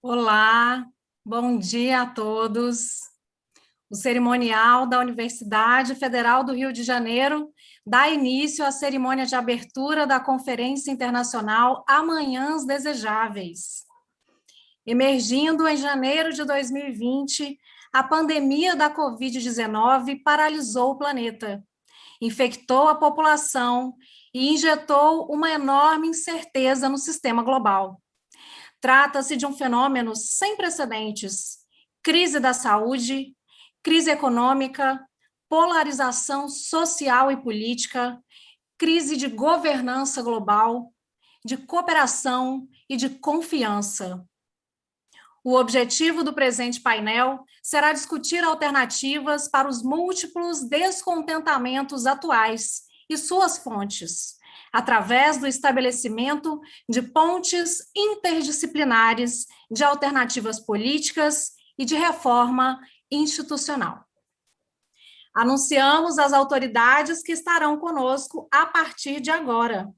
Olá, bom dia a todos. O cerimonial da Universidade Federal do Rio de Janeiro dá início à cerimônia de abertura da Conferência Internacional Amanhãs Desejáveis. Emergindo em janeiro de 2020, a pandemia da Covid-19 paralisou o planeta, infectou a população e injetou uma enorme incerteza no sistema global. Trata-se de um fenômeno sem precedentes: crise da saúde, crise econômica, polarização social e política, crise de governança global, de cooperação e de confiança. O objetivo do presente painel será discutir alternativas para os múltiplos descontentamentos atuais e suas fontes, através do estabelecimento de pontes interdisciplinares, de alternativas políticas e de reforma institucional. Anunciamos as autoridades que estarão conosco a partir de agora.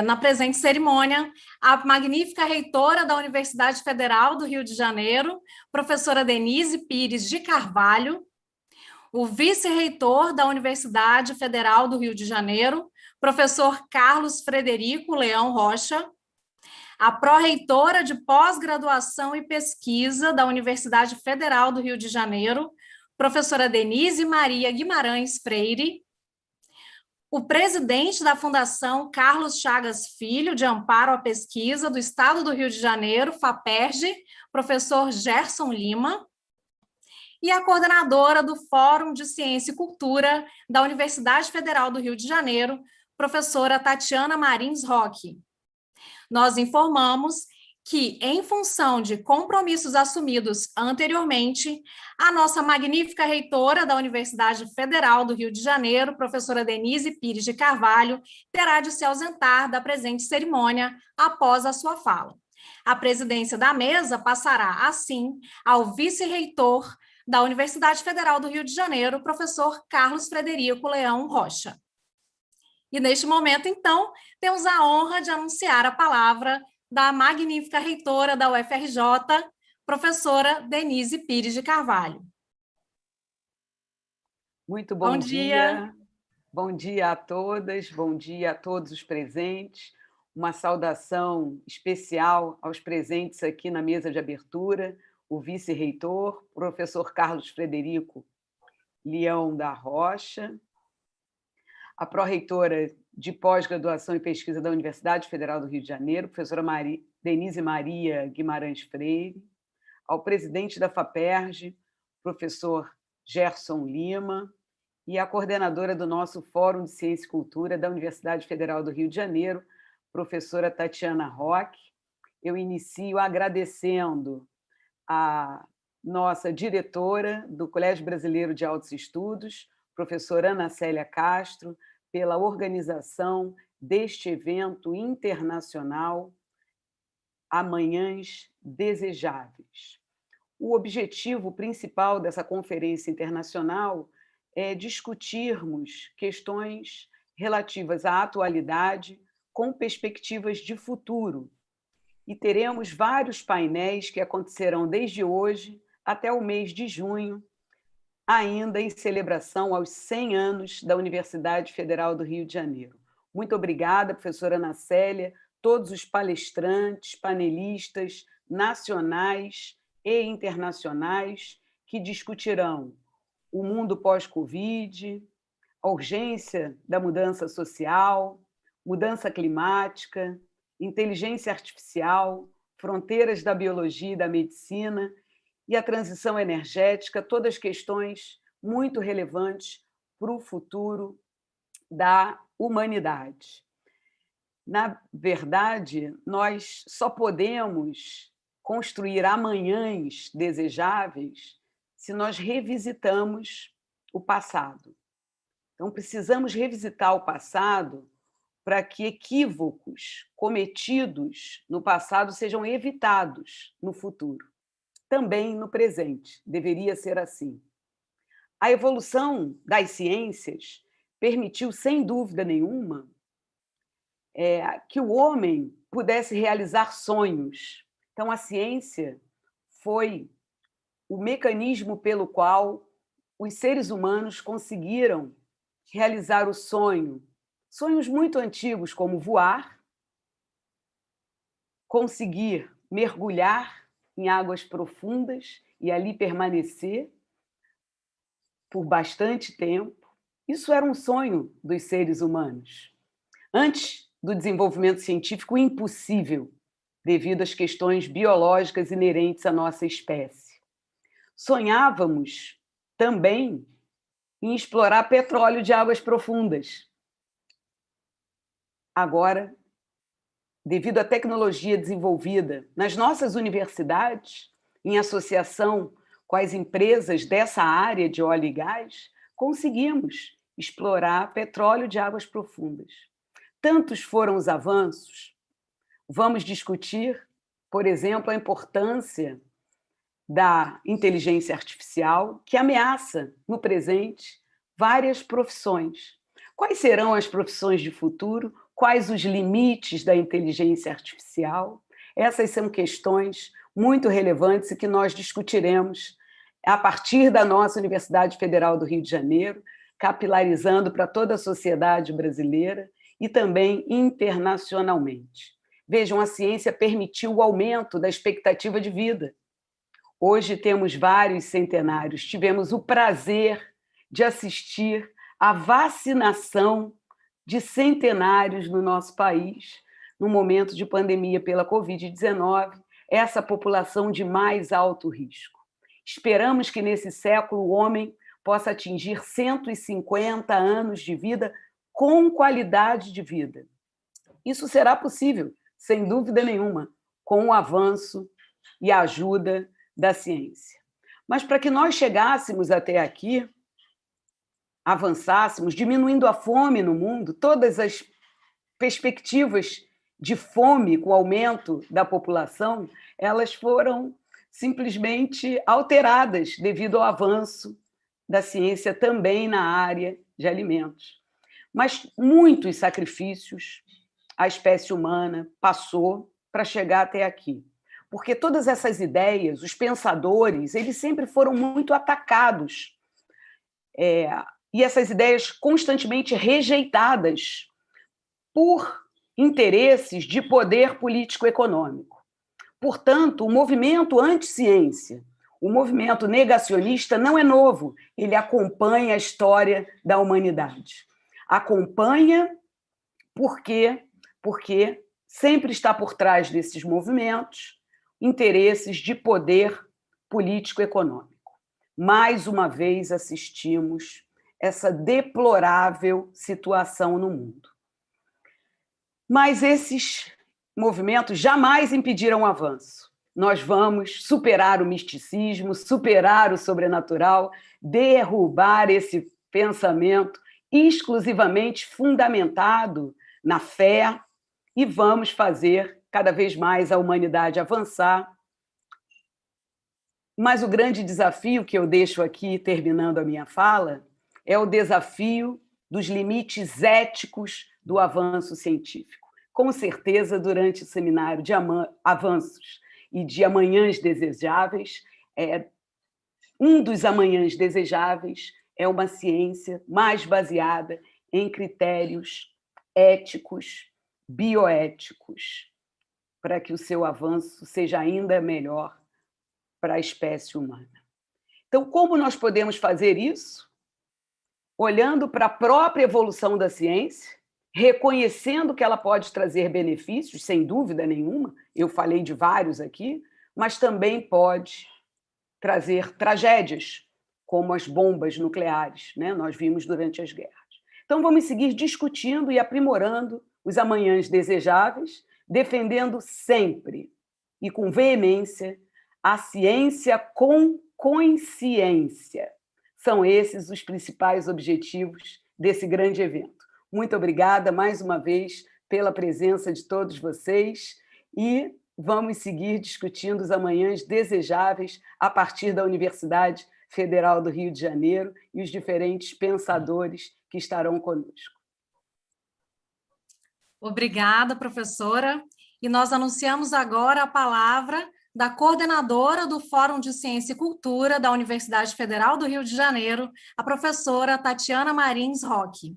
Na presente cerimônia, a magnífica reitora da Universidade Federal do Rio de Janeiro, professora Denise Pires de Carvalho, o vice-reitor da Universidade Federal do Rio de Janeiro, professor Carlos Frederico Leão Rocha, a pró-reitora de pós-graduação e pesquisa da Universidade Federal do Rio de Janeiro, professora Denise Maria Guimarães Freire, o presidente da Fundação Carlos Chagas Filho, de Amparo à Pesquisa do Estado do Rio de Janeiro, FAPERJ, professor Jerson Lima, e a coordenadora do Fórum de Ciência e Cultura da Universidade Federal do Rio de Janeiro, professora Tatiana Roque. Nós informamos que, em função de compromissos assumidos anteriormente, a nossa magnífica reitora da Universidade Federal do Rio de Janeiro, professora Denise Pires de Carvalho, terá de se ausentar da presente cerimônia após a sua fala. A presidência da mesa passará, assim, ao vice-reitor da Universidade Federal do Rio de Janeiro, professor Carlos Frederico Leão Rocha. E, neste momento, então, temos a honra de anunciar a palavra da magnífica reitora da UFRJ, professora Denise Pires de Carvalho. Muito bom dia. Bom dia a todas, bom dia a todos os presentes. Uma saudação especial aos presentes aqui na mesa de abertura, o vice-reitor, professor Carlos Frederico Leão da Rocha, a pró-reitora de pós-graduação e pesquisa da Universidade Federal do Rio de Janeiro, professora Denise Maria Guimarães Freire, ao presidente da FAPERJ, professor Jerson Lima, e a coordenadora do nosso Fórum de Ciência e Cultura da Universidade Federal do Rio de Janeiro, professora Tatiana Roque. Eu inicio agradecendo a nossa diretora do Colégio Brasileiro de Altos Estudos, professora Célia Castro, pela organização deste evento internacional Amanhãs Desejáveis. O objetivo principal dessa conferência internacional é discutirmos questões relativas à atualidade com perspectivas de futuro. E teremos vários painéis que acontecerão desde hoje até o mês de junho, ainda em celebração aos 100 anos da Universidade Federal do Rio de Janeiro. Muito obrigada, professora Ana Célia, todos os palestrantes, panelistas nacionais e internacionais que discutirão o mundo pós-Covid, a urgência da mudança social, mudança climática, inteligência artificial, fronteiras da biologia e da medicina e a transição energética, todas questões muito relevantes para o futuro da humanidade. Na verdade, nós só podemos construir amanhãs desejáveis se nós revisitamos o passado. Então, precisamos revisitar o passado para que equívocos cometidos no passado sejam evitados no futuro. Também no presente, deveria ser assim. A evolução das ciências permitiu, sem dúvida nenhuma, que o homem pudesse realizar sonhos. Então, a ciência foi o mecanismo pelo qual os seres humanos conseguiram realizar o sonho. Sonhos muito antigos, como voar, conseguir mergulhar em águas profundas e ali permanecer por bastante tempo. Isso era um sonho dos seres humanos. Antes do desenvolvimento científico, impossível, devido às questões biológicas inerentes à nossa espécie. Sonhávamos também em explorar petróleo de águas profundas. Agora, devido à tecnologia desenvolvida nas nossas universidades, em associação com as empresas dessa área de óleo e gás, conseguimos explorar petróleo de águas profundas. Tantos foram os avanços. Vamos discutir, por exemplo, a importância da inteligência artificial, que ameaça, no presente, várias profissões. Quais serão as profissões de futuro? Quais os limites da inteligência artificial? Essas são questões muito relevantes e que nós discutiremos a partir da nossa Universidade Federal do Rio de Janeiro, capilarizando para toda a sociedade brasileira e também internacionalmente. Vejam, a ciência permitiu o aumento da expectativa de vida. Hoje temos vários centenários. Tivemos o prazer de assistir à vacinação de centenários no nosso país, no momento de pandemia pela Covid-19, essa população de mais alto risco. Esperamos que nesse século o homem possa atingir 150 anos de vida com qualidade de vida. Isso será possível, sem dúvida nenhuma, com o avanço e a ajuda da ciência. Mas para que nós chegássemos até aqui, avançássemos, diminuindo a fome no mundo, todas as perspectivas de fome com o aumento da população, elas foram simplesmente alteradas devido ao avanço da ciência também na área de alimentos. Mas muitos sacrifícios a espécie humana passou para chegar até aqui. Porque todas essas ideias, os pensadores, eles sempre foram muito atacados. E essas ideias constantemente rejeitadas por interesses de poder político-econômico. Portanto, o movimento anti-ciência, o movimento negacionista não é novo, ele acompanha a história da humanidade. Acompanha porque sempre está por trás desses movimentos interesses de poder político-econômico. Mais uma vez assistimos essa deplorável situação no mundo. Mas esses movimentos jamais impediram o avanço. Nós vamos superar o misticismo, superar o sobrenatural, derrubar esse pensamento exclusivamente fundamentado na fé e vamos fazer cada vez mais a humanidade avançar. Mas o grande desafio que eu deixo aqui, terminando a minha fala, é o desafio dos limites éticos do avanço científico. Com certeza, durante o seminário de avanços e de amanhãs desejáveis, um dos amanhãs desejáveis é uma ciência mais baseada em critérios éticos, bioéticos, para que o seu avanço seja ainda melhor para a espécie humana. Então, como nós podemos fazer isso? Olhando para a própria evolução da ciência, reconhecendo que ela pode trazer benefícios, sem dúvida nenhuma, eu falei de vários aqui, mas também pode trazer tragédias, como as bombas nucleares, né? Nós vimos durante as guerras. Então, vamos seguir discutindo e aprimorando os amanhãs desejáveis, defendendo sempre e com veemência a ciência com consciência. São esses os principais objetivos desse grande evento. Muito obrigada, mais uma vez, pela presença de todos vocês e vamos seguir discutindo os amanhãs desejáveis a partir da Universidade Federal do Rio de Janeiro e os diferentes pensadores que estarão conosco. Obrigada, professora. E nós anunciamos agora a palavra da coordenadora do Fórum de Ciência e Cultura da Universidade Federal do Rio de Janeiro, a professora Tatiana Marins Roque.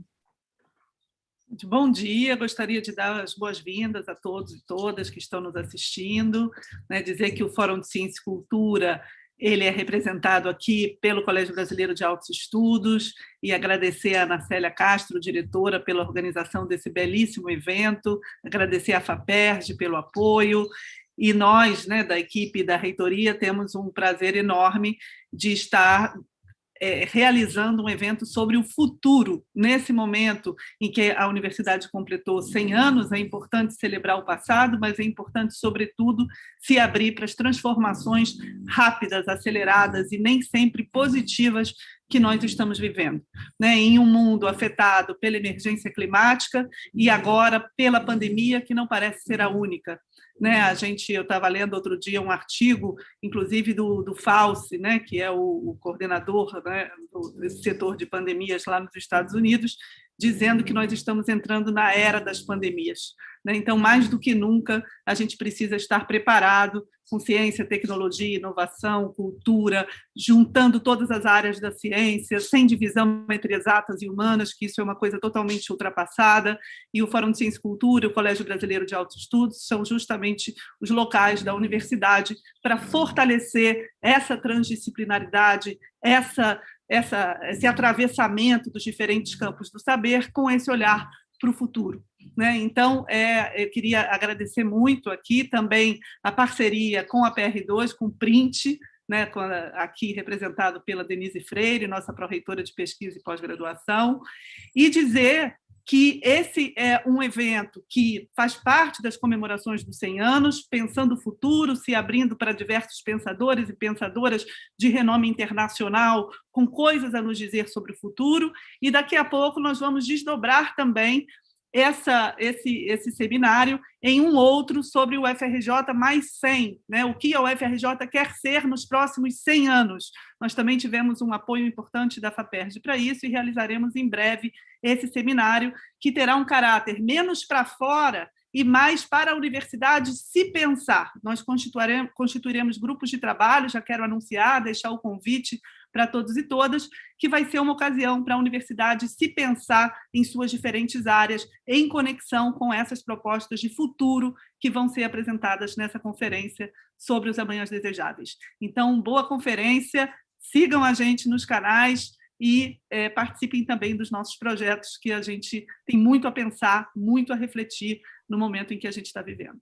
Bom dia, gostaria de dar as boas-vindas a todos e todas que estão nos assistindo, né, dizer que o Fórum de Ciência e Cultura ele é representado aqui pelo Colégio Brasileiro de Altos Estudos e agradecer a Ana Célia Castro, diretora, pela organização desse belíssimo evento, agradecer à FAPERJ pelo apoio. E nós, né, da equipe da reitoria, temos um prazer enorme de estar realizando um evento sobre o futuro. Nesse momento em que a universidade completou 100 anos, é importante celebrar o passado, mas é importante, sobretudo, se abrir para as transformações rápidas, aceleradas e nem sempre positivas que nós estamos vivendo, né? Em um mundo afetado pela emergência climática e agora pela pandemia, que não parece ser a única. Né, eu estava lendo outro dia um artigo, inclusive do Fauci, né, que é o coordenador, né, desse setor de pandemias lá nos Estados Unidos, dizendo que nós estamos entrando na era das pandemias. Né? Então, mais do que nunca, a gente precisa estar preparado com ciência, tecnologia, inovação, cultura, juntando todas as áreas da ciência, sem divisão entre exatas e humanas, que isso é uma coisa totalmente ultrapassada, e o Fórum de Ciência e Cultura e o Colégio Brasileiro de Altos Estudos são justamente os locais da universidade para fortalecer essa transdisciplinaridade, esse atravessamento dos diferentes campos do saber com esse olhar para o futuro. Né? Então, eu queria agradecer muito aqui também a parceria com a PR2, com o Print, né, aqui representado pela Denise Freire, nossa pró-reitora de pesquisa e pós-graduação, e dizer que esse é um evento que faz parte das comemorações dos 100 anos, pensando o futuro, se abrindo para diversos pensadores e pensadoras de renome internacional, com coisas a nos dizer sobre o futuro, e daqui a pouco nós vamos desdobrar também esse seminário em um outro sobre o FRJ mais 100, né? O que a UFRJ quer ser nos próximos 100 anos. Nós também tivemos um apoio importante da FAPERJ para isso e realizaremos em breve esse seminário, que terá um caráter menos para fora e mais para a universidade se pensar. Nós constituiremos grupos de trabalho, já quero anunciar, deixar o convite para todos e todas, que vai ser uma ocasião para a universidade se pensar em suas diferentes áreas, em conexão com essas propostas de futuro que vão ser apresentadas nessa conferência sobre os amanhãs desejáveis. Então, boa conferência, sigam a gente nos canais e participem também dos nossos projetos, que a gente tem muito a pensar, muito a refletir no momento em que a gente está vivendo.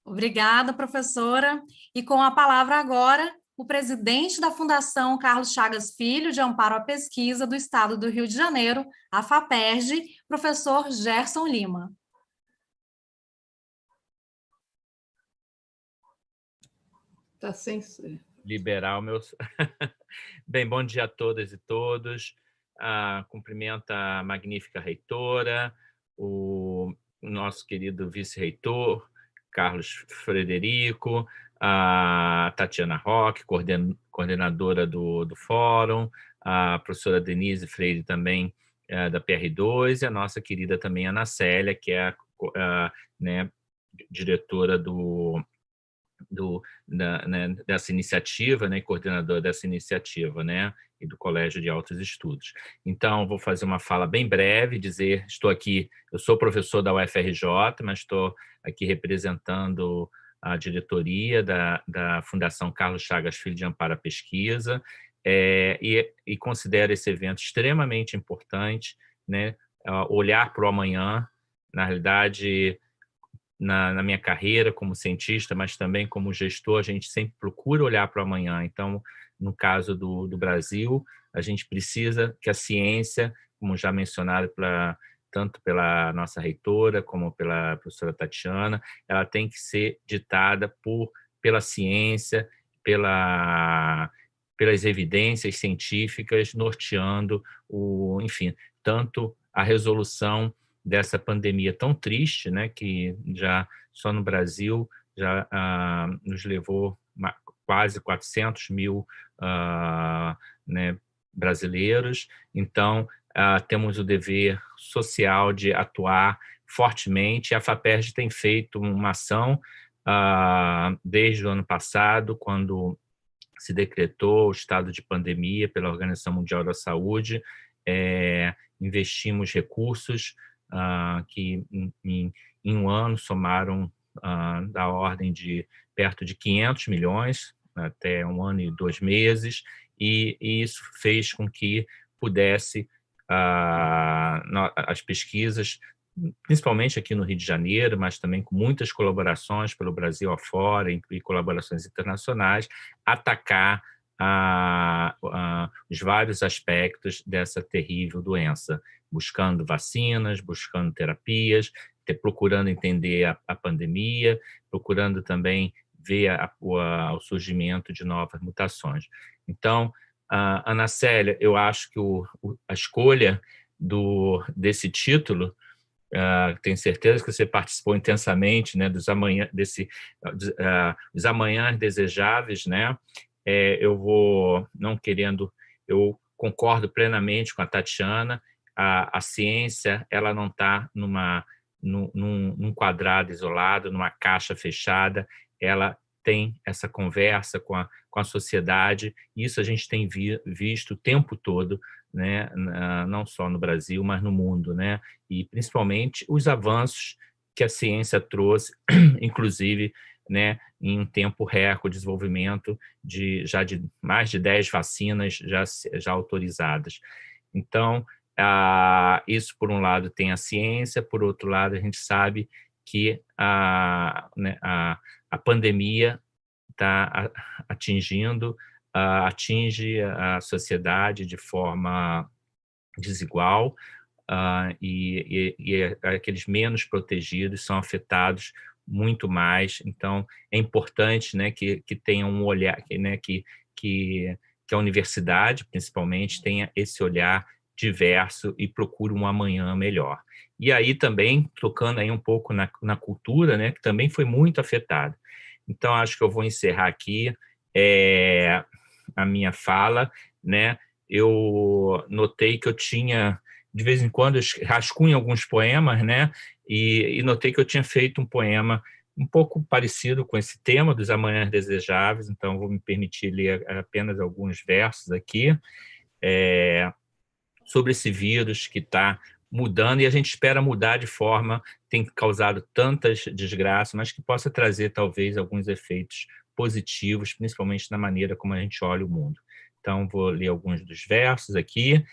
Obrigada, professora. E com a palavra agora, o presidente da Fundação Carlos Chagas Filho de Amparo à Pesquisa do Estado do Rio de Janeiro, a FAPERJ, professor Jerson Lima. Está sem ser. Liberar o meu... Bem, bom dia a todas e todos. Cumprimento a magnífica reitora, o nosso querido vice-reitor, Carlos Frederico, a Tatiana Roque, coordenadora do Fórum, a professora Denise Freire também da PR2, e a nossa querida também Ana Célia, que é né, diretora dessa iniciativa, né, coordenadora dessa iniciativa, né, e do Colégio de Altos Estudos. Então, vou fazer uma fala bem breve, dizer, estou aqui, eu sou professor da UFRJ, mas estou aqui representando a diretoria da Fundação Carlos Chagas Filho de Amparo à Pesquisa, e considero esse evento extremamente importante, né, olhar para o amanhã. Na realidade, na minha carreira como cientista, mas também como gestor, a gente sempre procura olhar para o amanhã. Então, no caso do Brasil, a gente precisa que a ciência, como já mencionado tanto pela nossa reitora como pela professora Tatiana, ela tem que ser ditada pela ciência, pelas evidências científicas, norteando enfim, tanto a resolução dessa pandemia tão triste, né, que já só no Brasil já nos levou quase 400 mil né, brasileiros. Então, temos o dever social de atuar fortemente. A FAPERJ tem feito uma ação desde o ano passado, quando se decretou o estado de pandemia pela Organização Mundial da Saúde. Investimos recursos que em um ano somaram da ordem de perto de 500 milhões, até 1 ano e 2 meses, e isso fez com que pudesse as pesquisas, principalmente aqui no Rio de Janeiro, mas também com muitas colaborações pelo Brasil afora e colaborações internacionais, atacar os vários aspectos dessa terrível doença, buscando vacinas, buscando terapias, procurando entender a pandemia, procurando também ver o surgimento de novas mutações. Então, Ana Célia, eu acho que a escolha desse título, tenho certeza que você participou intensamente, né, dos amanhãs desejáveis, né? Eu concordo plenamente com a Tatiana. A ciência, ela não está num quadrado isolado, numa caixa fechada, ela tem essa conversa com a sociedade, e isso a gente tem visto o tempo todo, né, não só no Brasil, mas no mundo, né, e principalmente os avanços que a ciência trouxe, inclusive, né, em um tempo recorde de desenvolvimento de mais de 10 vacinas já autorizadas. Então, isso, por um lado, tem a ciência, por outro lado, a gente sabe que a pandemia atinge a sociedade de forma desigual, e aqueles menos protegidos são afetados muito mais. Então, é importante, né, que tenha um olhar, né, que a universidade, principalmente, tenha esse olhar diverso e procure um amanhã melhor. E aí também, tocando aí um pouco na cultura, né, que também foi muito afetada. Então, acho que eu vou encerrar aqui a minha fala, né? Eu notei que eu tinha, de vez em quando, eu rascunho alguns poemas, né? E notei que eu tinha feito um poema um pouco parecido com esse tema dos amanhãs desejáveis, então vou me permitir ler apenas alguns versos aqui, sobre esse vírus que está mudando, e a gente espera mudar de forma, tem causado tantas desgraças, mas que possa trazer, talvez, alguns efeitos positivos, principalmente na maneira como a gente olha o mundo. Então, vou ler alguns dos versos aqui.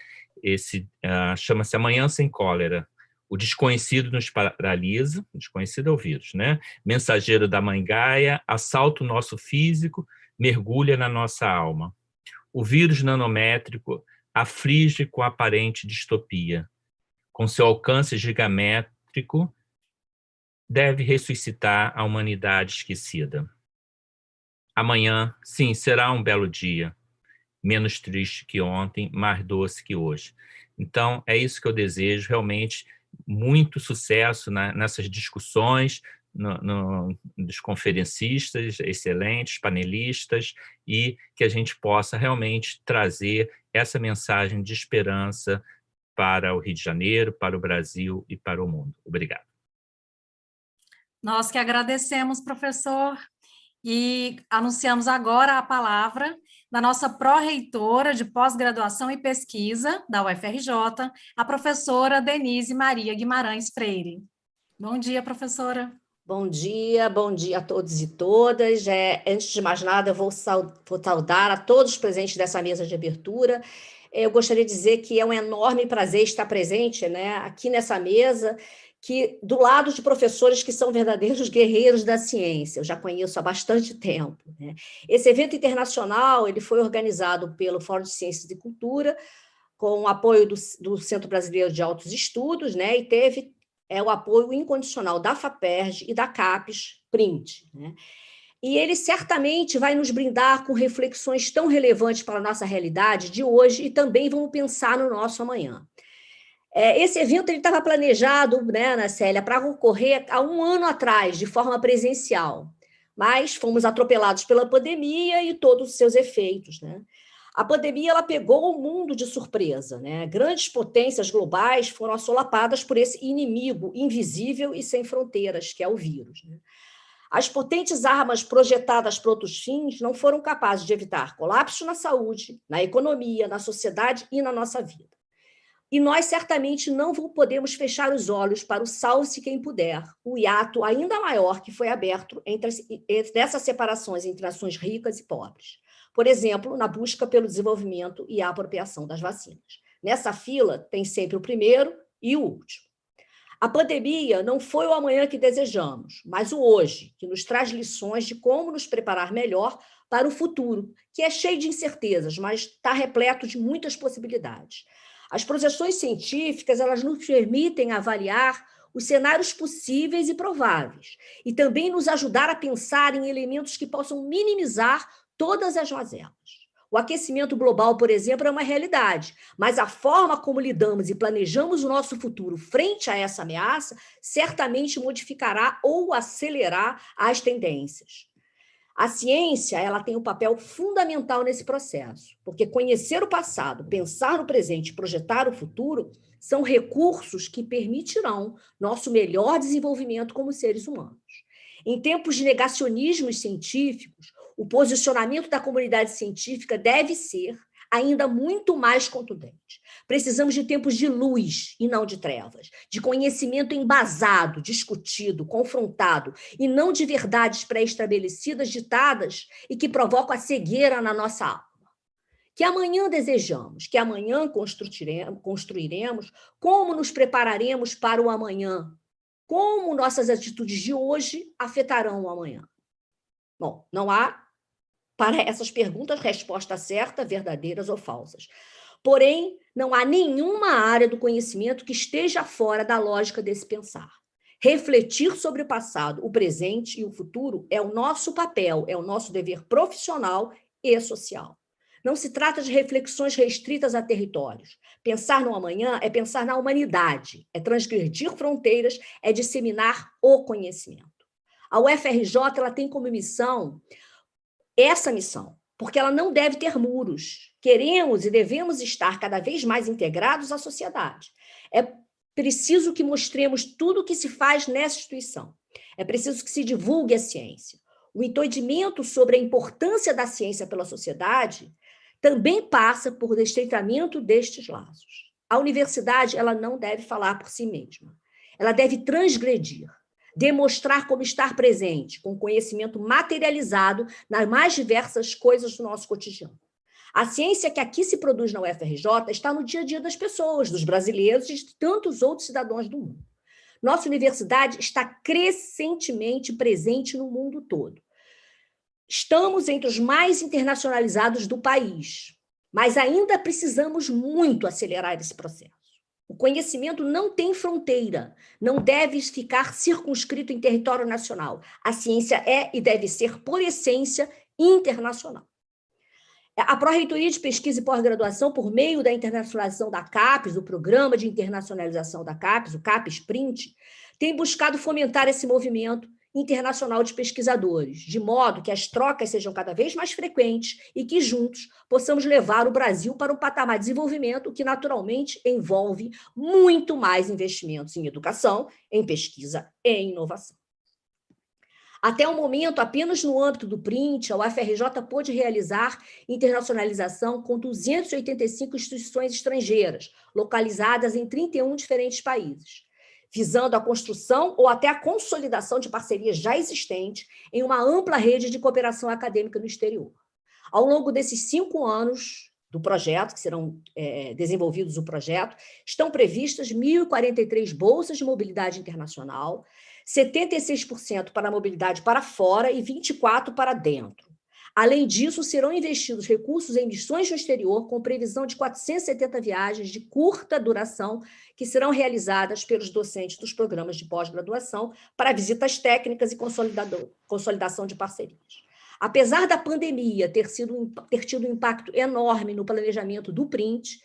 Esse chama-se Amanhã Sem Cólera. O desconhecido nos paralisa, o desconhecido é o vírus, né? Mensageiro da mãe Gaia, assalta o nosso físico, mergulha na nossa alma. O vírus nanométrico aflige com aparente distopia. Com seu alcance gigamétrico, deve ressuscitar a humanidade esquecida. Amanhã, sim, será um belo dia, menos triste que ontem, mais doce que hoje. Então, é isso que eu desejo, realmente, muito sucesso nessas discussões, dos conferencistas excelentes, panelistas, e que a gente possa realmente trazer essa mensagem de esperança para o Rio de Janeiro, para o Brasil e para o mundo. Obrigado. Nós que agradecemos, professor, e anunciamos agora a palavra da nossa pró-reitora de pós-graduação e pesquisa da UFRJ, a professora Denise Maria Guimarães Freire. Bom dia, professora. Bom dia a todos e todas. Antes de mais nada, eu vou saudar a todos os presentes dessa mesa de abertura. Eu gostaria de dizer que é um enorme prazer estar presente, né, aqui nessa mesa, que do lado de professores que são verdadeiros guerreiros da ciência. Eu já conheço há bastante tempo, né? Esse evento internacional ele foi organizado pelo Fórum de Ciências e Cultura, com o apoio do Centro Brasileiro de Altos Estudos, né, e teve o apoio incondicional da FAPERJ e da CAPES Print, né? E ele certamente vai nos brindar com reflexões tão relevantes para a nossa realidade de hoje e também vamos pensar no nosso amanhã. Esse evento estava planejado, né, Célia, para ocorrer há 1 ano atrás, de forma presencial, mas fomos atropelados pela pandemia e todos os seus efeitos, né? A pandemia ela pegou o mundo de surpresa, né? Grandes potências globais foram assolapadas por esse inimigo invisível e sem fronteiras, que é o vírus, né? As potentes armas projetadas para outros fins não foram capazes de evitar colapso na saúde, na economia, na sociedade e na nossa vida. E nós certamente não podemos fechar os olhos para o salve-se quem puder, o hiato ainda maior que foi aberto entre essas separações entre nações ricas e pobres. Por exemplo, na busca pelo desenvolvimento e a apropriação das vacinas. Nessa fila tem sempre o primeiro e o último. A pandemia não foi o amanhã que desejamos, mas o hoje, que nos traz lições de como nos preparar melhor para o futuro, que é cheio de incertezas, mas está repleto de muitas possibilidades. As projeções científicas elas nos permitem avaliar os cenários possíveis e prováveis, e também nos ajudar a pensar em elementos que possam minimizar todas as mazelas. O aquecimento global, por exemplo, é uma realidade, mas a forma como lidamos e planejamos o nosso futuro frente a essa ameaça certamente modificará ou acelerará as tendências. A ciência ela tem um papel fundamental nesse processo, porque conhecer o passado, pensar no presente e projetar o futuro são recursos que permitirão nosso melhor desenvolvimento como seres humanos. Em tempos de negacionismos científicos, o posicionamento da comunidade científica deve ser ainda muito mais contundente. Precisamos de tempos de luz e não de trevas, de conhecimento embasado, discutido, confrontado, e não de verdades pré-estabelecidas, ditadas e que provocam a cegueira na nossa alma. Que amanhã desejamos, que amanhã construiremos, como nos prepararemos para o amanhã, como nossas atitudes de hoje afetarão o amanhã. Bom, não há para essas perguntas respostas certas, verdadeiras ou falsas. Porém, não há nenhuma área do conhecimento que esteja fora da lógica desse pensar. Refletir sobre o passado, o presente e o futuro é o nosso papel, é o nosso dever profissional e social. Não se trata de reflexões restritas a territórios. Pensar no amanhã é pensar na humanidade, é transgredir fronteiras, é disseminar o conhecimento. A UFRJ ela tem como missão essa missão, porque ela não deve ter muros. Queremos e devemos estar cada vez mais integrados à sociedade. É preciso que mostremos tudo o que se faz nessa instituição. É preciso que se divulgue a ciência. O entendimento sobre a importância da ciência pela sociedade também passa por estreitamento destes laços. A universidade ela não deve falar por si mesma. Ela deve transgredir, demonstrar como estar presente, com conhecimento materializado nas mais diversas coisas do nosso cotidiano. A ciência que aqui se produz na UFRJ está no dia a dia das pessoas, dos brasileiros e de tantos outros cidadãos do mundo. Nossa universidade está crescentemente presente no mundo todo. Estamos entre os mais internacionalizados do país, mas ainda precisamos muito acelerar esse processo. O conhecimento não tem fronteira, não deve ficar circunscrito em território nacional. A ciência é e deve ser, por essência, internacional. A Pró-Reitoria de Pesquisa e Pós-Graduação, por meio da internacionalização da CAPES, do Programa de Internacionalização da CAPES, o CAPES Print, tem buscado fomentar esse movimento internacional de pesquisadores, de modo que as trocas sejam cada vez mais frequentes e que, juntos, possamos levar o Brasil para um patamar de desenvolvimento que, naturalmente, envolve muito mais investimentos em educação, em pesquisa e em inovação. Até o momento, apenas no âmbito do print, a UFRJ pôde realizar internacionalização com 285 instituições estrangeiras, localizadas em 31 diferentes países, visando a construção ou até a consolidação de parcerias já existentes em uma ampla rede de cooperação acadêmica no exterior. Ao longo desses 5 anos do projeto, que serão desenvolvidos o projeto, estão previstas 1.043 bolsas de mobilidade internacional, 76% para a mobilidade para fora e 24% para dentro. Além disso, serão investidos recursos em missões no exterior, com previsão de 470 viagens de curta duração, que serão realizadas pelos docentes dos programas de pós-graduação para visitas técnicas e consolidação de parcerias. Apesar da pandemia ter tido um impacto enorme no planejamento do print,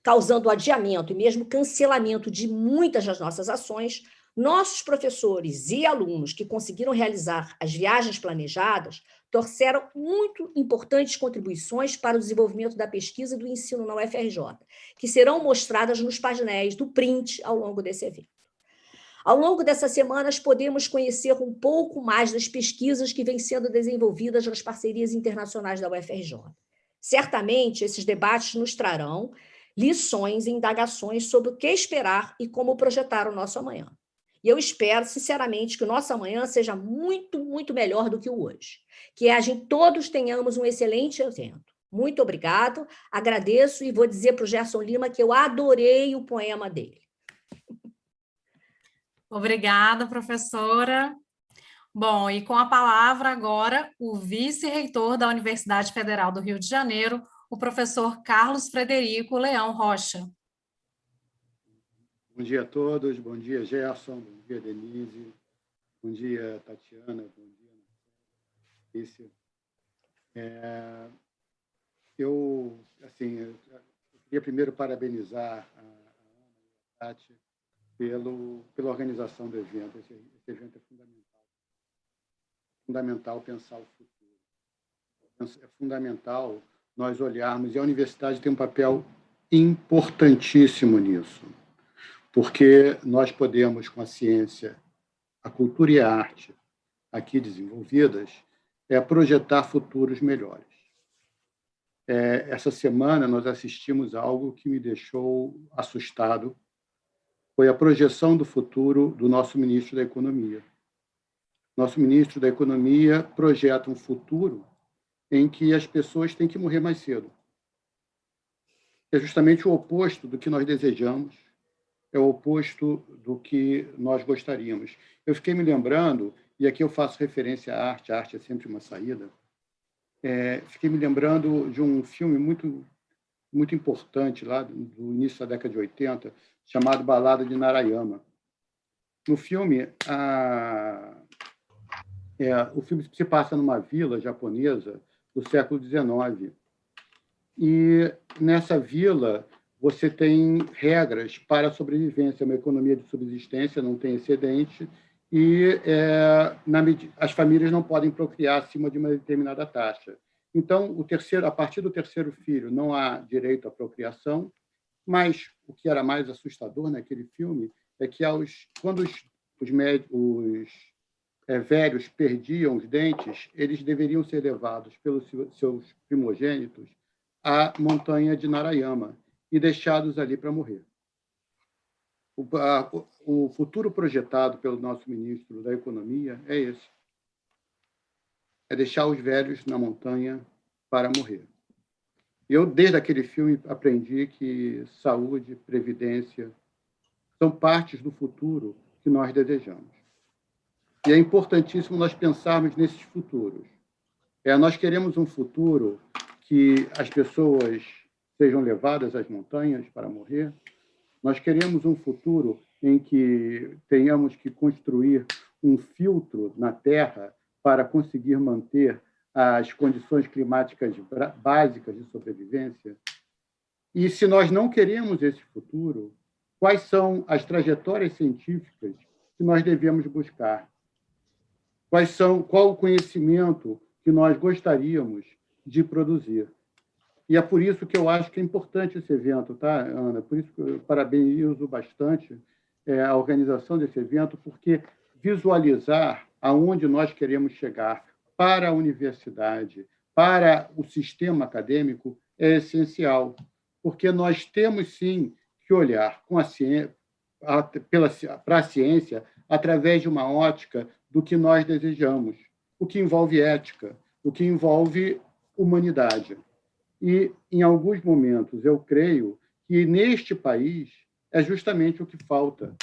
causando adiamento e mesmo cancelamento de muitas das nossas ações, nossos professores e alunos que conseguiram realizar as viagens planejadas trouxeram muito importantes contribuições para o desenvolvimento da pesquisa e do ensino na UFRJ, que serão mostradas nos painéis do print ao longo desse evento. Ao longo dessas semanas, podemos conhecer um pouco mais das pesquisas que vêm sendo desenvolvidas nas parcerias internacionais da UFRJ. Certamente, esses debates nos trarão lições e indagações sobre o que esperar e como projetar o nosso amanhã. E eu espero, sinceramente, que o nosso amanhã seja muito, muito melhor do que o hoje. Que a gente todos tenhamos um excelente evento. Muito obrigado, agradeço e vou dizer para o Jerson Lima que eu adorei o poema dele. Obrigada, professora. Bom, e com a palavra agora o vice-reitor da Universidade Federal do Rio de Janeiro, o professor Carlos Frederico Leão Rocha. Bom dia a todos, bom dia, Jerson, bom dia, Denise, bom dia, Tatiana, bom dia, Célia. Eu queria primeiro parabenizar a Ana e a Tati pela organização do evento. Esse evento é fundamental pensar o futuro. É fundamental nós olharmos, e a universidade tem um papel importantíssimo nisso, porque nós podemos, com a ciência, a cultura e a arte aqui desenvolvidas, projetar futuros melhores. Essa semana nós assistimos a algo que me deixou assustado, foi a projeção do futuro do nosso ministro da Economia. Nosso ministro da Economia projeta um futuro em que as pessoas têm que morrer mais cedo. É justamente o oposto do que nós desejamos, é o oposto do que nós gostaríamos. Eu fiquei me lembrando, e aqui eu faço referência à arte, a arte é sempre uma saída, fiquei me lembrando de um filme muito, muito importante, lá do início da década de 80, chamado Balada de Narayama. No filme, o filme se passa numa vila japonesa do século XIX. E nessa vila você tem regras para a sobrevivência, uma economia de subsistência, não tem excedente, e as famílias não podem procriar acima de uma determinada taxa. Então, a partir do terceiro filho, não há direito à procriação, mas o que era mais assustador naquele filme é que quando os velhos perdiam os dentes, eles deveriam ser levados pelos seus primogênitos à montanha de Narayama e deixados ali para morrer. O futuro projetado pelo nosso ministro da Economia é esse. É deixar os velhos na montanha para morrer. Eu, desde aquele filme, aprendi que saúde, previdência são partes do futuro que nós desejamos. E é importantíssimo nós pensarmos nesses futuros. Nós queremos um futuro que as pessoas sejam levadas às montanhas para morrer. Nós queremos um futuro em que tenhamos que construir um filtro na Terra para conseguir manter as condições climáticas básicas de sobrevivência. E se nós não queremos esse futuro, quais são as trajetórias científicas que nós devemos buscar? qual o conhecimento que nós gostaríamos de produzir. E é por isso que eu acho que é importante esse evento, tá, Ana? Por isso que eu parabenizo bastante a organização desse evento, porque visualizar aonde nós queremos chegar para a universidade, para o sistema acadêmico, é essencial, porque nós temos, sim, que olhar com a ciência, para a ciência através de uma ótica do que nós desejamos, o que envolve ética, o que envolve humanidade. E, em alguns momentos, eu creio que, neste país, é justamente o que falta,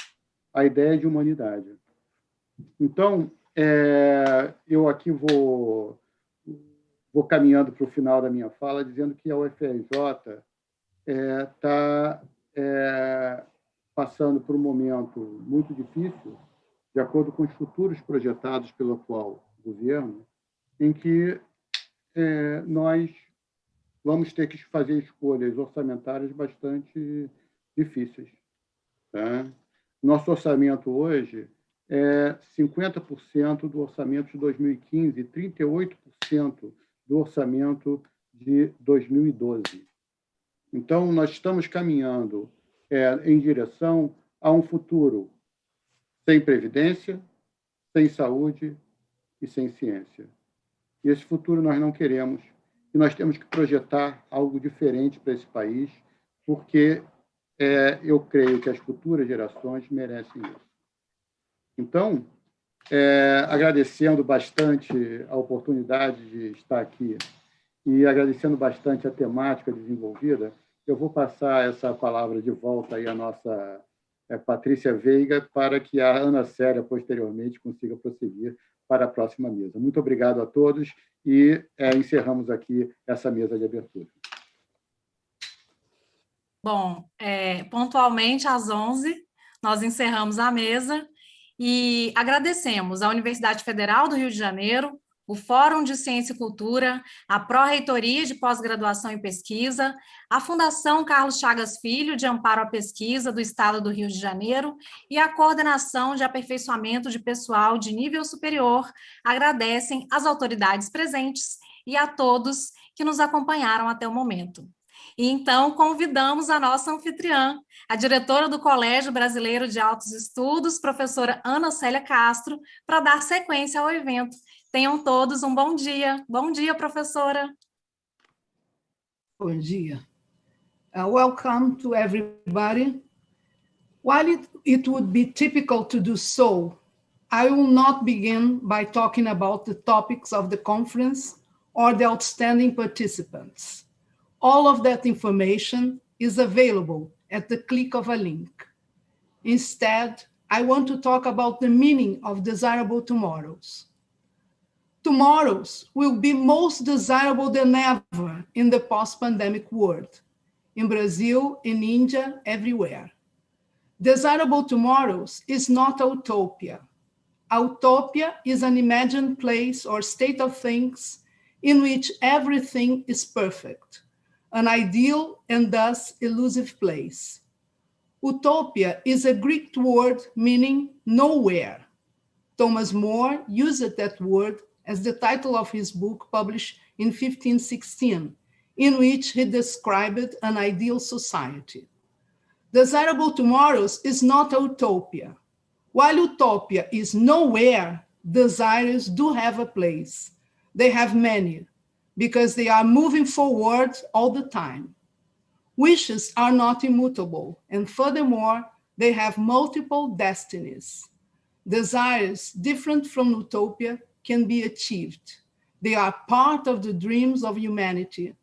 a ideia de humanidade. Então, eu aqui vou caminhando para o final da minha fala, dizendo que a UFRJ está passando por um momento muito difícil, de acordo com os futuros projetados pelo atual governo, em que nós vamos ter que fazer escolhas orçamentárias bastante difíceis. Tá? Nosso orçamento hoje é 50% do orçamento de 2015 e 38% do orçamento de 2012. Então, nós estamos caminhando em direção a um futuro sem previdência, sem saúde e sem ciência. E esse futuro nós não queremos, e nós temos que projetar algo diferente para esse país, porque eu creio que as futuras gerações merecem isso. Então, agradecendo bastante a oportunidade de estar aqui e agradecendo bastante a temática desenvolvida, eu vou passar essa palavra de volta aí à nossa Patrícia Veiga, para que a Ana Célia, posteriormente, consiga prosseguir para a próxima mesa. Muito obrigado a todos e encerramos aqui essa mesa de abertura. Bom, pontualmente às 11, nós encerramos a mesa e agradecemos à Universidade Federal do Rio de Janeiro, o Fórum de Ciência e Cultura, a Pró-Reitoria de Pós-Graduação e Pesquisa, a Fundação Carlos Chagas Filho de Amparo à Pesquisa do Estado do Rio de Janeiro e a Coordenação de Aperfeiçoamento de Pessoal de Nível Superior agradecem às autoridades presentes e a todos que nos acompanharam até o momento. E então convidamos a nossa anfitriã, a diretora do Colégio Brasileiro de Altos Estudos, professora Ana Célia Castro, para dar sequência ao evento. Tenham todos um bom dia. Bom dia, professora. Bom dia. Welcome to everybody. While it would be typical to do so, I will not begin by talking about the topics of the conference or the outstanding participants. All of that information is available at the click of a link. Instead, I want to talk about the meaning of desirable tomorrows. Tomorrows will be most desirable than ever in the post-pandemic world, in Brazil, in India, everywhere. Desirable tomorrows is not a utopia. A utopia is an imagined place or state of things in which everything is perfect, an ideal and thus elusive place. Utopia is a Greek word meaning nowhere. Thomas More used that word as the title of his book published in 1516, in which he described an ideal society. Desirable tomorrows is not a utopia. While utopia is nowhere, desires do have a place. They have many, because they are moving forward all the time. Wishes are not immutable, and furthermore, they have multiple destinies. Desires different from utopia can be achieved. They are part of the dreams of humanity,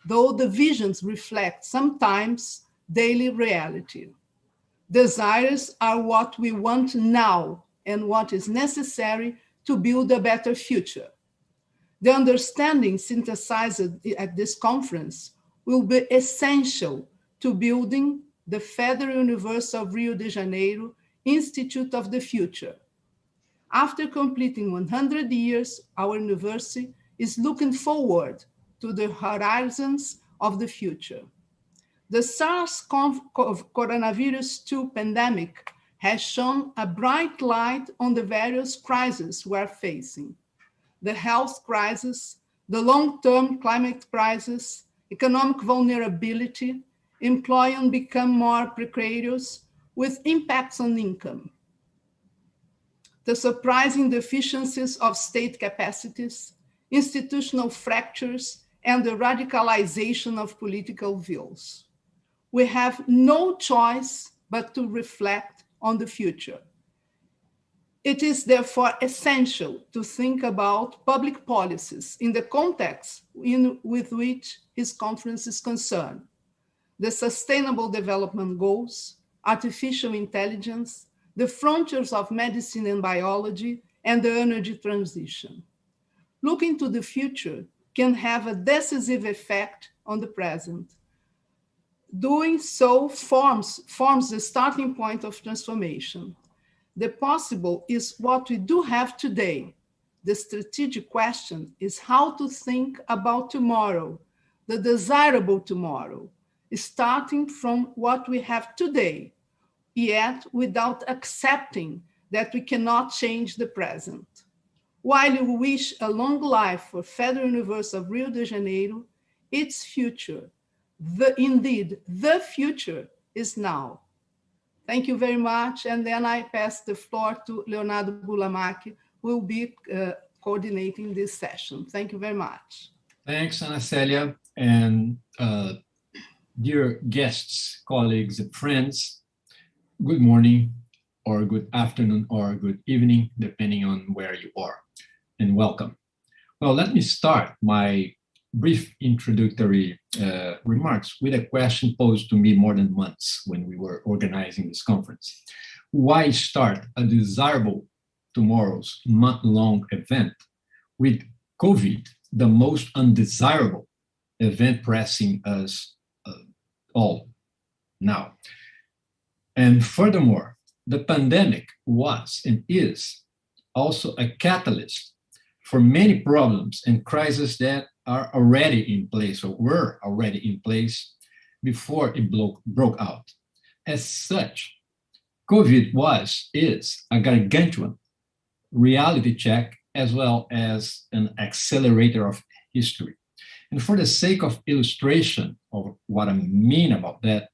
though the visions reflect sometimes daily reality. Desires are what we want now and what is necessary to build a better future. The understanding synthesized at this conference will be essential to building the Federal University of Rio de Janeiro Institute of the Future. After completing 100 years, our university is looking forward to the horizons of the future. The SARS-CoV-2 pandemic has shone a bright light on the various crises we're facing: the health crisis, the long-term climate crisis, economic vulnerability, employment become more precarious with impacts on income, the surprising deficiencies of state capacities, institutional fractures, and the radicalization of political views. We have no choice but to reflect on the future. It is therefore essential to think about public policies in the context with which his conference is concerned: the Sustainable Development Goals, artificial intelligence, the frontiers of medicine and biology, and the energy transition. Looking to the future can have a decisive effect on the present. Doing so forms the starting point of transformation. The possible is what we do have today. The strategic question is how to think about tomorrow, the desirable tomorrow, starting from what we have today, yet without accepting that we cannot change the present. While we wish a long life for Federal University of Rio de Janeiro, its future, indeed, the future is now. Thank you very much. And then I pass the floor to Leonardo Burlamaqui, who will be coordinating this session. Thank you very much. Thanks, Ana Célia. And dear guests, colleagues, and friends, good morning, or good afternoon, or good evening, depending on where you are, and welcome. Well, let me start my brief introductory remarks with a question posed to me more than once when we were organizing this conference. Why start a desirable tomorrow's month-long event with COVID, the most undesirable event pressing us all now? And furthermore, the pandemic was and is also a catalyst for many problems and crises that are already in place or were already in place before it broke out. As such, COVID is a gargantuan reality check as well as an accelerator of history. And for the sake of illustration of what I mean about that,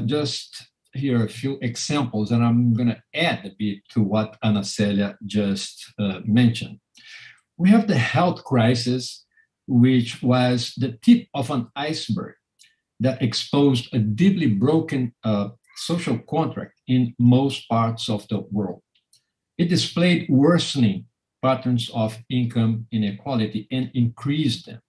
just here are a few examples, and I'm going to add a bit to what Ana Célia just mentioned. We have the health crisis, which was the tip of an iceberg that exposed a deeply broken social contract in most parts of the world. It displayed worsening patterns of income inequality and increased them.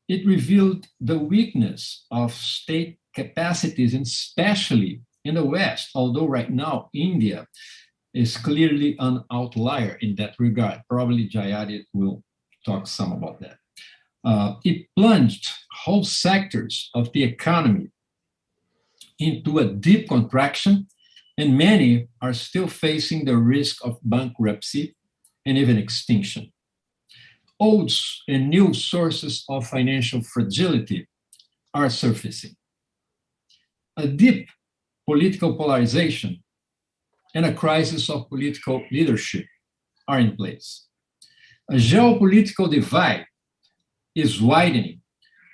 It revealed the weakness of state capacities, and especially in the West, although right now India is clearly an outlier in that regard. Probably Jayadi will talk some about that. It plunged whole sectors of the economy into a deep contraction, and many are still facing the risk of bankruptcy and even extinction. Old and new sources of financial fragility are surfacing. A deep political polarization and a crisis of political leadership are in place. A geopolitical divide is widening,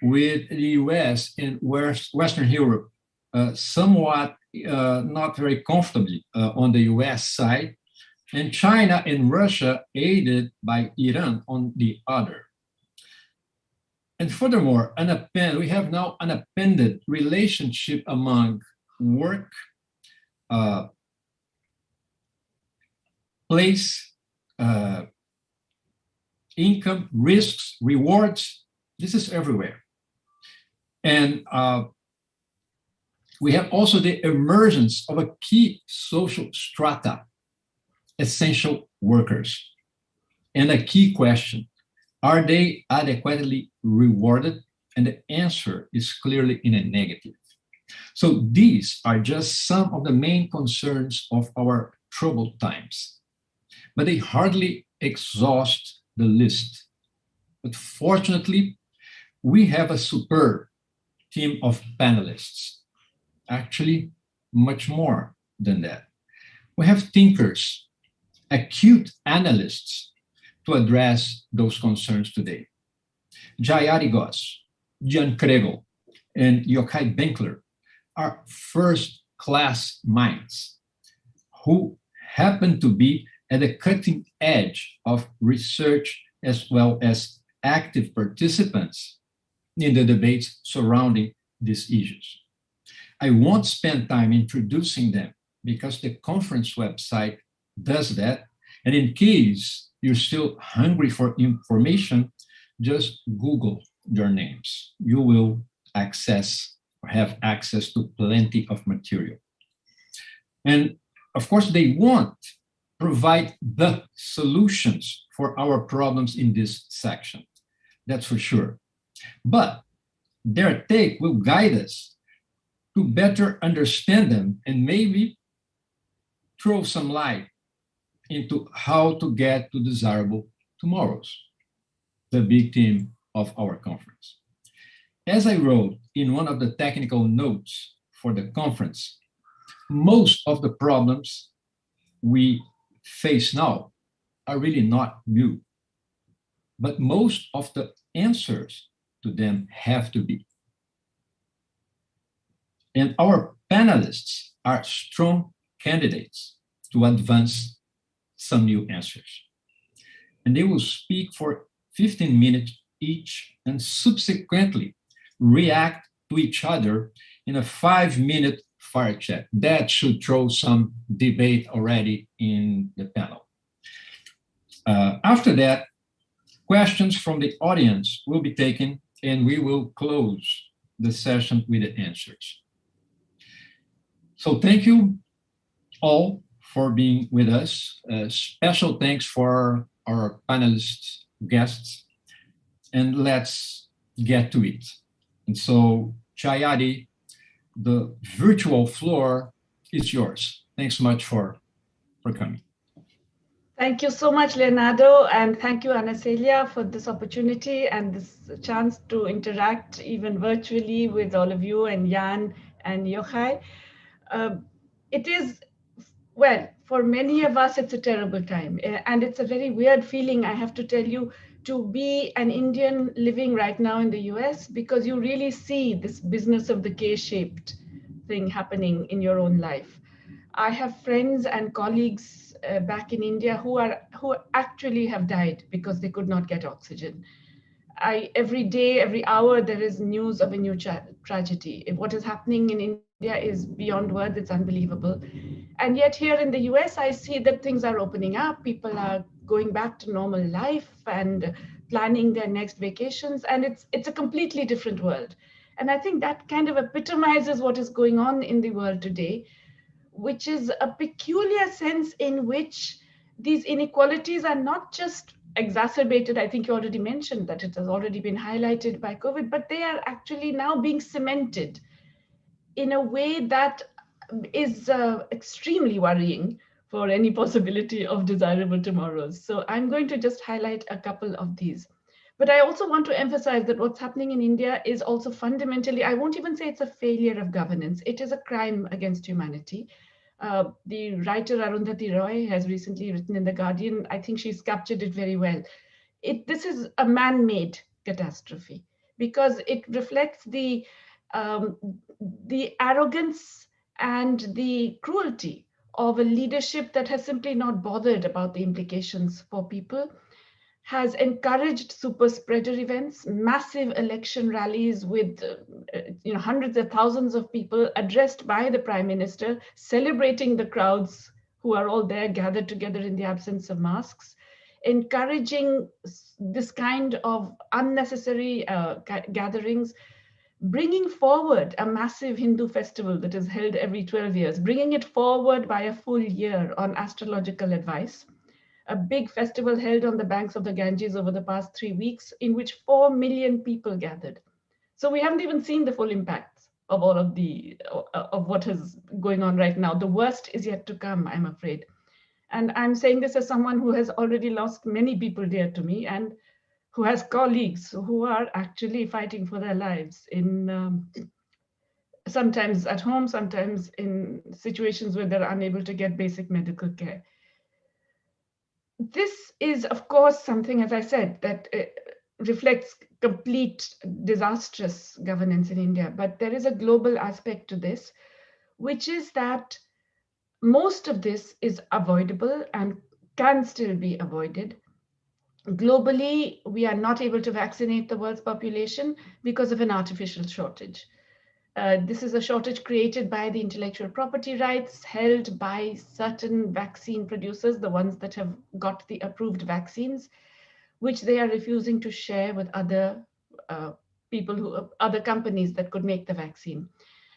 with the US and Western Europe somewhat not very comfortably on the US side, and China and Russia aided by Iran on the other. And furthermore, we have now an appended relationship among work, place, income, risks, rewards. This is everywhere. And we have also the emergence of a key social strata, essential workers. And a key question, are they adequately rewarded? And the answer is clearly in a negative. So these are just some of the main concerns of our troubled times, but they hardly exhaust the list. But fortunately, we have a superb team of panelists, actually much more than that. We have thinkers, acute analysts to address those concerns today. Jayari Goss, Jan Kregel, and Yochai Benkler are first-class minds who happen to be at the cutting edge of research as well as active participants in the debates surrounding these issues. I won't spend time introducing them because the conference website does that. And in case you're still hungry for information, just Google their names. You will have access to plenty of material. And of course, they won't provide the solutions for our problems in this section. That's for sure. But their take will guide us to better understand them and maybe throw some light into how to get to desirable tomorrows, the big theme of our conference. As I wrote in one of the technical notes for the conference, most of the problems we face now are really not new, but most of the answers to them have to be. And our panelists are strong candidates to advance some new answers. And they will speak for 15 minutes each and subsequently react to each other in a 5-minute fire chat. That should throw some debate already in the panel. After that, questions from the audience will be taken and we will close the session with the answers. So thank you all for being with us. Special thanks for our panelists, guests, and let's get to it. And so, Chayadi, the virtual floor is yours. Thanks so much for coming. Thank you so much, Leonardo, and thank you, Célia, for this opportunity and this chance to interact even virtually with all of you and Jan and Yochai. It is, well, for many of us, it's a terrible time. And it's a very weird feeling, I have to tell you, to be an Indian living right now in the US, because you really see this business of the K-shaped thing happening in your own life. I have friends and colleagues back in India who actually have died because they could not get oxygen. Every day, every hour, there is news of a new tragedy. What is happening in India is beyond words, it's unbelievable. And yet here in the US, I see that things are opening up. People are going back to normal life and planning their next vacations. And it's a completely different world. And I think that kind of epitomizes what is going on in the world today, which is a peculiar sense in which these inequalities are not just exacerbated. I think you already mentioned that it has already been highlighted by COVID, but they are actually now being cemented in a way that is extremely worrying for any possibility of desirable tomorrows. So I'm going to just highlight a couple of these. But I also want to emphasize that what's happening in India is also fundamentally, I won't even say it's a failure of governance. It is a crime against humanity. The writer Arundhati Roy has recently written in The Guardian, I think she's captured it very well. This is a man-made catastrophe because it reflects the arrogance and the cruelty of a leadership that has simply not bothered about the implications for people, has encouraged super spreader events, massive election rallies with hundreds of thousands of people addressed by the Prime Minister, celebrating the crowds who are all there gathered together in the absence of masks, encouraging this kind of unnecessary gatherings, bringing forward a massive Hindu festival that is held every 12 years, bringing it forward by a full year on astrological advice, a big festival held on the banks of the Ganges over the past 3 weeks in which 4 million people gathered. So we haven't even seen the full impacts of all of what is going on right now. The worst is yet to come, I'm afraid. And I'm saying this as someone who has already lost many people dear to me and who has colleagues who are actually fighting for their lives in sometimes at home, sometimes in situations where they're unable to get basic medical care. This is, of course, something, as I said, that reflects complete disastrous governance in India. But there is a global aspect to this, which is that most of this is avoidable and can still be avoided. Globally, we are not able to vaccinate the world's population because of an artificial shortage. This is a shortage created by the intellectual property rights held by certain vaccine producers, the ones that have got the approved vaccines, which they are refusing to share with other other companies that could make the vaccine.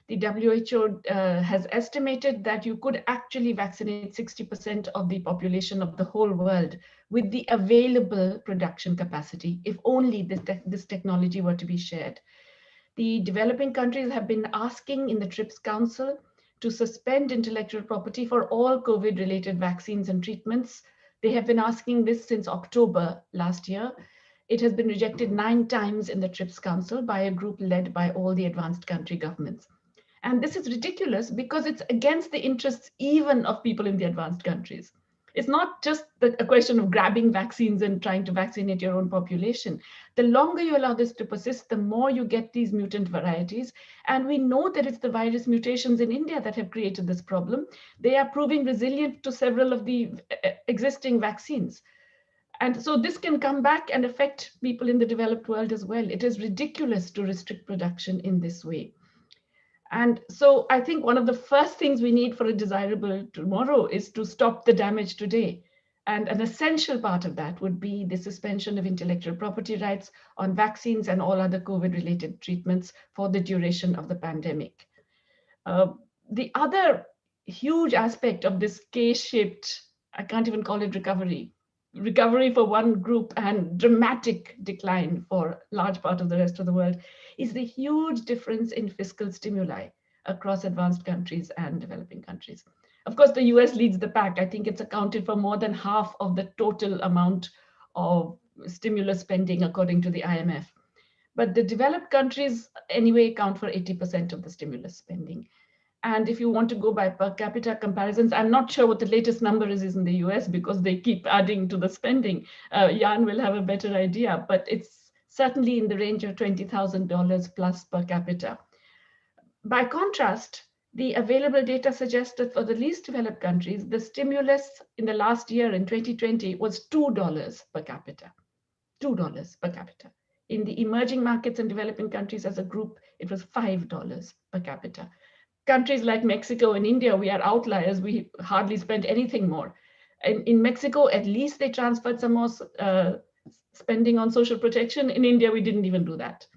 The WHO has estimated that you could actually vaccinate 60% of the population of the whole world with the available production capacity, if only this technology were to be shared. The developing countries have been asking in the TRIPS Council to suspend intellectual property for all COVID-related vaccines and treatments. They have been asking this since October last year. It has been rejected 9 times in the TRIPS Council by a group led by all the advanced country governments. And this is ridiculous because it's against the interests even of people in the advanced countries. It's not just a question of grabbing vaccines and trying to vaccinate your own population. The longer you allow this to persist, the more you get these mutant varieties. And we know that it's the virus mutations in India that have created this problem. They are proving resilient to several of the existing vaccines. And so this can come back and affect people in the developed world as well. It is ridiculous to restrict production in this way. And so I think one of the first things we need for a desirable tomorrow is to stop the damage today. And an essential part of that would be the suspension of intellectual property rights on vaccines and all other COVID-related treatments for the duration of the pandemic. The other huge aspect of this K-shaped, I can't even call it recovery for one group and dramatic decline for a large part of the rest of the world, is the huge difference in fiscal stimuli across advanced countries and developing countries. Of course, the US leads the pack. I think it's accounted for more than half of the total amount of stimulus spending, according to the IMF. But the developed countries anyway account for 80% of the stimulus spending. And if you want to go by per capita comparisons, I'm not sure what the latest number is in the US because they keep adding to the spending. Jan will have a better idea, but it's certainly in the range of $20,000 plus per capita. By contrast, the available data suggests that for the least developed countries, the stimulus in the last year in 2020 was $2 per capita, $2 per capita. In the emerging markets and developing countries as a group, it was $5 per capita. Countries like Mexico and India, we are outliers. We hardly spent anything more. And in Mexico, at least they transferred some more spending on social protection. In India, we didn't even do that.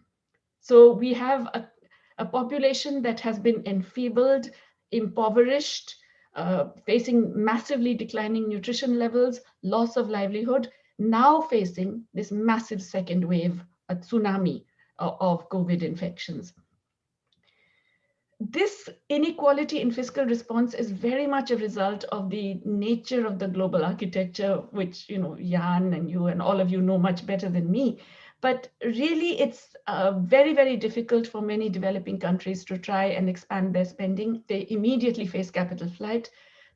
So we have a population that has been enfeebled, impoverished, facing massively declining nutrition levels, loss of livelihood, now facing this massive second wave, a tsunami of COVID infections. This inequality in fiscal response is very much a result of the nature of the global architecture, which Jan and you and all of you know much better than me. But really, it's very, very difficult for many developing countries to try and expand their spending. They immediately face capital flight.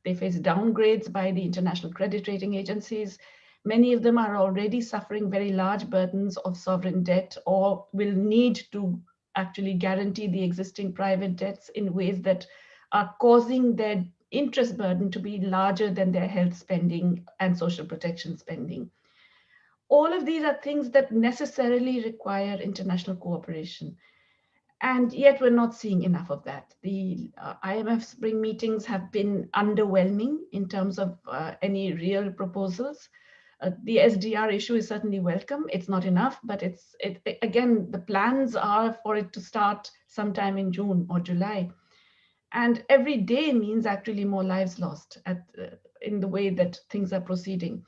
They face downgrades by the international credit rating agencies. Many of them are already suffering very large burdens of sovereign debt or will need to actually guarantee the existing private debts in ways that are causing their interest burden to be larger than their health spending and social protection spending. All of these are things that necessarily require international cooperation. And yet we're not seeing enough of that. The IMF spring meetings have been underwhelming in terms of any real proposals. The SDR issue is certainly welcome. It's not enough, but again, the plans are for it to start sometime in June or July. And every day means actually more lives lost in the way that things are proceeding.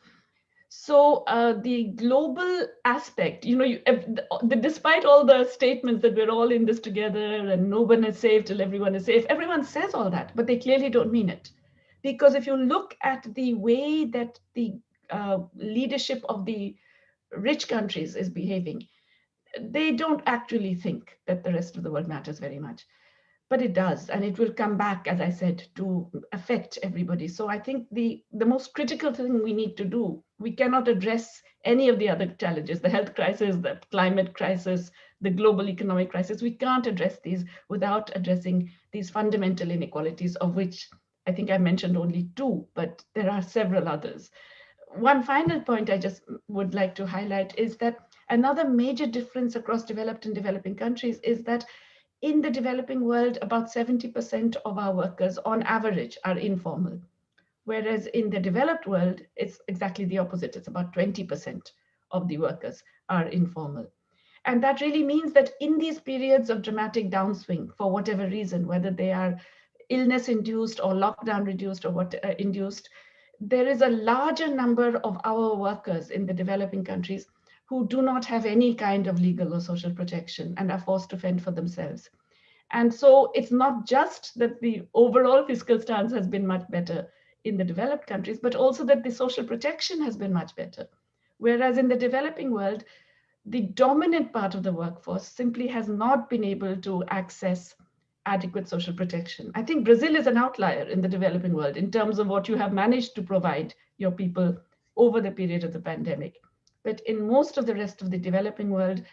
So the global aspect, despite all the statements that we're all in this together and no one is safe till everyone is safe, everyone says all that, but they clearly don't mean it. Because if you look at the way that the leadership of the rich countries is behaving, they don't actually think that the rest of the world matters very much. but it does, and it will come back, as I said, to affect everybody. So I think the most critical thing we need to do, we cannot address any of the other challenges, the health crisis, the climate crisis, the global economic crisis. We can't address these without addressing these fundamental inequalities, of which I think I mentioned only two, but there are several others. One final point I just would like to highlight is that another major difference across developed and developing countries is that in the developing world, about 70% of our workers on average are informal, whereas in the developed world, it's exactly the opposite. It's about 20% of the workers are informal. And that really means that in these periods of dramatic downswing, for whatever reason, whether they are illness-induced or lockdown-reduced or induced, there is a larger number of our workers in the developing countries who do not have any kind of legal or social protection and are forced to fend for themselves. And so it's not just that the overall fiscal stance has been much better in the developed countries, but also that the social protection has been much better. Whereas in the developing world, the dominant part of the workforce simply has not been able to access adequate social protection. I think Brazil is an outlier in the developing world in terms of what you have managed to provide your people over the period of the pandemic. But in most of the rest of the developing world,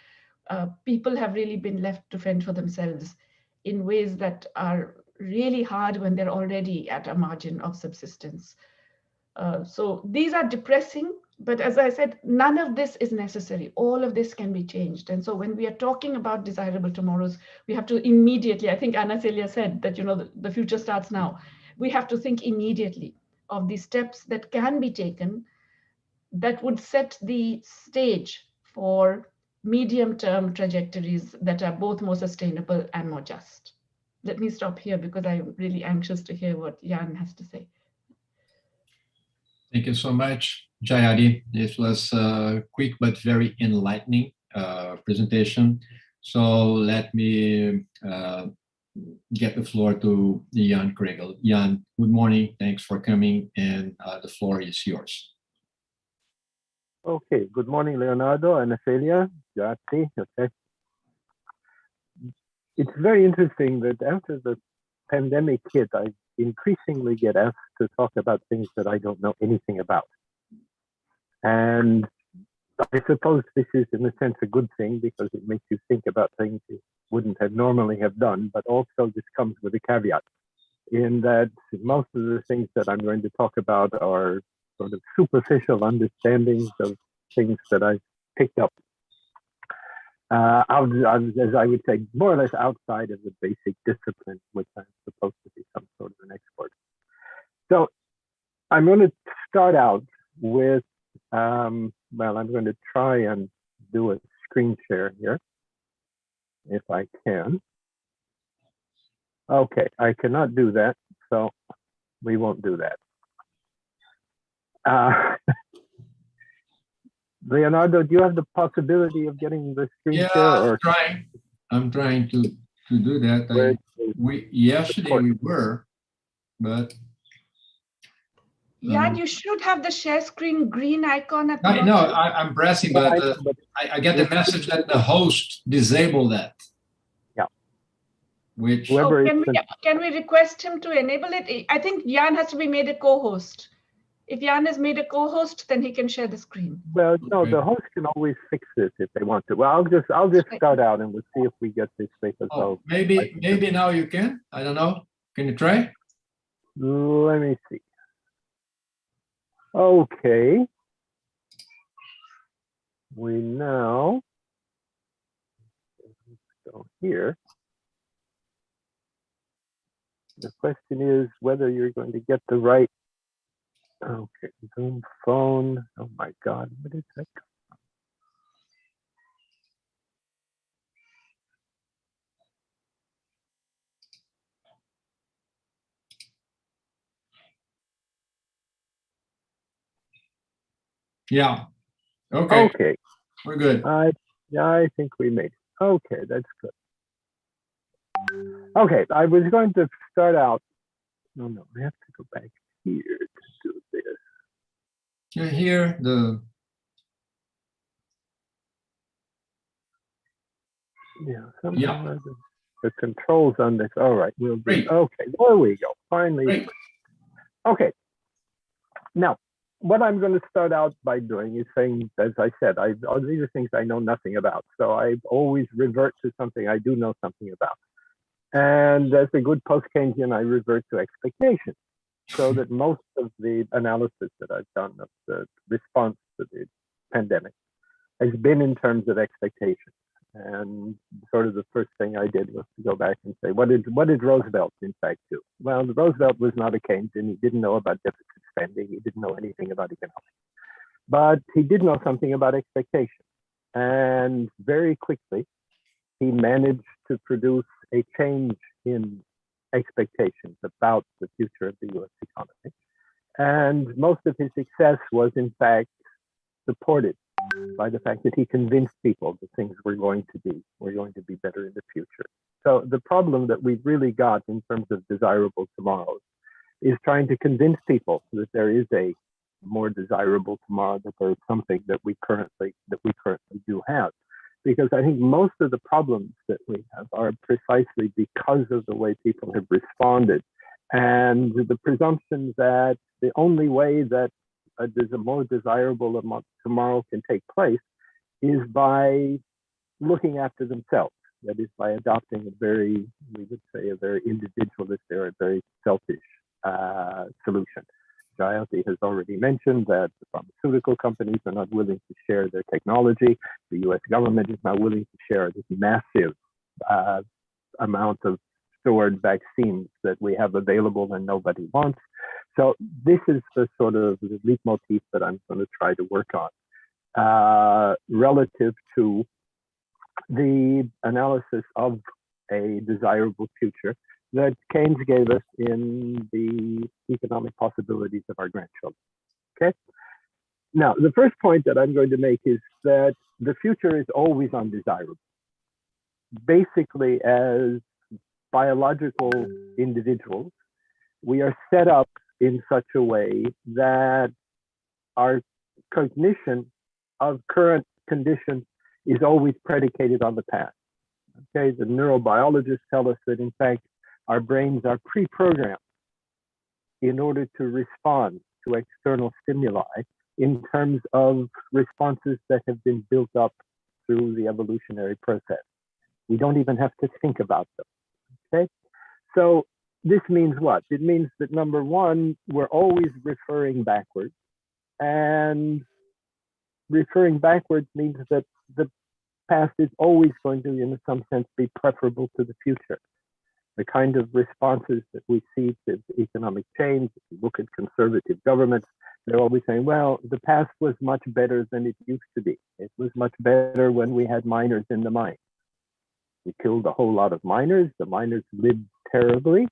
people have really been left to fend for themselves in ways that are really hard when they're already at a margin of subsistence. So these are depressing, but as I said, none of this is necessary. All of this can be changed. And so when we are talking about desirable tomorrows, we have to immediately, I think Ana Célia said that, you know, the future starts now. We have to think immediately of the steps that can be taken that would set the stage for medium-term trajectories that are both more sustainable and more just. Let me stop here because I'm really anxious to hear what Jan has to say. Thank you so much, Jayari. This was a quick but very enlightening presentation. So let me get the floor to Jan Kregel. Jan, good morning. Thanks for coming, and the floor is yours. Okay, good morning, Leonardo and Célia. Grazie. Okay. It's very interesting that after the pandemic hit, I increasingly get asked to talk about things that I don't know anything about. And I suppose this is, in a sense, a good thing because it makes you think about things you wouldn't have normally have done, but also this comes with a caveat in that most of the things that I'm going to talk about are sort of superficial understandings of things that I've picked up, as I would say, more or less outside of the basic discipline, which I'm supposed to be some sort of an expert. So I'm going to start out with, well, I'm going to try and do a screen share here, if I can. Okay, I cannot do that, so we won't do that. Leonardo, do you have the possibility of getting the screen share? Yeah, I'm trying to do that. Yesterday we were, but Jan, you should have the share screen green icon at the bottom. No, I'm pressing, but I get the message that the host disabled that. Yeah. Which can we request him to enable it? I think Jan has to be made a co-host. If Jan is made a co-host, then he can share the screen. Well, no, the host can always fix this if they want to. Well, I'll just start out and we'll see if we get this fixed. Oh, maybe now you can. I don't know. Can you try? Let me see. Okay. We now go here. The question is whether you're going to get the right. Okay, Zoom phone. Oh my God, what is that? Yeah. Okay. Okay. We're good. Yeah, I think we made it. Okay, that's good. Okay, I was going to start out. No, I have to go back here to do this. Can you hear the? Yeah. the controls on this. All right, we'll do. Okay, there we go. Finally. Okay. Now, what I'm going to start out by doing is saying, as I said, these are things I know nothing about. So I always revert to something I do know something about. And as a good post-Keynesian, I revert to expectations. So that most of the analysis that I've done of the response to the pandemic has been in terms of expectations. And sort of the first thing I did was to go back and say, what did Roosevelt in fact do? Well, Roosevelt was not a Keynesian. He didn't know about deficit spending. He didn't know anything about economics. But he did know something about expectations. And very quickly, he managed to produce a change in expectations about the future of the US economy. And most of his success was in fact supported by the fact that he convinced people that things were going to be better in the future. So the problem that we've really got in terms of desirable tomorrows is trying to convince people that there is a more desirable tomorrow, that there is something that we currently do have. Because I think most of the problems that we have are precisely because of the way people have responded, and the presumption that the only way that there's a more desirable tomorrow can take place is by looking after themselves. That is, by adopting a very individualist or a very selfish solution. Jayati has already mentioned that the pharmaceutical companies are not willing to share their technology. The US government is not willing to share this massive amount of stored vaccines that we have available and nobody wants. So this is the sort of the leitmotif that I'm going to try to work on relative to the analysis of a desirable future that Keynes gave us in the economic possibilities of our grandchildren. Okay. Now, the first point that I'm going to make is that the future is always undesirable. Basically, as biological individuals, we are set up in such a way that our cognition of current conditions is always predicated on the past. Okay, the neurobiologists tell us that in fact our brains are pre-programmed in order to respond to external stimuli in terms of responses that have been built up through the evolutionary process. We don't even have to think about them. Okay, so this means what? It means that number one, we're always referring backwards, and referring backwards means that the past is always going to, in some sense, be preferable to the future. The kind of responses that we see to economic change, if you look at conservative governments, they're always saying, well, the past was much better than it used to be. It was much better when we had miners in the mine. We killed a whole lot of miners. The miners lived terribly,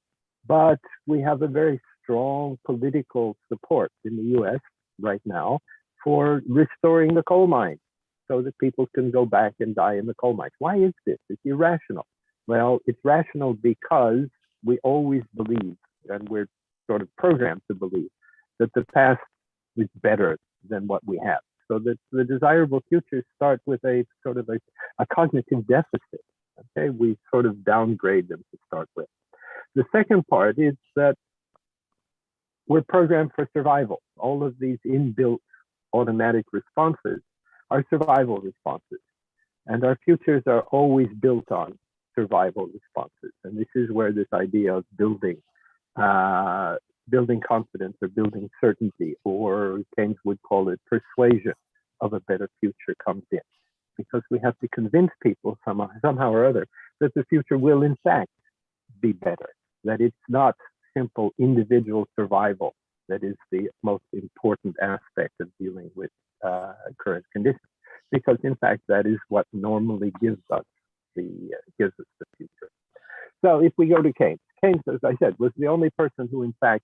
but we have a very strong political support in the US right now for restoring the coal mines so that people can go back and die in the coal mines. Why is this? It's irrational. Well, it's rational because we always believe, and we're sort of programmed to believe, that the past is better than what we have. So that the desirable futures start with a sort of a cognitive deficit. Okay, we sort of downgrade them to start with. The second part is that we're programmed for survival. All of these inbuilt automatic responses are survival responses. And our futures are always built on survival responses. And this is where this idea of building confidence or building certainty, or Keynes would call it persuasion of a better future, comes in. Because we have to convince people somehow or other that the future will in fact be better, that it's not simple individual survival that is the most important aspect of dealing with current conditions, because in fact that is what normally gives us the future. So if we go to Keynes, as I said, was the only person who in fact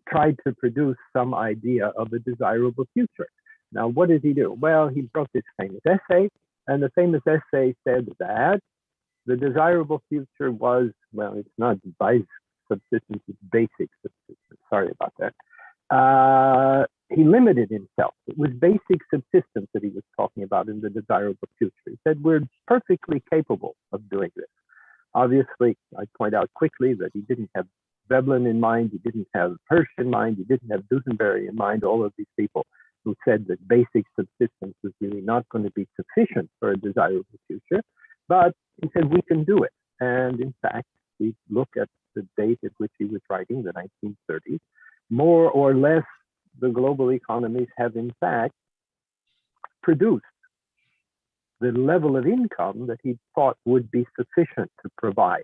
tried to produce some idea of a desirable future. Now, what did he do? Well, he wrote this famous essay, and the famous essay said that the desirable future was, well, it's not vice subsistence, it's basic subsistence. Sorry about that. He limited himself. It was basic subsistence that he was talking about in the desirable future. He said, we're perfectly capable of doing this. Obviously, I point out quickly that he didn't have Veblen in mind, he didn't have Hirsch in mind, he didn't have Duesenberry in mind, all of these people who said that basic subsistence was really not going to be sufficient for a desirable future, but he said we can do it. And in fact, we look at the date at which he was writing, the 1930s, more or less the global economies have in fact produced the level of income that he thought would be sufficient to provide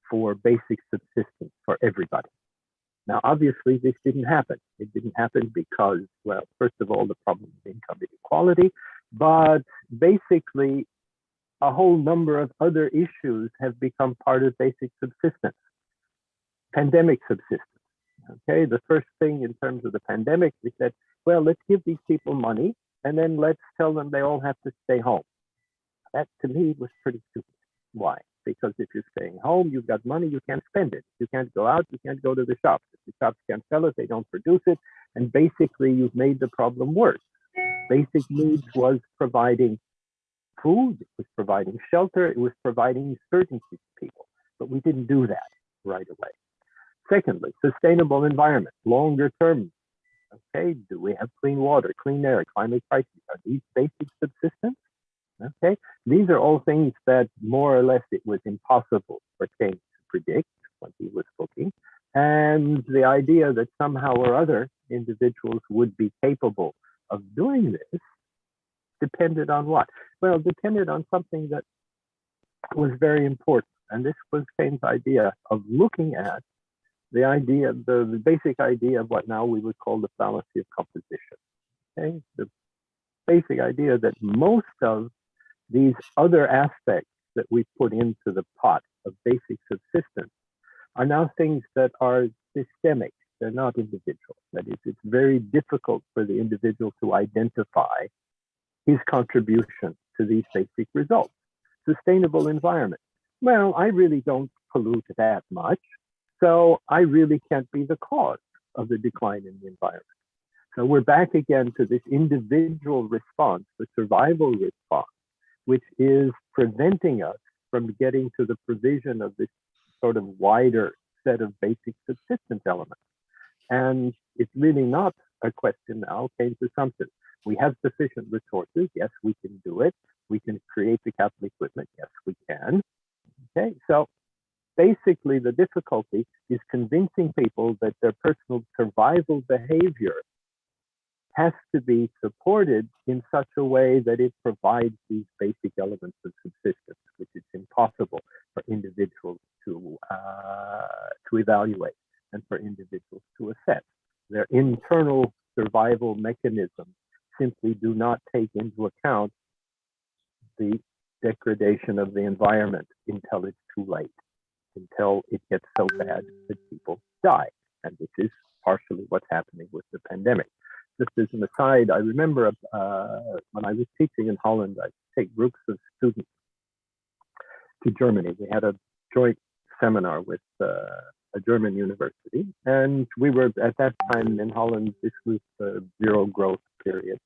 for basic subsistence for everybody. Now, obviously, this didn't happen. It didn't happen because, well, first of all, the problem of income inequality, but basically a whole number of other issues have become part of basic subsistence. Pandemic subsistence. Okay, the first thing in terms of the pandemic, we said, well, let's give these people money and then let's tell them they all have to stay home. That to me was pretty stupid. Why? Because if you're staying home, you've got money, you can't spend it. You can't go out, you can't go to the shops. If the shops can't sell it, they don't produce it. And basically, you've made the problem worse. Basic needs was providing food, it was providing shelter, it was providing certainty to people. But we didn't do that right away. Secondly, sustainable environment, longer term. Okay, do we have clean water, clean air, climate crisis? Are these basic subsistence? Okay, these are all things that more or less it was impossible for Keynes to predict when he was looking. And the idea that somehow or other individuals would be capable of doing this depended on what? Well, depended on something that was very important. And this was Keynes' idea of looking at the idea, the basic idea of what now we would call the fallacy of composition. Okay, the basic idea that most of these other aspects that we put into the pot of basic subsistence are now things that are systemic. They're not individual. That is, it's very difficult for the individual to identify his contribution to these basic results. Sustainable environment. Well, I really don't pollute that much, so I really can't be the cause of the decline in the environment. So we're back again to this individual response, the survival response, which is preventing us from getting to the provision of this sort of wider set of basic subsistence elements. And it's really not a question now, Keynes' assumption. We have sufficient resources. Yes, we can do it. We can create the capital equipment. Yes, we can. Okay, so basically the difficulty is convincing people that their personal survival behavior has to be supported in such a way that it provides these basic elements of subsistence, which is impossible for individuals to evaluate and for individuals to assess. Their internal survival mechanisms simply do not take into account the degradation of the environment until it's too late, until it gets so bad that people die. And this is partially what's happening with the pandemic. Just as an aside, I remember when I was teaching in Holland, I'd take groups of students to Germany. We had a joint seminar with a German university, and we were at that time in Holland, this was the zero growth period.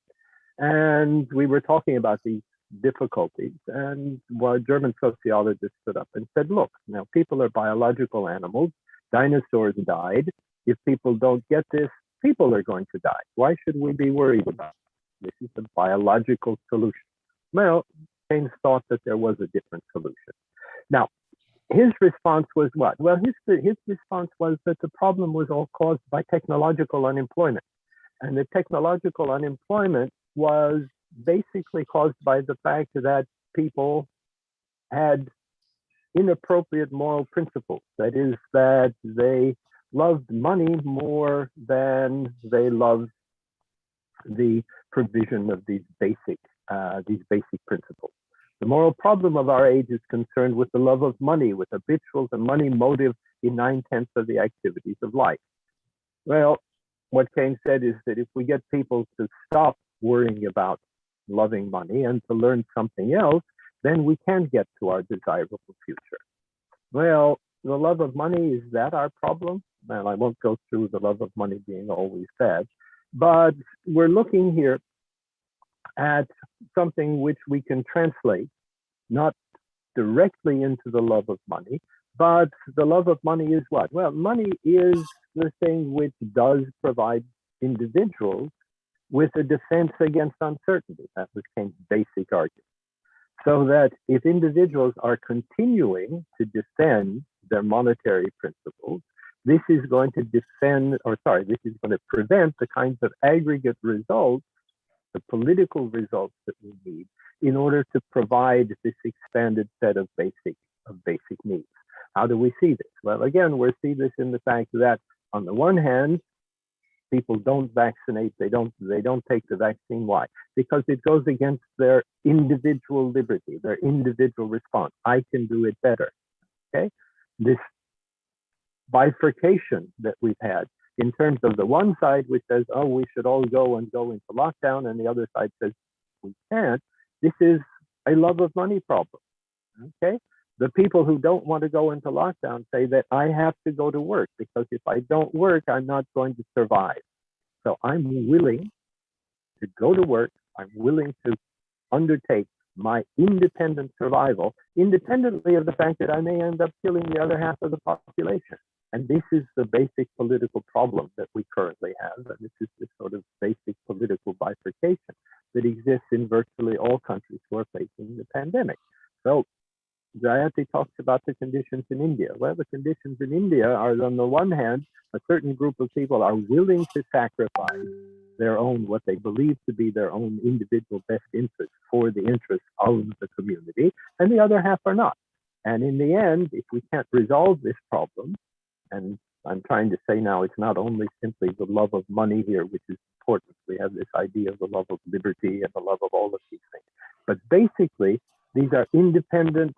And we were talking about these difficulties, and a German sociologist stood up and said, look, now people are biological animals, dinosaurs died. If people don't get this, people are going to die. Why should we be worried about it? This is a biological solution. Well, Keynes thought that there was a different solution. Now, his response was what? Well, his response was that the problem was all caused by technological unemployment. And the technological unemployment was basically caused by the fact that people had inappropriate moral principles. That is, that they loved money more than they loved the provision of these basic principles. The moral problem of our age is concerned with the love of money, with habitual and money motive in 9/10 of the activities of life. Well, what Keynes said is that if we get people to stop worrying about loving money and to learn something else, then we can get to our desirable future. Well, the love of money, is that our problem? Well, I won't go through the love of money being always bad, but we're looking here at something which we can translate, not directly into the love of money, but the love of money is what? Well, money is the thing which does provide individuals with a defense against uncertainty. That was Keynes' basic argument. So that if individuals are continuing to defend their monetary principles, this is going to this is going to prevent the kinds of aggregate results, the political results that we need in order to provide this expanded set of basic needs. How do we see this? Well, again, we see this in the fact that on the one hand, people don't vaccinate, they don't take the vaccine. Why? Because it goes against their individual liberty, their individual response. I can do it better. Okay? This bifurcation that we've had in terms of the one side which says, oh, we should all go into lockdown, and the other side says we can't. This is a love of money problem. Okay? The people who don't want to go into lockdown say that I have to go to work because if I don't work, I'm not going to survive. So I'm willing to go to work. I'm willing to undertake my independent survival, independently of the fact that I may end up killing the other half of the population. And this is the basic political problem that we currently have. And this is the sort of basic political bifurcation that exists in virtually all countries who are facing the pandemic. So Jayati talks about the conditions in India. Well, the conditions in India are, on the one hand, a certain group of people are willing to sacrifice their own, what they believe to be their own individual best interest for the interest of the community, and the other half are not. And in the end, if we can't resolve this problem, and I'm trying to say now, it's not only simply the love of money here, which is important. We have this idea of the love of liberty and the love of all of these things. But basically, these are independent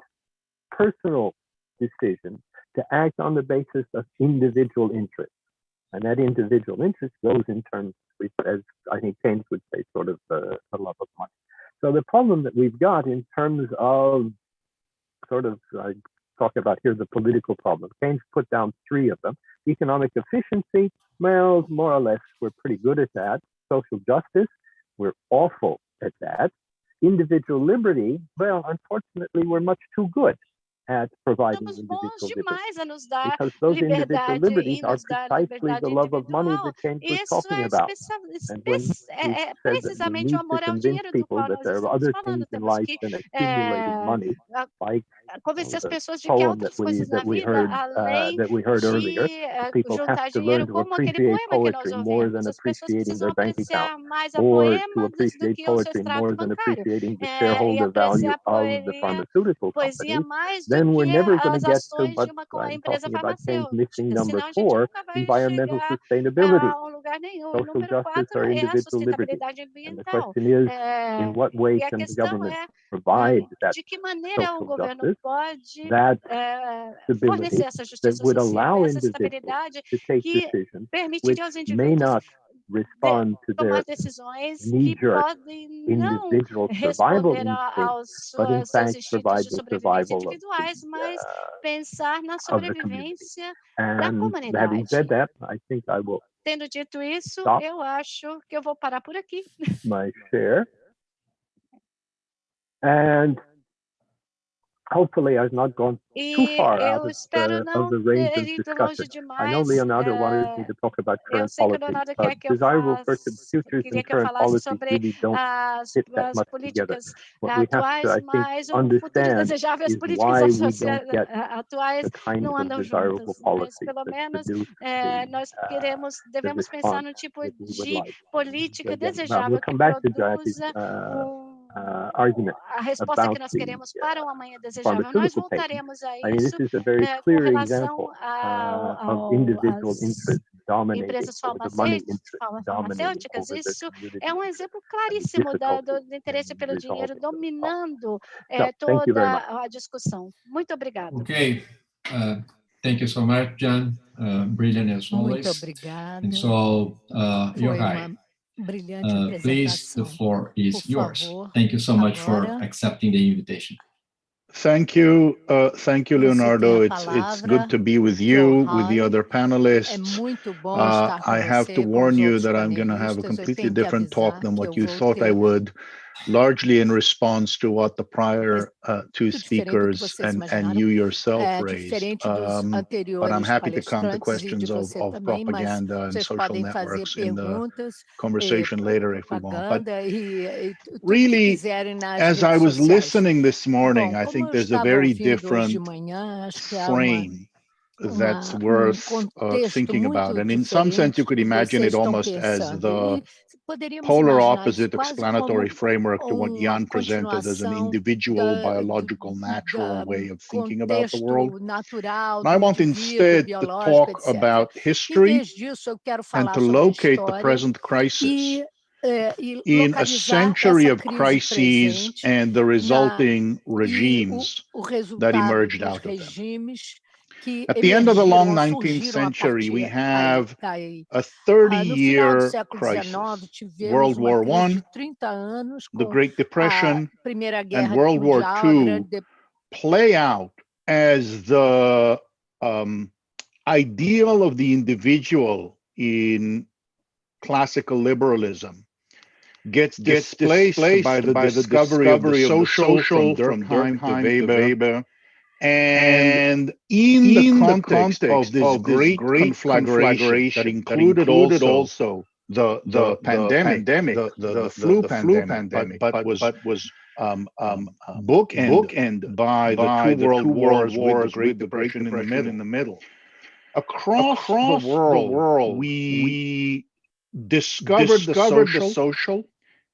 personal decisions to act on the basis of individual interest. And that individual interest goes in terms, as I think Keynes would say, sort of the love of money. So the problem that we've got in terms of sort of, I talk about here the political problem. Keynes put down three of them. Economic efficiency, well, more or less, we're pretty good at that. Social justice, we're awful at that. Individual liberty, well, unfortunately, we're much too good at providing individual liberty. Because those individual liberties are precisely the love of money that Keynes was talking about. And when he said that we need to convince people that there are other things in life than accumulating money, like the poem that we heard earlier, people have to learn to appreciate poetry more than appreciating their bank account, or to appreciate poetry more than appreciating the shareholder value of the pharmaceutical companies. Then we're never going to get to what I'm talking about Keynes missing number 4, environmental sustainability. Social justice or individual liberty. And the question is, in what way can the government provide that social justice, that stability that would allow individuals to take decisions which may not respond to their knee-jerk individual survival instincts, but in fact provide the survival of the community. And having said that, I think I will stop my share. And hopefully I've not gone too far out of the range of discussion. I know Leonardo wanted me to talk about current policies, but desirable futures and current policies really don't fit that much together. What we have to, I think, understand is why we don't get the kind of desirable policies that produce the response that we would like. Now, we'll come back to Jayati's argument about the pharmaceutical patents. I mean, this is a very clear example of individual interest dominating, or the money interest dominating over the community. Exemplo claríssimo do interesse pelo dinheiro dominando toda a discussão. Muito obrigada. Okay. Thank you so much, Jan. Brilliant as always. Muito obrigada. And so, Yochai, please, the floor is yours. Thank you so much for accepting the invitation. Thank you, Leonardo. It's good to be with you, with the other panelists. I have to warn you that I'm going to have a completely different talk than what you thought I would. largely in response to what the prior two speakers and you yourself raised. But I'm happy to come to questions of propaganda and social networks in the conversation later if we want. But really, as I was listening this morning, I think there's a very different frame that's worth thinking about. And in some sense, you could imagine it almost as the polar opposite explanatory framework to what Jan presented as an individual, biological, natural way of thinking about the world. And I want instead to talk about history and to locate the present crisis in a century of crises and the resulting regimes that emerged out of them. At the end of the long 19th century, we have a 30-year crisis, World War I, the Great Depression, and World War II play out as the ideal of the individual in classical liberalism gets displaced by the discovery of the social from Durkheim to Weber. And in the context of this great conflagration that included also the pandemic, the flu pandemic, but was bookended by the two world wars with the Great Depression in the middle. Across the world, we discovered the social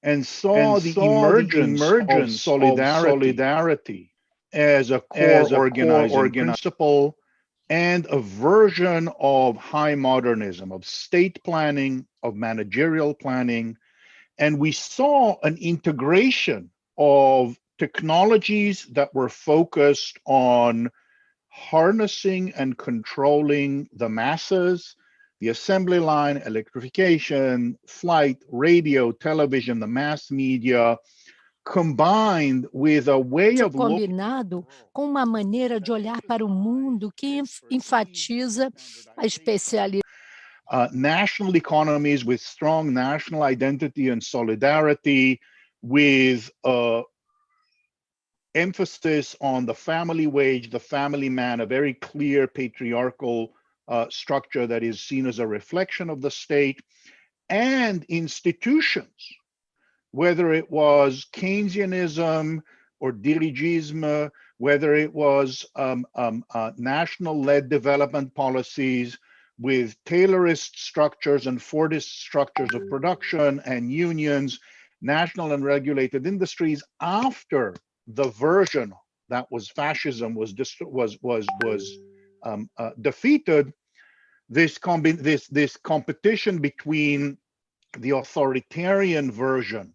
and saw the emergence of solidarity as a core organizing principle and a version of high modernism, of state planning, of managerial planning. And we saw an integration of technologies that were focused on harnessing and controlling the masses, the assembly line, electrification, flight, radio, television, the mass media, combined with a way of combinado com uma maneira de olhar para o mundo que enfatiza a especialidade. National economies with strong national identity and solidarity, with emphasis on the family wage, the family man, a very clear patriarchal structure that is seen as a reflection of the state, and institutions, whether it was Keynesianism or dirigisme, whether it was national-led development policies with Taylorist structures and Fordist structures of production and unions, national and regulated industries after the version that was fascism was defeated. This competition between the authoritarian version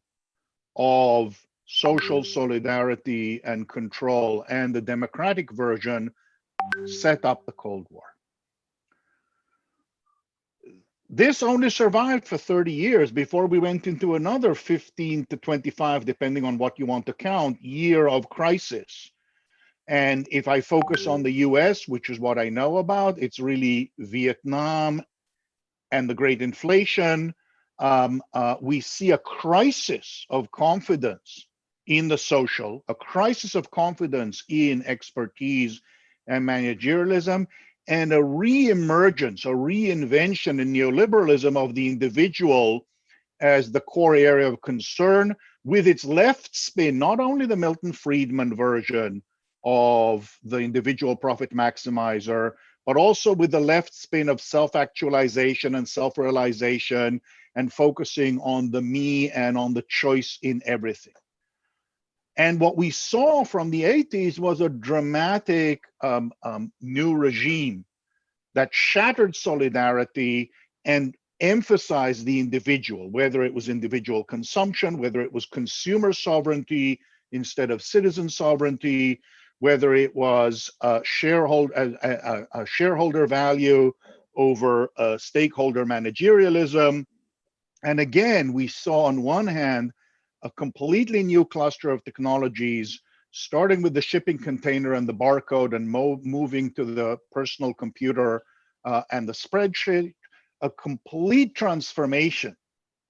of social solidarity and control and the democratic version set up the Cold War. This only survived for 30 years before we went into another 15 to 25, depending on what you want to count, year of crisis. And if I focus on the US, which is what I know about, it's really Vietnam and the great inflation. We see a crisis of confidence in the social, a crisis of confidence in expertise and managerialism, and a re-emergence, a reinvention in neoliberalism of the individual as the core area of concern, with its left spin, not only the Milton Friedman version of the individual profit maximizer, but also with the left spin of self-actualization and self-realization and focusing on the me and on the choice in everything. And what we saw from the 80s was a dramatic new regime that shattered solidarity and emphasized the individual, whether it was individual consumption, whether it was consumer sovereignty instead of citizen sovereignty, whether it was shareholder value over stakeholder managerialism. And again, we saw on one hand a completely new cluster of technologies, starting with the shipping container and the barcode and moving to the personal computer and the spreadsheet, a complete transformation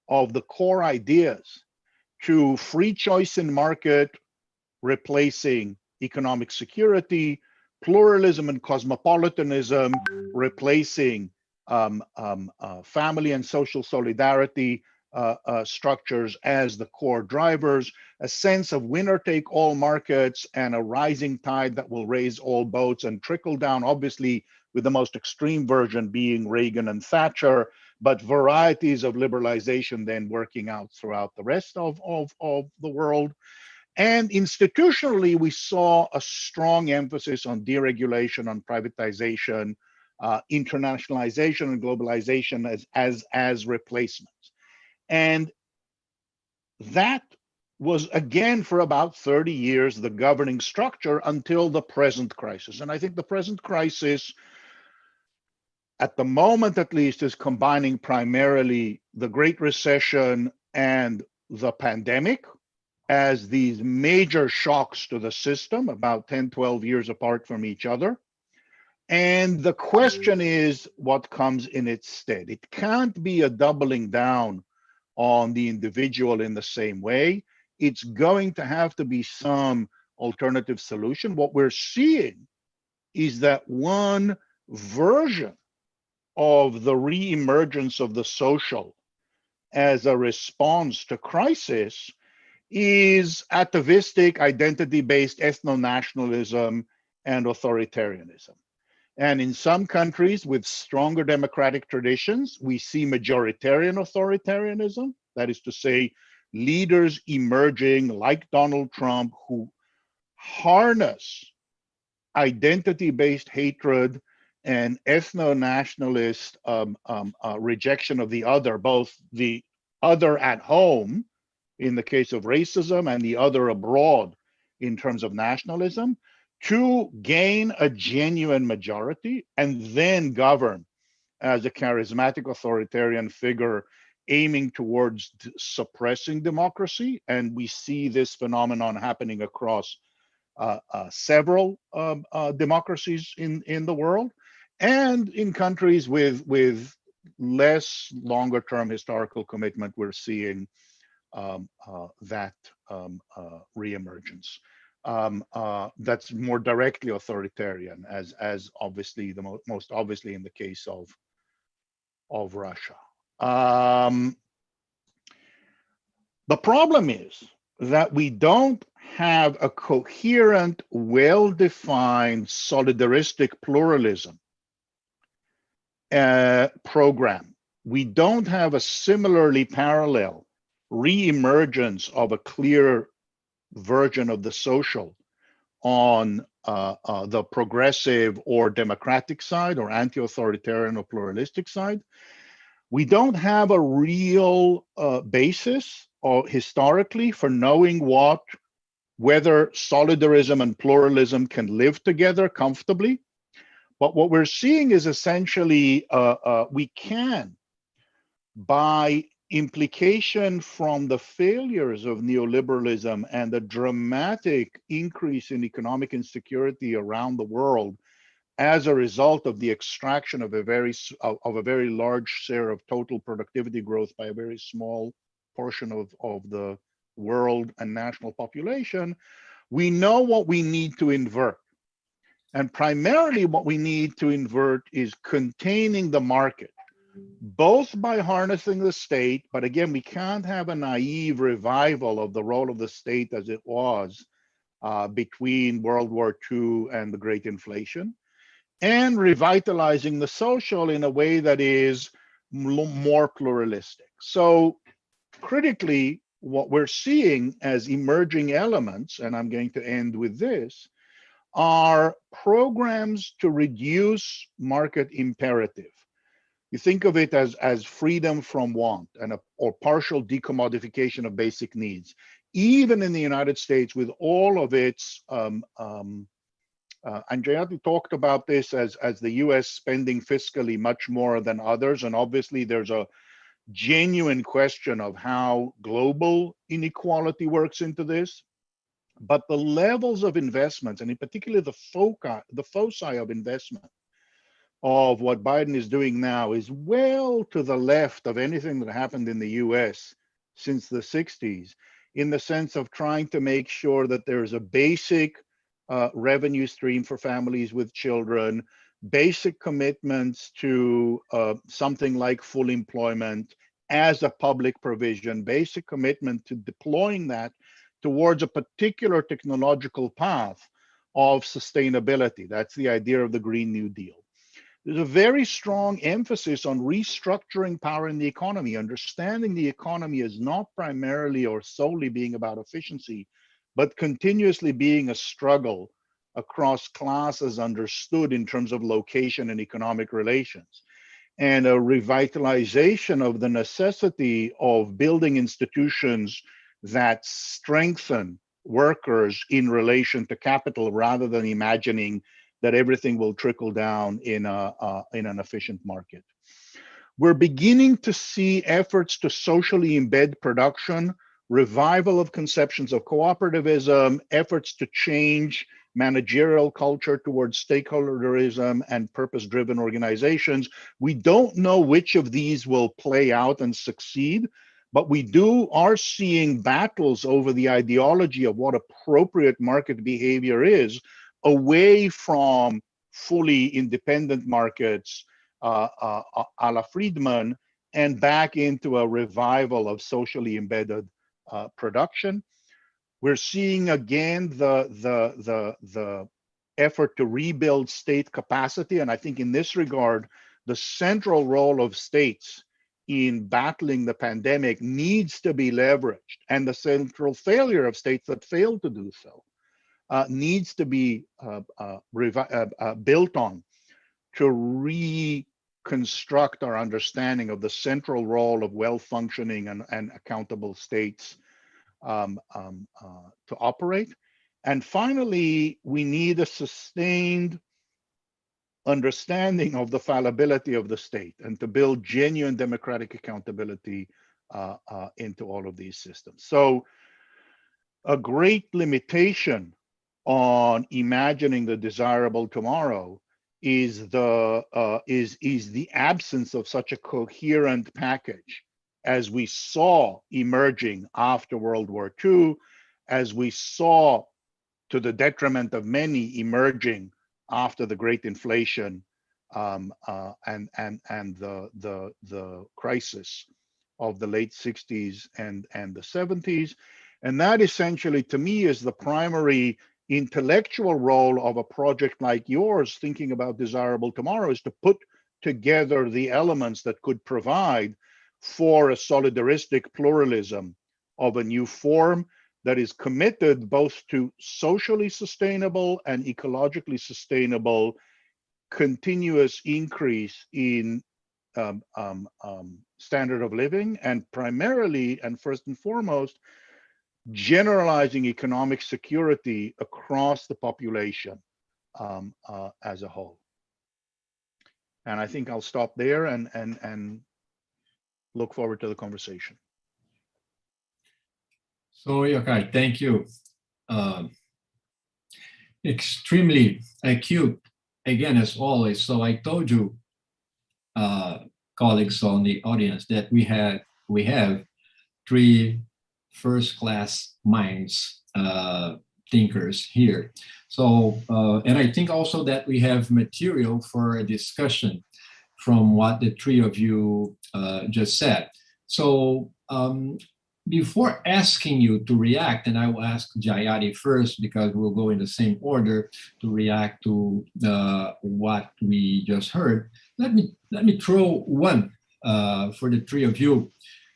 of the core ideas to free choice in market replacing economic security, pluralism and cosmopolitanism replacing family and social solidarity structures as the core drivers, a sense of winner-take-all markets and a rising tide that will raise all boats and trickle down, obviously with the most extreme version being Reagan and Thatcher, but varieties of liberalization then working out throughout the rest of the world. And institutionally, we saw a strong emphasis on deregulation, on privatization, internationalization and globalization as replacements. And that was, again, for about 30 years, the governing structure until the present crisis. And I think the present crisis, at the moment at least, is combining primarily the Great Recession and the pandemic as these major shocks to the system, about 10, 12 years apart from each other. And the question is what comes in its stead. It can't be a doubling down on the individual in the same way. It's going to have to be some alternative solution. What we're seeing is that one version of the reemergence of the social as a response to crisis is atavistic, identity-based ethno-nationalism and authoritarianism. And in some countries with stronger democratic traditions, we see majoritarian authoritarianism, that is to say, leaders emerging like Donald Trump who harness identity-based hatred and ethno-nationalist rejection of the other, both the other at home in the case of racism and the other abroad in terms of nationalism, to gain a genuine majority and then govern as a charismatic authoritarian figure aiming towards suppressing democracy. And we see this phenomenon happening across several democracies in the world, and in countries with less longer-term historical commitment, we're seeing that reemergence. That's more directly authoritarian, as obviously the most obviously in the case of Russia. The problem is that we don't have a coherent, well-defined, solidaristic pluralism program. We don't have a similarly parallel re-emergence of a clear version of the social on the progressive or democratic side or anti-authoritarian or pluralistic side. We don't have a real basis or historically for knowing whether solidarism and pluralism can live together comfortably. But what we're seeing is essentially we can, by implication from the failures of neoliberalism and the dramatic increase in economic insecurity around the world as a result of the extraction of a very large share of total productivity growth by a very small portion of the world and national population, we know what we need to invert. And primarily what we need to invert is containing the market, both by harnessing the state, but again, we can't have a naive revival of the role of the state as it was between World War II and the Great Inflation, and revitalizing the social in a way that is more pluralistic. So critically, what we're seeing as emerging elements, and I'm going to end with this, are programs to reduce market imperative. You think of it as freedom from want or partial decommodification of basic needs. Even in the United States, with all of its, Andrea talked about this as the US spending fiscally much more than others, and obviously there's a genuine question of how global inequality works into this. But the levels of investments, and in particular the foci of investment of what Biden is doing now, is well to the left of anything that happened in the US since the 60s, in the sense of trying to make sure that there's a basic revenue stream for families with children, basic commitments to something like full employment as a public provision, basic commitment to deploying that towards a particular technological path of sustainability. That's the idea of the Green New Deal. There's a very strong emphasis on restructuring power in the economy, understanding the economy as not primarily or solely being about efficiency, but continuously being a struggle across classes understood in terms of location and economic relations, and a revitalization of the necessity of building institutions that strengthen workers in relation to capital rather than imagining that everything will trickle down in an efficient market. We're beginning to see efforts to socially embed production, revival of conceptions of cooperativism, efforts to change managerial culture towards stakeholderism and purpose-driven organizations. We don't know which of these will play out and succeed, but we are seeing battles over the ideology of what appropriate market behavior is, away from fully independent markets a la Friedman, and back into a revival of socially embedded production. We're seeing again the effort to rebuild state capacity, and I think in this regard, the central role of states in battling the pandemic needs to be leveraged, and the central failure of states that fail to do so needs to be built on to reconstruct our understanding of the central role of well-functioning and accountable states to operate. And finally, we need a sustained understanding of the fallibility of the state and to build genuine democratic accountability into all of these systems. So a great limitation on imagining the desirable tomorrow is the absence of such a coherent package as we saw emerging after World War II, as we saw to the detriment of many emerging after the Great Inflation and the crisis of the late 60s and the 70s. And that essentially, to me, is the primary intellectual role of a project like yours, thinking about desirable tomorrow, is to put together the elements that could provide for a solidaristic pluralism of a new form that is committed both to socially sustainable and ecologically sustainable continuous increase in standard of living, and primarily and first and foremost, generalizing economic security across the population as a whole. And I think I'll stop there and look forward to the conversation. So, okay, thank you. Extremely acute, again, as always. So I told you, colleagues on the audience, that we have three first-class minds, thinkers here. So, and I think also that we have material for a discussion from what the three of you just said. So before asking you to react, and I will ask Jayati first because we'll go in the same order to react to what we just heard, let me throw one for the three of you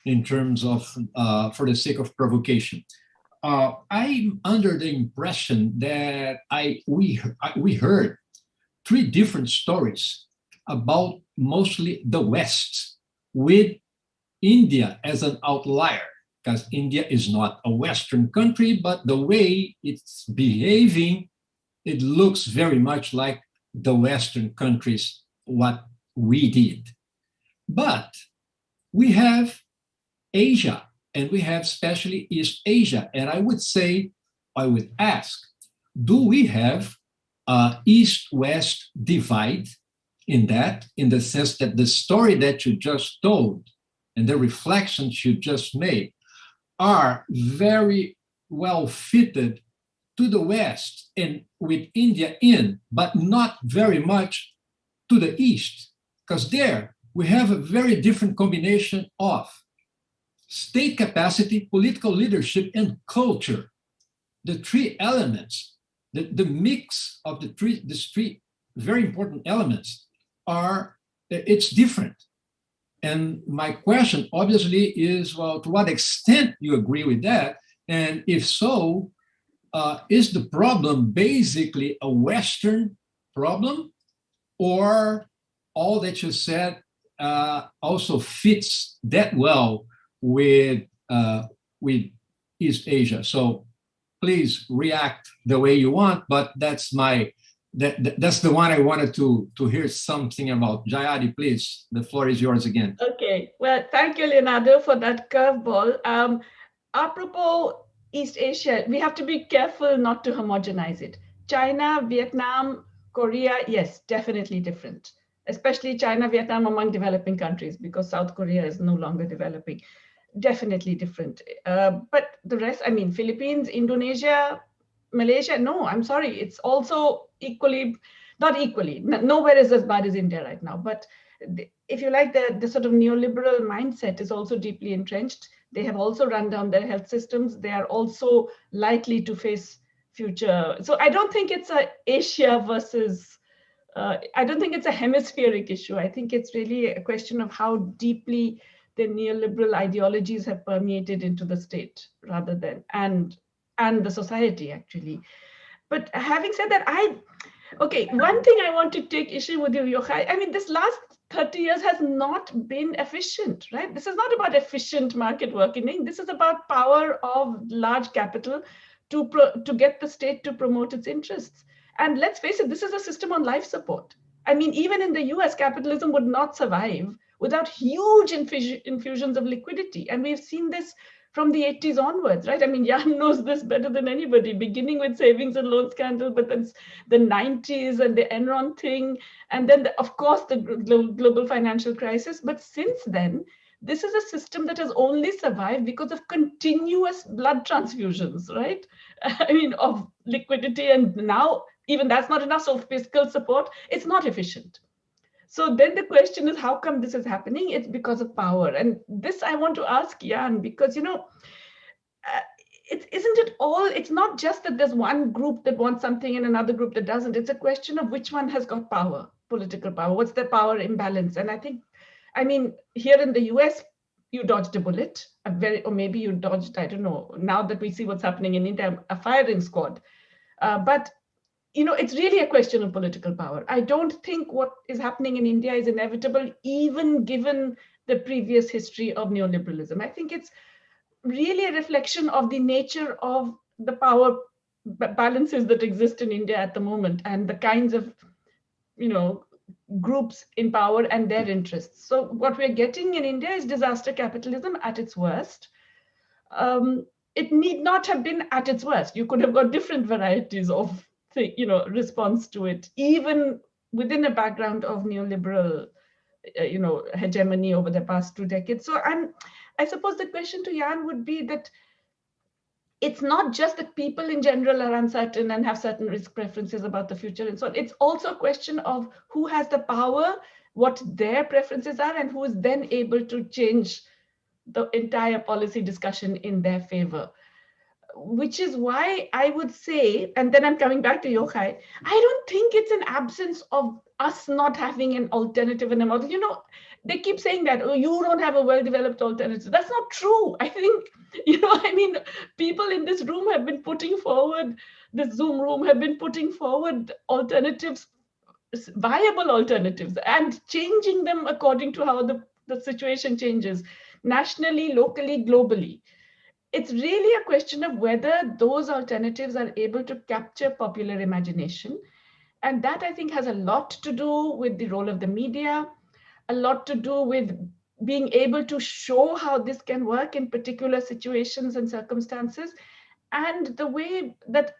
in terms of, for the sake of provocation. I'm under the impression that we heard three different stories about mostly the West, with India as an outlier, because India is not a Western country, but the way it's behaving, it looks very much like the Western countries, what we did. But we have Asia, and we have especially East Asia. And I would ask, do we have East-West divide in the sense that the story that you just told and the reflections you just made, are very well fitted to the West and with India in, but not very much to the East, because there we have a very different combination of state capacity, political leadership, and culture. The three elements, the mix of these three very important elements it's different. And my question obviously is, well, to what extent you agree with that? And if so, is the problem basically a Western problem, or all that you said also fits that well with East Asia? So please react the way you want, but that's the one I wanted to hear something about. Jayadi, please, the floor is yours again. Okay, well, thank you, Leonardo, for that curveball. Apropos East Asia, we have to be careful not to homogenize it. China, Vietnam, Korea, yes, definitely different, especially China, Vietnam among developing countries, because South Korea is no longer developing. Definitely different. But the rest, I mean, Philippines, Indonesia, Malaysia, no, I'm sorry. It's also equally, not equally, nowhere is as bad as India right now. But if you like, the sort of neoliberal mindset is also deeply entrenched. They have also run down their health systems. They are also likely to face future. So I don't think it's a Asia versus, I don't think it's a hemispheric issue. I think it's really a question of how deeply the neoliberal ideologies have permeated into the state rather than, and the society actually. But having said that, okay, one thing I want to take issue with you, Yochai, I mean, this last 30 years has not been efficient, right? This is not about efficient market working. This is about power of large capital to get the state to promote its interests. And let's face it, this is a system on life support. I mean, even in the US, capitalism would not survive without huge infusions of liquidity. And we've seen this from the 80s onwards, right? I mean, Jan knows this better than anybody, beginning with savings and loan scandal, but then the 90s and the Enron thing, and then, of course, the global financial crisis. But since then, this is a system that has only survived because of continuous blood transfusions, right? I mean, of liquidity, and now even that's not enough, so fiscal support, it's not efficient. So then the question is, how come this is happening? It's because of power. And this I want to ask Jan, because, you know, it's not just that there's one group that wants something and another group that doesn't. It's a question of which one has got power, political power. What's the power imbalance? And I think, I mean, here in the US, you dodged a bullet, or maybe you dodged, I don't know, now that we see what's happening in India, a firing squad. But you know, it's really a question of political power. I don't think what is happening in India is inevitable, even given the previous history of neoliberalism. I think it's really a reflection of the nature of the power balances that exist in India at the moment, and the kinds of, you know, groups in power and their interests. So what we're getting in India is disaster capitalism at its worst. It need not have been at its worst. You could have got different varieties of, you know, response to it, even within a background of neoliberal, you know, hegemony over the past 2 decades. So I suppose the question to Jan would be that it's not just that people in general are uncertain and have certain risk preferences about the future and so on. It's also a question of who has the power, what their preferences are, and who is then able to change the entire policy discussion in their favor. Which is why I would say, and then I'm coming back to Yochai, I don't think it's an absence of us not having an alternative in the model. You know, they keep saying that, oh, you don't have a well-developed alternative. That's not true. I think, you know, I mean, people in this room have been putting forward, this Zoom room have been putting forward alternatives, viable alternatives, and changing them according to how the situation changes, nationally, locally, globally. It's really a question of whether those alternatives are able to capture popular imagination. And that, I think, has a lot to do with the role of the media, a lot to do with being able to show how this can work in particular situations and circumstances, and the way that,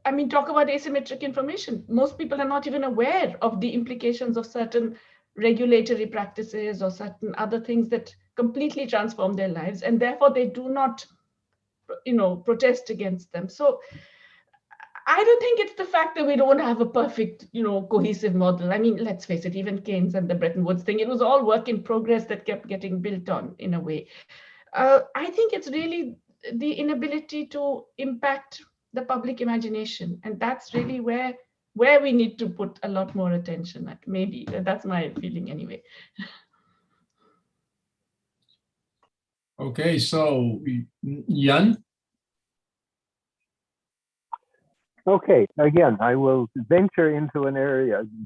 I mean, talk about asymmetric information. Most people are not even aware of the implications of certain regulatory practices or certain other things that completely transform their lives, and therefore they do not protest against them. So I don't think it's the fact that we don't have a perfect, cohesive model. I mean, let's face it, even Keynes and the Bretton Woods thing, it was all work in progress that kept getting built on in a way. I think it's really the inability to impact the public imagination. And that's really where we need to put a lot more attention. Maybe that's my feeling anyway. Okay, so Jan? Okay, again, I will venture into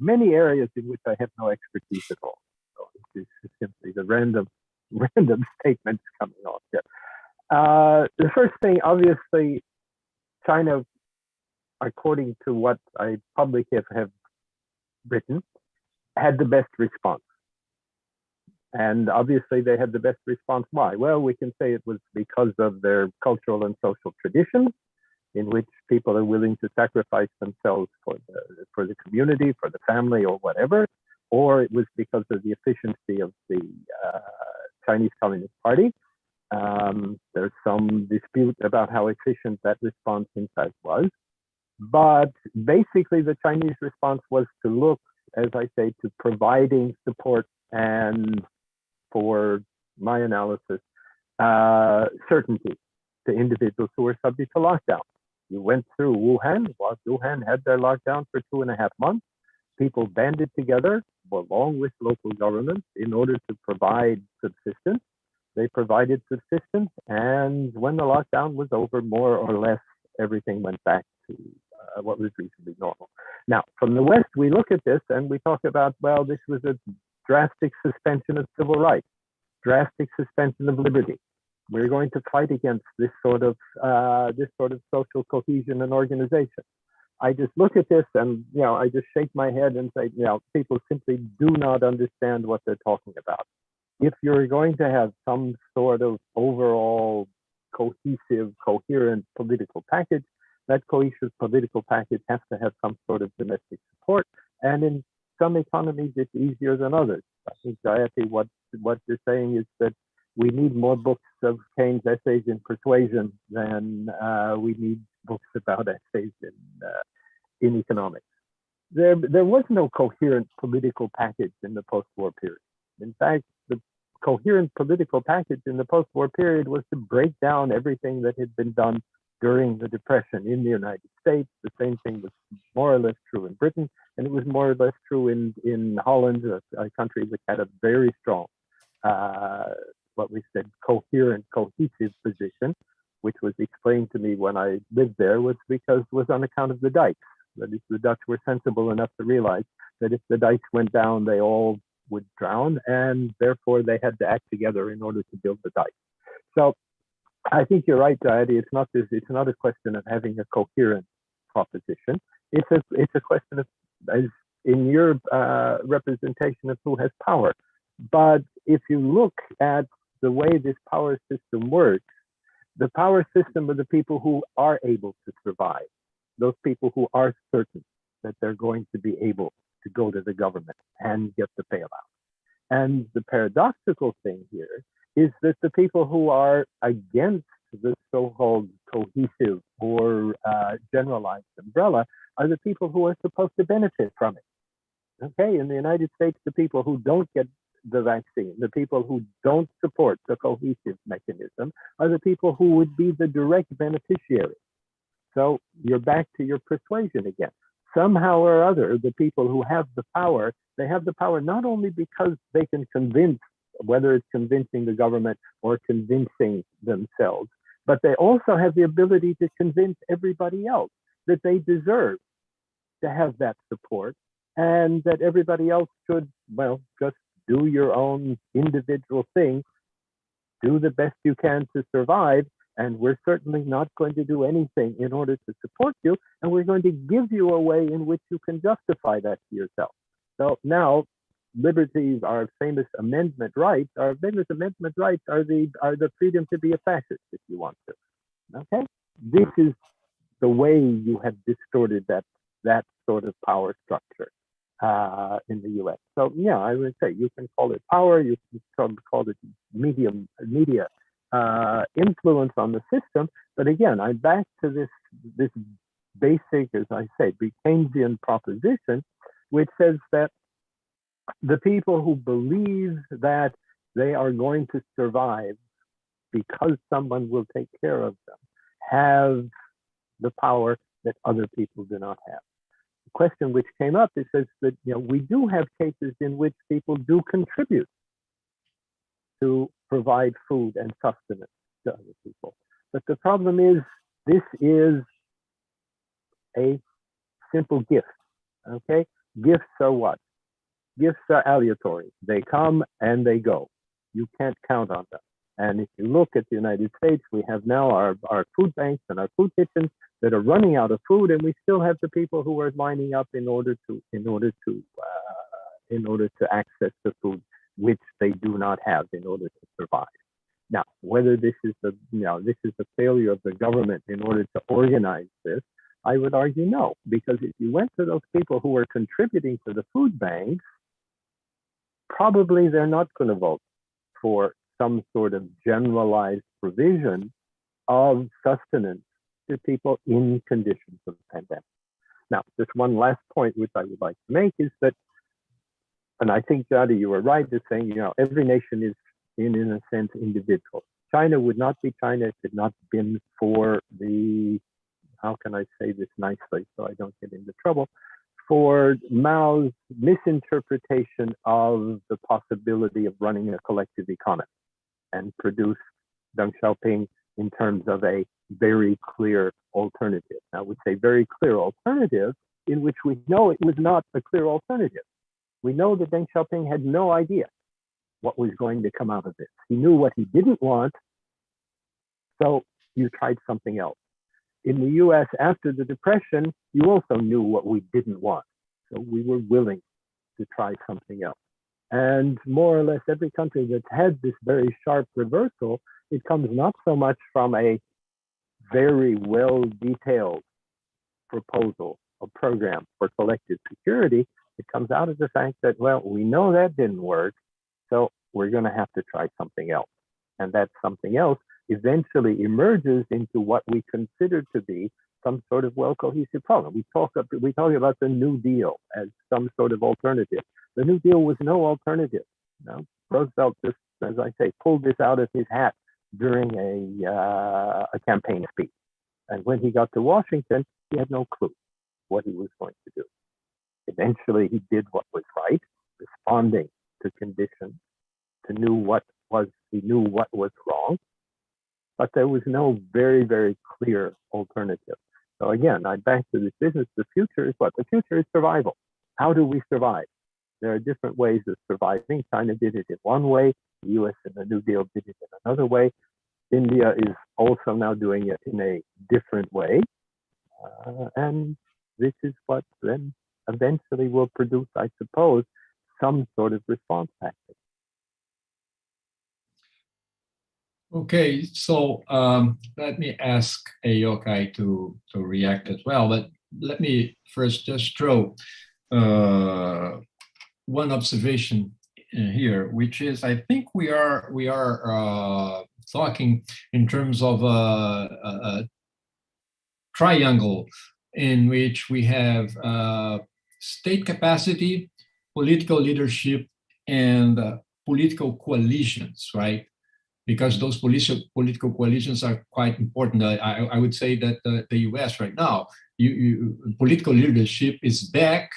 many areas in which I have no expertise at all. So this is simply the random statements coming off here. The first thing, obviously, China, according to what I publicly have written, had the best response. And obviously they had the best response. Why? Well, we can say it was because of their cultural and social traditions, in which people are willing to sacrifice themselves for the community, for the family, or whatever, or it was because of the efficiency of the Chinese Communist Party. There's some dispute about how efficient that response in fact was, but basically the Chinese response was to look, as I say, to providing support and, for my analysis, certainty to individuals who were subject to lockdown. You went through Wuhan. Wuhan had their lockdown for 2.5 months. People banded together along with local governments in order to provide subsistence. They provided subsistence, and when the lockdown was over, more or less, everything went back to what was reasonably normal. Now, from the West, we look at this and we talk about, well, this was a drastic suspension of civil rights, drastic suspension of liberty. We're going to fight against this sort of social cohesion and organization. I just look at this and, I just shake my head and say, people simply do not understand what they're talking about. If you're going to have some sort of overall cohesive, coherent political package, that cohesive political package has to have some sort of domestic support. And in some economies, it's easier than others. I think, Jayati, what you're saying is that we need more books of Keynes' essays in persuasion than we need books about essays in economics. There was no coherent political package in the post-war period. In fact, the coherent political package in the post-war period was to break down everything that had been done during the Depression in the United States. The same thing was more or less true in Britain, and it was more or less true in Holland, a country which had a very strong, what we said, coherent, cohesive position, which was explained to me when I lived there, was on account of the dikes. That is, the Dutch were sensible enough to realize that if the dikes went down, they all would drown, and therefore they had to act together in order to build the dikes. So I think you're right, Jayati. It's not a question of having a coherent proposition. It's a question of, as in your representation of who has power. But if you look at the way this power system works, the power system of the people who are able to survive, those people who are certain that they're going to be able to go to the government and get the bailout. And the paradoxical thing here is that the people who are against the so-called cohesive or generalized umbrella are the people who are supposed to benefit from it. Okay, in the United States, the people who don't get the vaccine, the people who don't support the cohesive mechanism are the people who would be the direct beneficiaries. So you're back to your persuasion again. Somehow or other, the people who have the power, they have the power not only because they can convince, whether it's convincing the government or convincing themselves, but they also have the ability to convince everybody else that they deserve to have that support and that everybody else should, well, just do your own individual thing, do the best you can to survive, and we're certainly not going to do anything in order to support you, and we're going to give you a way in which you can justify that to yourself. So now, liberties, our famous amendment rights, are the freedom to be a fascist, if you want to. Okay? This is the way you have distorted that sort of power structure in the US. So yeah, I would say you can call it power, you can call it media influence on the system. But again, I'm back to this basic, as I say, Keynesian proposition, which says that the people who believe that they are going to survive because someone will take care of them have the power that other people do not have. The question which came up is that we do have cases in which people do contribute to provide food and sustenance to other people. But the problem is, this is a simple gift, okay? Gifts are what? Gifts are aleatory. They come and they go. You can't count on them. And if you look at the United States, we have now our food banks and our food kitchens that are running out of food, and we still have the people who are lining up in order to access the food which they do not have in order to survive. Now, whether this is a failure of the government in order to organize this, I would argue no, because if you went to those people who are contributing to the food banks, probably they're not going to vote for some sort of generalized provision of sustenance to people in conditions of pandemic. Now, just one last point which I would like to make is that, and I think, Jadi, you were right in saying, every nation is in a sense individual. China would not be China if it had not been for the, how can I say this nicely so I don't get into trouble, for Mao's misinterpretation of the possibility of running a collective economy and produced Deng Xiaoping in terms of a very clear alternative. Now, I would say very clear alternative in which we know it was not a clear alternative. We know that Deng Xiaoping had no idea what was going to come out of this. He knew what he didn't want, so you tried something else. In the US, after the Depression, you also knew what we didn't want. So we were willing to try something else. And more or less every country that's had this very sharp reversal, it comes not so much from a very well detailed proposal or program for collective security. It comes out of the fact that, well, we know that didn't work, so we're going to have to try something else. And that something else eventually emerges into what we consider to be some sort of well-cohesive problem. We talk about the New Deal as some sort of alternative. The New Deal was no alternative. Roosevelt just, as I say, pulled this out of his hat during a campaign speech. And when he got to Washington, he had no clue what he was going to do. Eventually, he did what was right, responding to conditions, he knew what was wrong, but there was no very, very clear alternative. So again, I'm back to this business. The future is what? The future is survival. How do we survive? There are different ways of surviving. China did it in one way. The US and the New Deal did it in another way. India is also now doing it in a different way. And this is what then eventually will produce, I suppose, some sort of response tactic. Okay, so let me ask Yochai to react as well, but let me first just throw one observation here, which is I think we are talking in terms of a triangle in which we have state capacity, political leadership, and political coalitions, right? Because those political coalitions are quite important. I would say that the US right now, political leadership is back.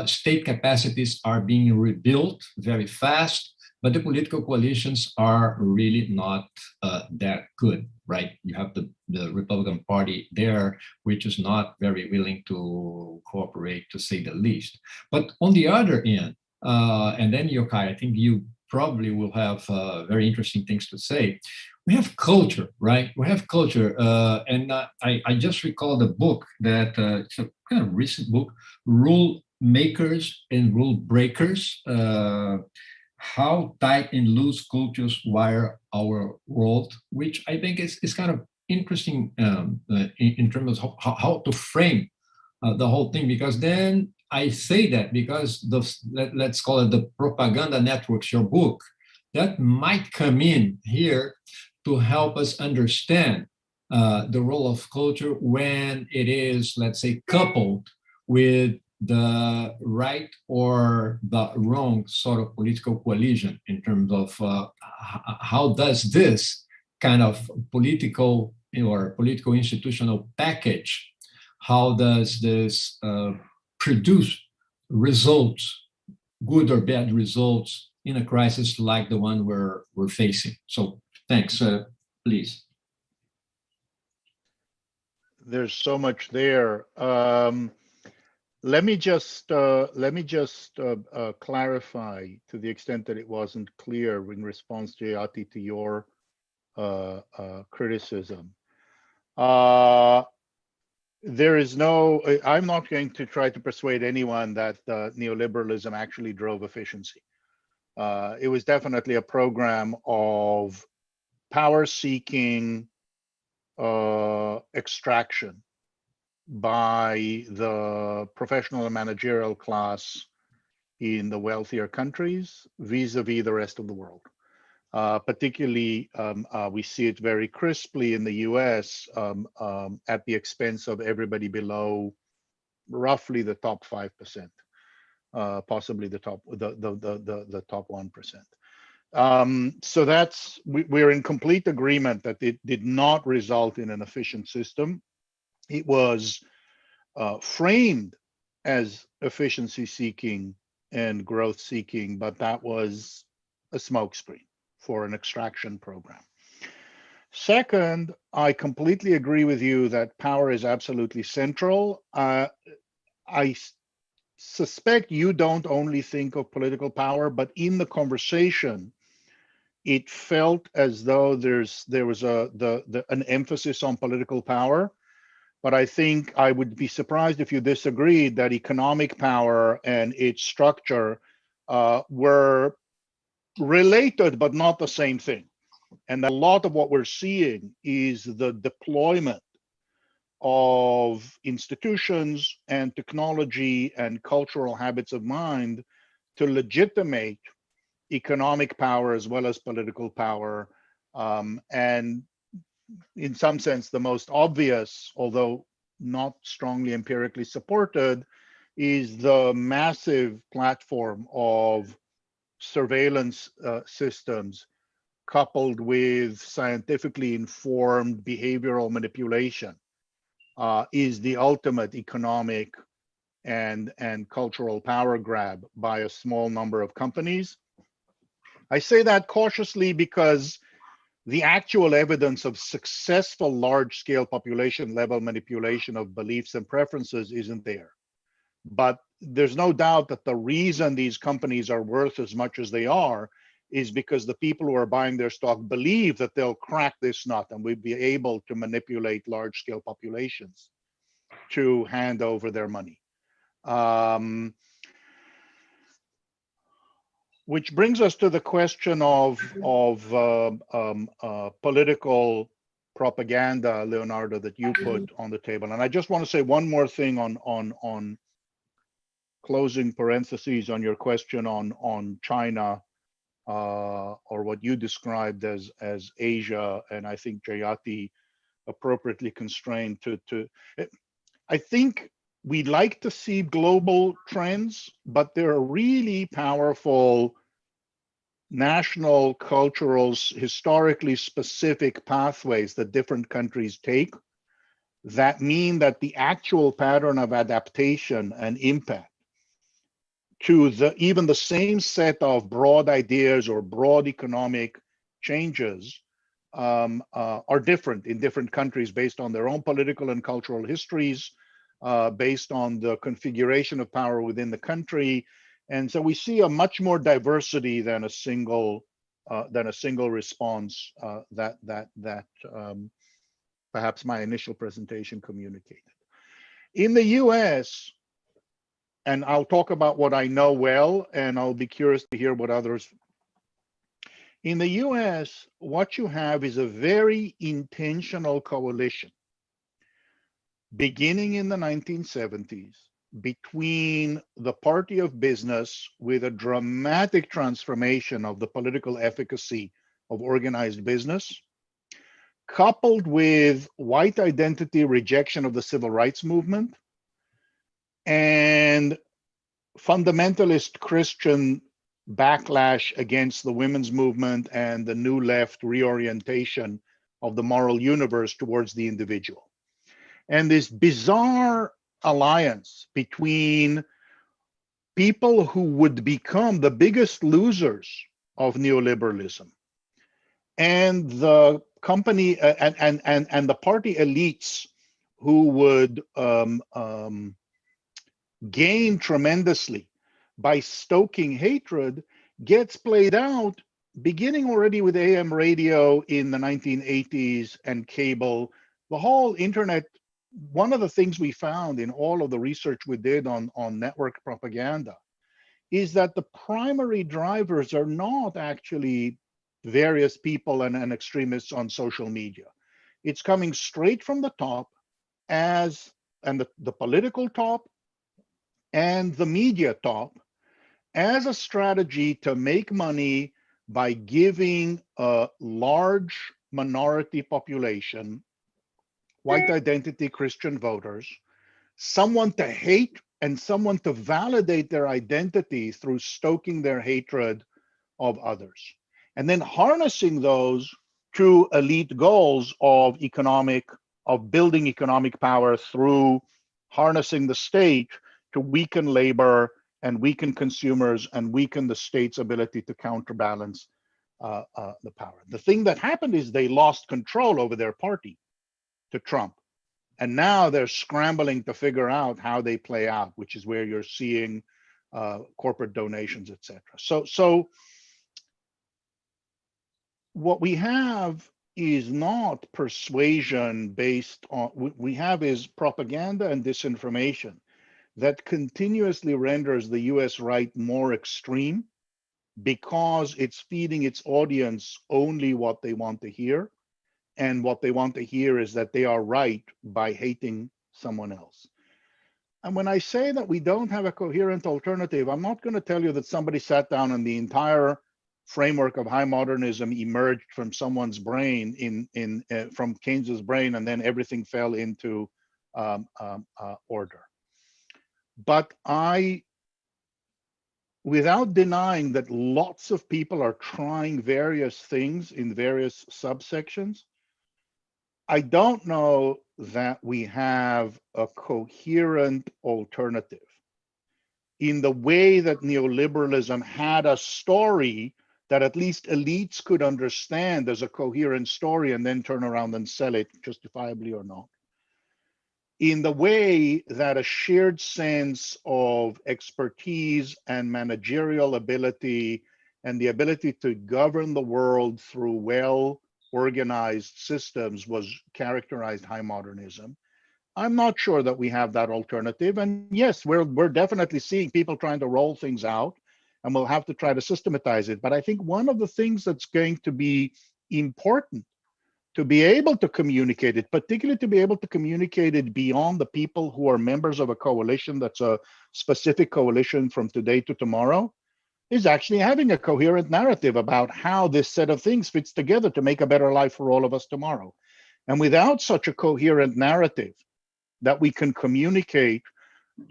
State capacities are being rebuilt very fast, but the political coalitions are really not that good, right? You have the Republican Party there, which is not very willing to cooperate, to say the least. But on the other end, and then Yochai, I think you probably will have very interesting things to say. We have culture, right? We have culture. And I just recall the book that, it's a kind of recent book, Rule Makers and Rule Breakers, How Tight and Loose Cultures Wire Our World, which I think is kind of interesting in terms of how to frame the whole thing, because then I say that because let's call it the propaganda networks, your book, that might come in here to help us understand the role of culture when it is, let's say, coupled with the right or the wrong sort of political coalition in terms of how does this kind of political or political institutional package, how does this produce results, good or bad results in a crisis like the one we're facing? So thanks, please. There's so much there. Let me just clarify to the extent that it wasn't clear in response, Jayati, to your criticism. There is no, I'm not going to try to persuade anyone that neoliberalism actually drove efficiency. It was definitely a program of power-seeking extraction by the professional and managerial class in the wealthier countries vis-a-vis the rest of the world. Particularly, we see it very crisply in the US at the expense of everybody below roughly the top 5%, possibly the top 1%. So that's, we're in complete agreement that it did not result in an efficient system. It was framed as efficiency seeking and growth seeking, but that was a smokescreen for an extraction program. Second, I completely agree with you that power is absolutely central. I suspect you don't only think of political power, but in the conversation, it felt as though there was an emphasis on political power. But I think I would be surprised if you disagreed that economic power and its structure were related, but not the same thing. And a lot of what we're seeing is the deployment of institutions and technology and cultural habits of mind to legitimate economic power as well as political power. And in some sense, the most obvious, although not strongly empirically supported, is the massive platform of surveillance systems coupled with scientifically informed behavioral manipulation is the ultimate economic and cultural power grab by a small number of companies. I say that cautiously because the actual evidence of successful large-scale population-level manipulation of beliefs and preferences isn't there. But there's no doubt that the reason these companies are worth as much as they are is because the people who are buying their stock believe that they'll crack this nut and we'll be able to manipulate large-scale populations to hand over their money. Which brings us to the question of political propaganda, Leonardo, that you put on the table. And I just want to say one more thing on closing parentheses on your question on China, or what you described as Asia, and I think Jayati appropriately constrained to I think we like to see global trends, but there are really powerful national, cultural, historically specific pathways that different countries take that mean that the actual pattern of adaptation and impact to even the same set of broad ideas or broad economic changes are different in different countries based on their own political and cultural histories, based on the configuration of power within the country. And so we see a much more diversity than a single response that perhaps my initial presentation communicated. In the US, and I'll talk about what I know well, and I'll be curious to hear what others. In the US, what you have is a very intentional coalition beginning in the 1970s between the party of business, with a dramatic transformation of the political efficacy of organized business, coupled with white identity rejection of the civil rights movement and fundamentalist Christian backlash against the women's movement and the new left reorientation of the moral universe towards the individual. And this bizarre alliance between people who would become the biggest losers of neoliberalism and the company and the party elites who would gain tremendously by stoking hatred gets played out beginning already with AM radio in the 1980s and cable. The whole internet, one of the things we found in all of the research we did on network propaganda is that the primary drivers are not actually various people and extremists on social media. It's coming straight from the top and the political top and the media top as a strategy to make money by giving a large minority population, white identity Christian voters, someone to hate and someone to validate their identity through stoking their hatred of others. And then harnessing those to elite goals of building economic power through harnessing the state to weaken labor and weaken consumers and weaken the state's ability to counterbalance the power. The thing that happened is they lost control over their party to Trump. And now they're scrambling to figure out how they play out, which is where you're seeing corporate donations, et cetera. So what we have is not persuasion based on, what we have is propaganda and disinformation that continuously renders the US right more extreme because it's feeding its audience only what they want to hear. And what they want to hear is that they are right by hating someone else. And when I say that we don't have a coherent alternative, I'm not going to tell you that somebody sat down and the entire framework of high modernism emerged from someone's brain from Keynes's brain, and then everything fell into order. But without denying that lots of people are trying various things in various subsections, I don't know that we have a coherent alternative in the way that neoliberalism had a story that at least elites could understand as a coherent story and then turn around and sell it justifiably or not. In the way that a shared sense of expertise and managerial ability and the ability to govern the world through well-organized systems was characterized high modernism. I'm not sure that we have that alternative. And yes, we're definitely seeing people trying to roll things out, and we'll have to try to systematize it. But I think one of the things that's going to be important to be able to communicate it, particularly to be able to communicate it beyond the people who are members of a coalition that's a specific coalition from today to tomorrow, is actually having a coherent narrative about how this set of things fits together to make a better life for all of us tomorrow. And without such a coherent narrative that we can communicate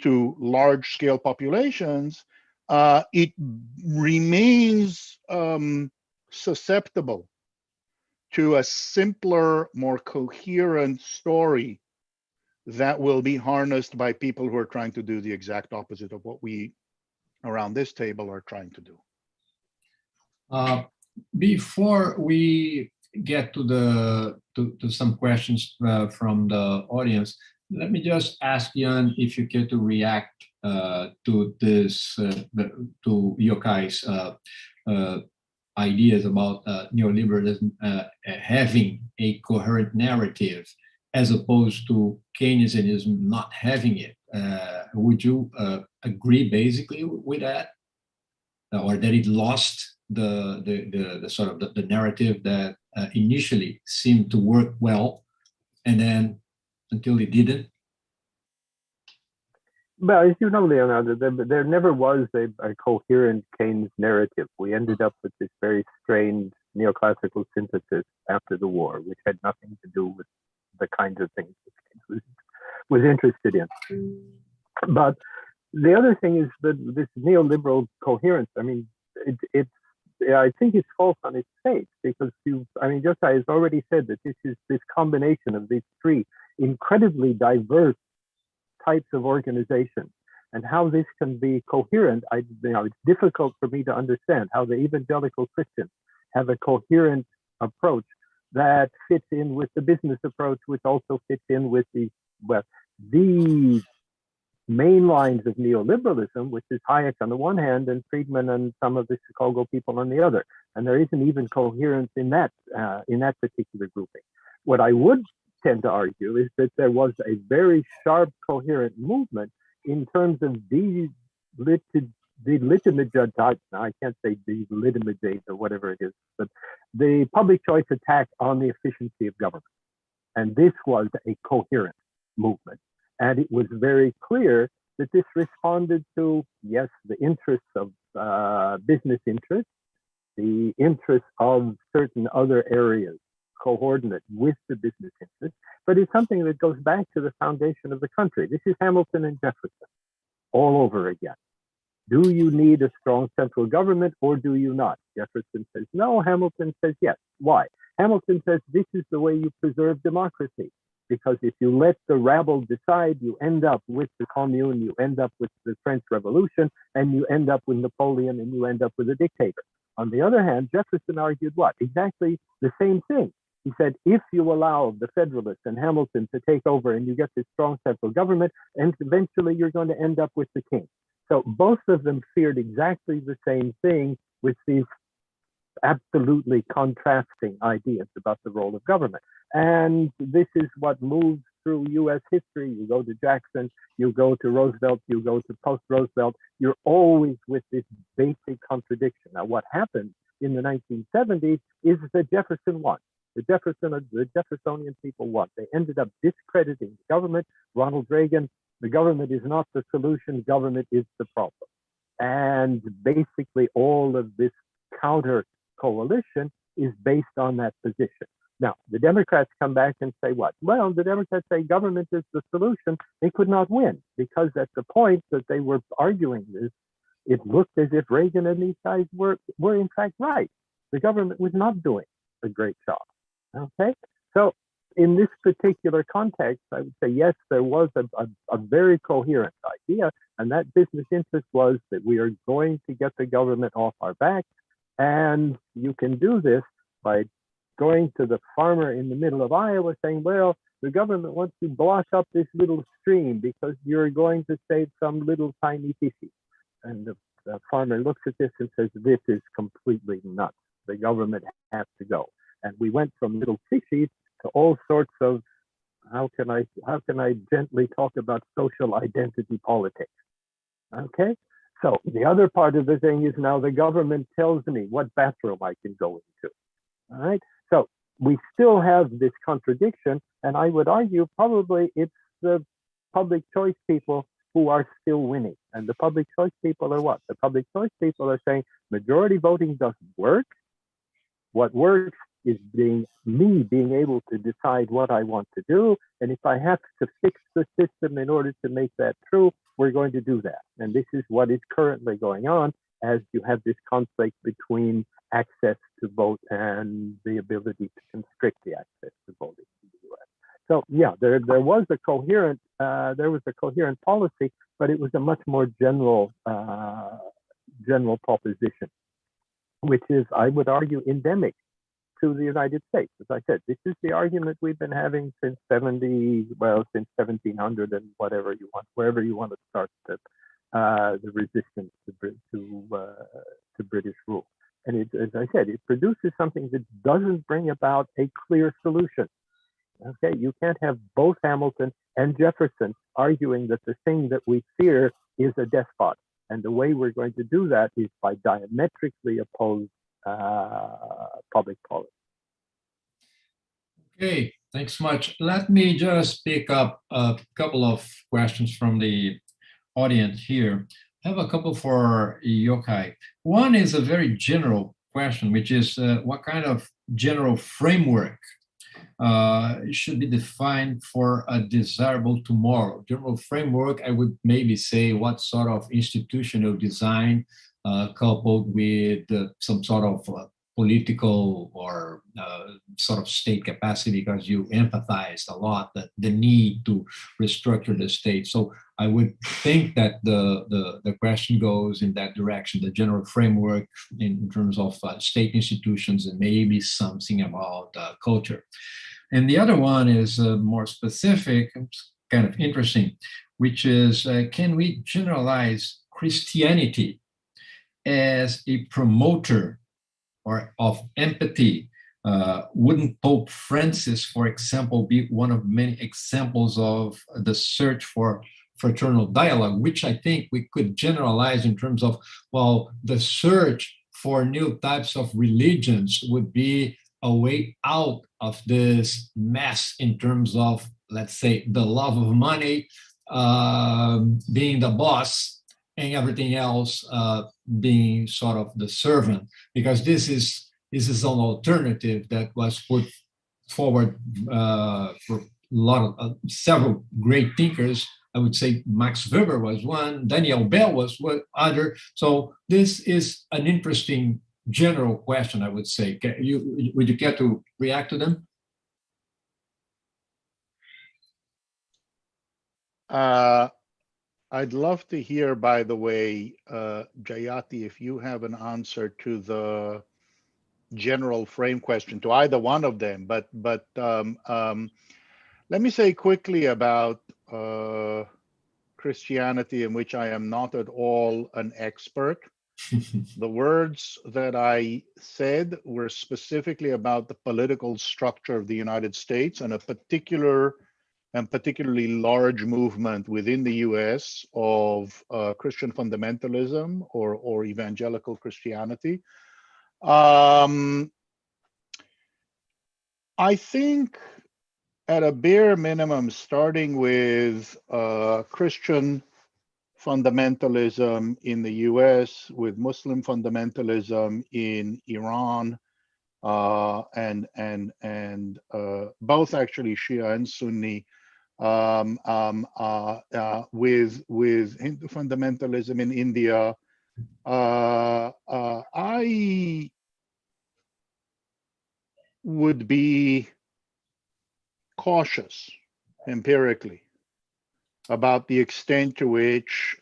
to large-scale populations, it remains susceptible to a simpler, more coherent story that will be harnessed by people who are trying to do the exact opposite of what we around this table are trying to do. Before we get to some questions from the audience, let me just ask Jan if you care to react to this, to Yokai's ideas about neoliberalism having a coherent narrative as opposed to Keynesianism not having it. Would you agree basically with that? Or that it lost the sort of the narrative that initially seemed to work well, and then until it didn't? Well, as you know, Leonardo, there never was a coherent Keynes narrative. We ended up with this very strained neoclassical synthesis after the war, which had nothing to do with the kinds of things that was interested in. But the other thing is that this neoliberal coherence, I mean, I think it's false on its face, because Josai has already said that this combination of these three incredibly diverse types of organizations, and how this can be coherent. It's difficult for me to understand how the evangelical Christians have a coherent approach that fits in with the business approach, which also fits in with the main lines of neoliberalism, which is Hayek on the one hand and Friedman and some of the Chicago people on the other. And there isn't even coherence in that particular grouping. What I would tend to argue is that there was a very sharp, coherent movement in terms of I can't say delegitimate or whatever it is, but the public choice attack on the efficiency of government. And this was a coherent movement. And it was very clear that this responded to, yes, the interests of business interests, the interests of certain other areas coordinate with the business interests, but it's something that goes back to the foundation of the country. This is Hamilton and Jefferson all over again. Do you need a strong central government or do you not? Jefferson says no, Hamilton says yes. Why? Hamilton says this is the way you preserve democracy, because if you let the rabble decide, you end up with the Commune, you end up with the French Revolution, and you end up with Napoleon, and you end up with a dictator. On the other hand, Jefferson argued what? Exactly the same thing. He said, if you allow the Federalists and Hamilton to take over and you get this strong central government, and eventually you're going to end up with the king. So both of them feared exactly the same thing, with these absolutely contrasting ideas about the role of government. And this is what moves through US history. You go to Jackson, you go to Roosevelt, you go to post-Roosevelt, you're always with this basic contradiction. Now, what happened in the 1970s is that Jefferson won. The Jeffersonian people won. They ended up discrediting the government. Ronald Reagan, the government is not the solution, government is the problem. And basically all of this counter coalition is based on that position. Now, the Democrats come back and say what? Well, the Democrats say government is the solution. They could not win, because at the point that they were arguing this, it looked as if Reagan and these guys were in fact right. The government was not doing a great job. Okay, so in this particular context, I would say, yes, there was a very coherent idea, and that business interest was that we are going to get the government off our back, and you can do this by going to the farmer in the middle of Iowa saying, well, the government wants to block up this little stream because you're going to save some little tiny fishies. And the farmer looks at this and says, this is completely nuts. The government has to go. And we went from little fishies to all sorts of, how can I gently talk about social identity politics? Okay, so the other part of the thing is now the government tells me what bathroom I can go into. All right, so we still have this contradiction, and I would argue probably it's the public choice people who are still winning. And the public choice people are what? The public choice people are saying majority voting doesn't work. What works is being able to decide what I want to do. And if I have to fix the system in order to make that true, we're going to do that. And this is what is currently going on, as you have this conflict between access to vote and the ability to constrict the access to voting in the US. So yeah, there was a coherent policy, but it was a much more general proposition, which is, I would argue, endemic to the United States. As I said, this is the argument we've been having since 1700 and wherever you want to start the resistance to British rule. And it, as I said, it produces something that doesn't bring about a clear solution. Okay, you can't have both Hamilton and Jefferson arguing that the thing that we fear is a despot. And the way we're going to do that is by diametrically opposed public policy. Okay, thanks much. Let me just pick up a couple of questions from the audience here. I have a couple for Yochai. One is a very general question, which is what kind of general framework should be defined for a desirable tomorrow? General framework, I would maybe say what sort of institutional design coupled with some sort of political or sort of state capacity, because you emphasized a lot that the need to restructure the state. So I would think that the question goes in that direction, the general framework in terms of state institutions and maybe something about culture. And the other one is more specific, kind of interesting, which is can we generalize Christianity as a promoter or of empathy? Wouldn't Pope Francis, for example, be one of many examples of the search for fraternal dialogue, which I think we could generalize in terms of, well, the search for new types of religions would be a way out of this mess in terms of, let's say, the love of money being the boss and everything else being sort of the servant, because this is an alternative that was put forward for a lot of several great thinkers. I would say Max Weber was one, Daniel Bell was one other. So this is an interesting general question, I would say. Would you care to react to them? I'd love to hear, by the way, Jayati, if you have an answer to the general frame question, to either one of them. But let me say quickly about Christianity, in which I am not at all an expert. The words that I said were specifically about the political structure of the United States and a particular and particularly large movement within the US of Christian fundamentalism or evangelical Christianity. I think at a bare minimum, starting with Christian fundamentalism in the US, with Muslim fundamentalism in Iran, and both actually Shia and Sunni, with Hindu fundamentalism in India, I would be cautious empirically about the extent to which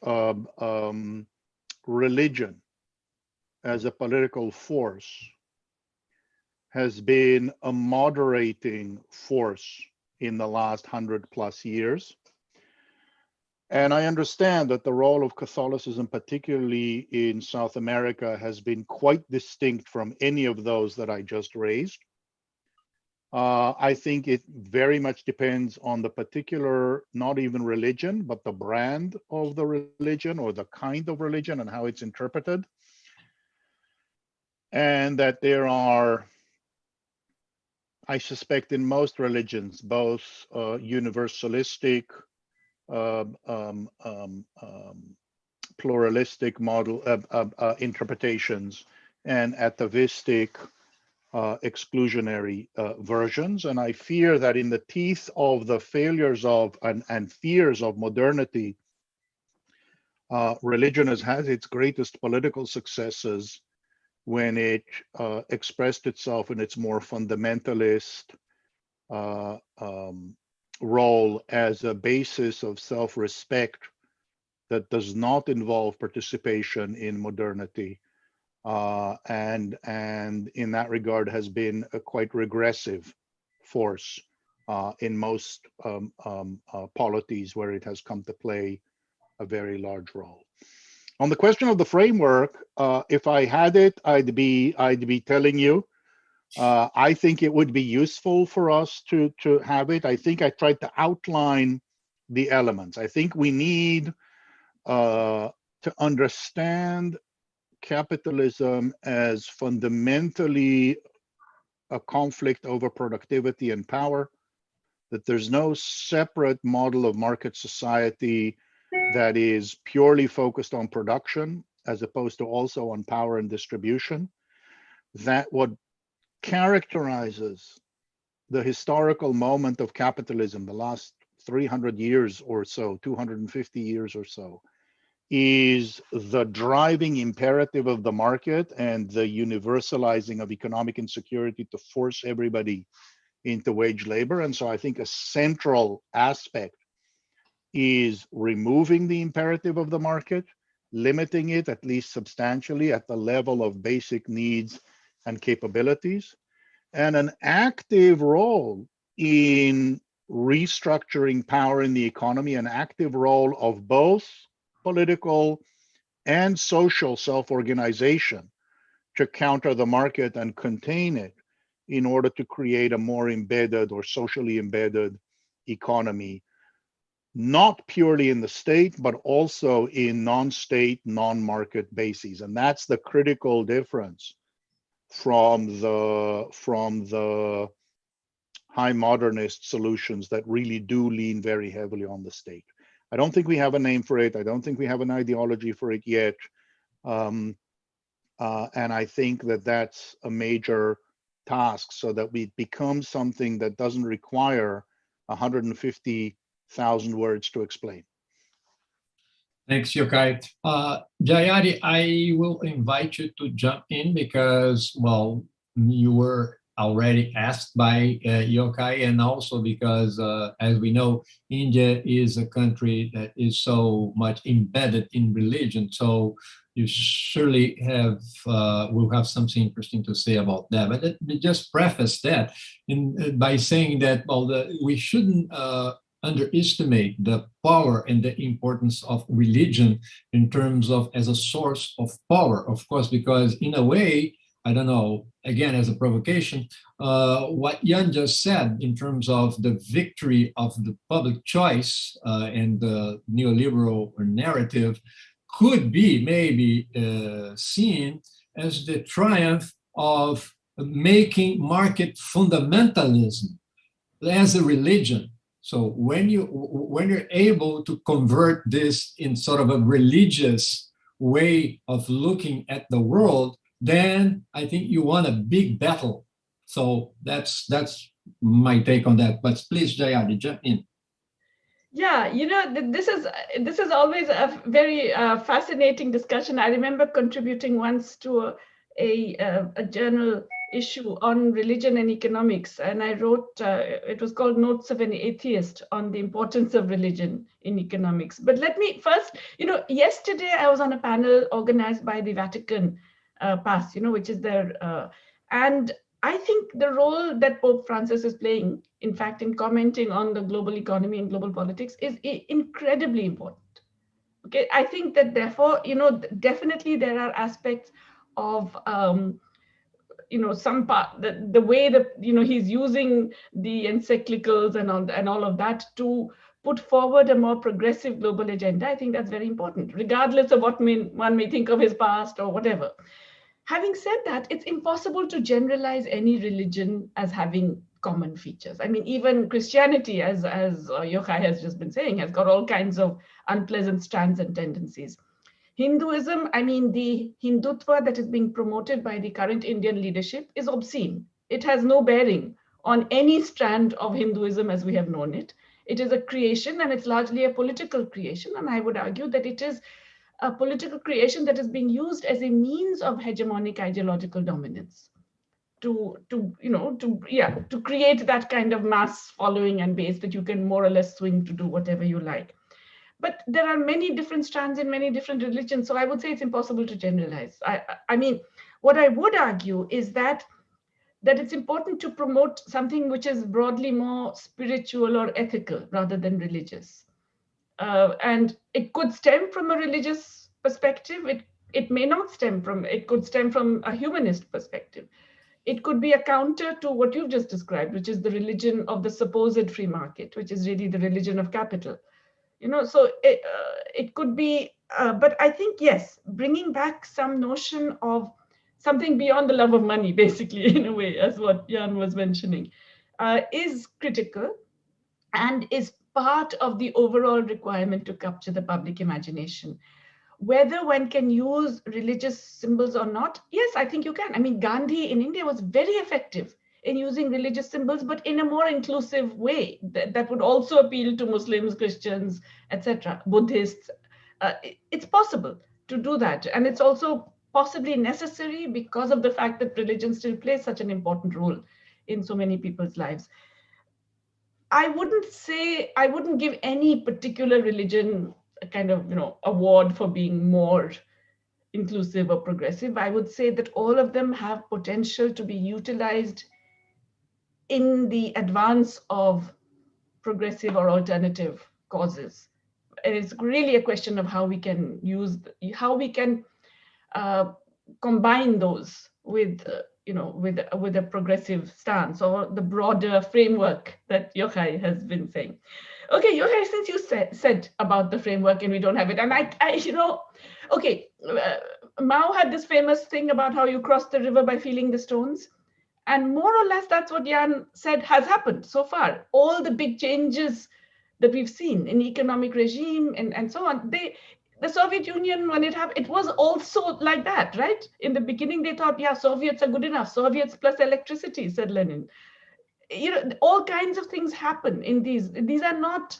religion as a political force has been a moderating force in the last 100+ years. And I understand that the role of Catholicism, particularly in South America, has been quite distinct from any of those that I just raised. I think it very much depends on the particular, not even religion, but the brand of the religion or the kind of religion and how it's interpreted. And that there are, I suspect, in most religions, both universalistic, pluralistic model interpretations and atavistic, exclusionary versions. And I fear that in the teeth of the failures of and fears of modernity, religion has had its greatest political successes when it expressed itself in its more fundamentalist role as a basis of self-respect that does not involve participation in modernity. And in that regard has been a quite regressive force in most polities where it has come to play a very large role. On the question of the framework, if I had it, I'd be telling you. I think it would be useful for us to have it. I think I tried to outline the elements. I think we need to understand capitalism as fundamentally a conflict over productivity and power, that there's no separate model of market society that is purely focused on production as opposed to also on power and distribution, that what characterizes the historical moment of capitalism, the last 300 years or so, 250 years or so, is the driving imperative of the market and the universalizing of economic insecurity to force everybody into wage labor. And so I think a central aspect is removing the imperative of the market, limiting it at least substantially at the level of basic needs and capabilities, and an active role in restructuring power in the economy, an active role of both political and social self-organization to counter the market and contain it in order to create a more embedded or socially embedded economy, not purely in the state, but also in non-state, non-market bases. And that's the critical difference from the high modernist solutions that really do lean very heavily on the state. I don't think we have a name for it. I don't think we have an ideology for it yet. And I think that that's a major task, so that we become something that doesn't require 150,000 words to explain. Thanks, Yochai. Jayari, I will invite you to jump in because, well, you were already asked by Yochai, and also because, as we know, India is a country that is so much embedded in religion. So you surely will have something interesting to say about that. But let me just preface that by saying that, well, we shouldn't underestimate the power and the importance of religion in terms of as a source of power, of course, because in a way, I don't know, again, as a provocation, what Jan just said in terms of the victory of the public choice and the neoliberal narrative could be maybe seen as the triumph of making market fundamentalism as a religion. So when you're able to convert this in sort of a religious way of looking at the world, then I think you won a big battle. So that's my take on that. But please, Jayadi, jump in. Yeah, you know, this is always a very fascinating discussion. I remember contributing once to a journal issue on religion and economics, and I wrote, it was called Notes of an Atheist on the importance of religion in economics. But let me first, you know, yesterday I was on a panel organized by the Vatican Pass, you know, which is their, and I think the role that Pope Francis is playing, in fact, in commenting on the global economy and global politics is incredibly important. Okay, I think that therefore, you know, definitely there are aspects of, you know, some part, the way that, you know, he's using the encyclicals and all of that to put forward a more progressive global agenda. I think that's very important, regardless of what one may think of his past or whatever. Having said that, it's impossible to generalize any religion as having common features. I mean, even Christianity, as Yochai has just been saying, has got all kinds of unpleasant strands and tendencies. Hinduism, I mean, the Hindutva that is being promoted by the current Indian leadership is obscene. It has no bearing on any strand of Hinduism as we have known it. It is a creation, and it's largely a political creation. And I would argue that it is a political creation that is being used as a means of hegemonic ideological dominance to create that kind of mass following and base that you can more or less swing to do whatever you like. But there are many different strands in many different religions, so I would say it's impossible to generalize. I mean, what I would argue is that it's important to promote something which is broadly more spiritual or ethical rather than religious. And it could stem from a religious perspective. It may not stem from, it could stem from a humanist perspective. It could be a counter to what you've just described, which is the religion of the supposed free market, which is really the religion of capital. You know, so it could be, but I think, yes, bringing back some notion of something beyond the love of money, basically, in a way, as what Jan was mentioning, is critical and is part of the overall requirement to capture the public imagination. Whether one can use religious symbols or not, yes, I think you can. I mean, Gandhi in India was very effective in using religious symbols, but in a more inclusive way that would also appeal to Muslims, Christians, etc., Buddhists. It's possible to do that. And it's also possibly necessary because of the fact that religion still plays such an important role in so many people's lives. I wouldn't give any particular religion a kind of, award for being more inclusive or progressive. I would say that all of them have potential to be utilized in the advance of progressive or alternative causes. And it's really a question of how we can combine those with a progressive stance, or the broader framework that Yochai has been saying. Okay, Yochai, since you said about the framework and we don't have it, and Mao had this famous thing about how you cross the river by feeling the stones. And more or less, that's what Jan said has happened so far. All the big changes that we've seen in economic regime and so on, the Soviet Union, when it happened, it was also like that, right? In the beginning, they thought, yeah, Soviets are good enough. Soviets plus electricity, said Lenin. All kinds of things happen in these. These are not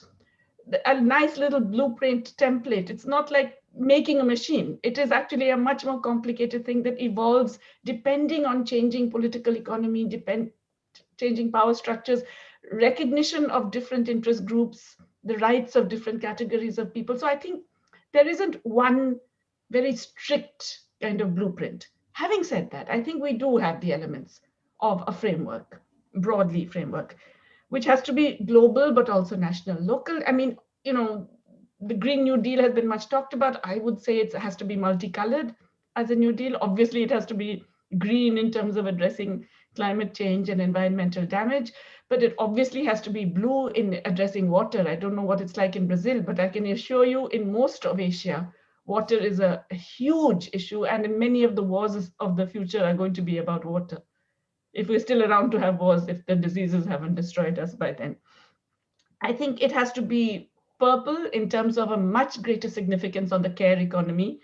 a nice little blueprint template. It's not like making a machine. It is actually a much more complicated thing that evolves depending on changing political economy, changing power structures, recognition of different interest groups, the rights of different categories of people. So I think there isn't one very strict kind of blueprint. Having said that, I think we do have the elements of a framework, broadly framework, which has to be global, but also national, local. I mean, the Green New Deal has been much talked about. I would say it has to be multicolored as a New Deal. Obviously, it has to be green in terms of addressing climate change and environmental damage, but it obviously has to be blue in addressing water. I don't know what it's like in Brazil, but I can assure you in most of Asia, water is a huge issue, and many of the wars of the future are going to be about water. If we're still around to have wars, if the diseases haven't destroyed us by then. I think it has to be purple in terms of a much greater significance on the care economy.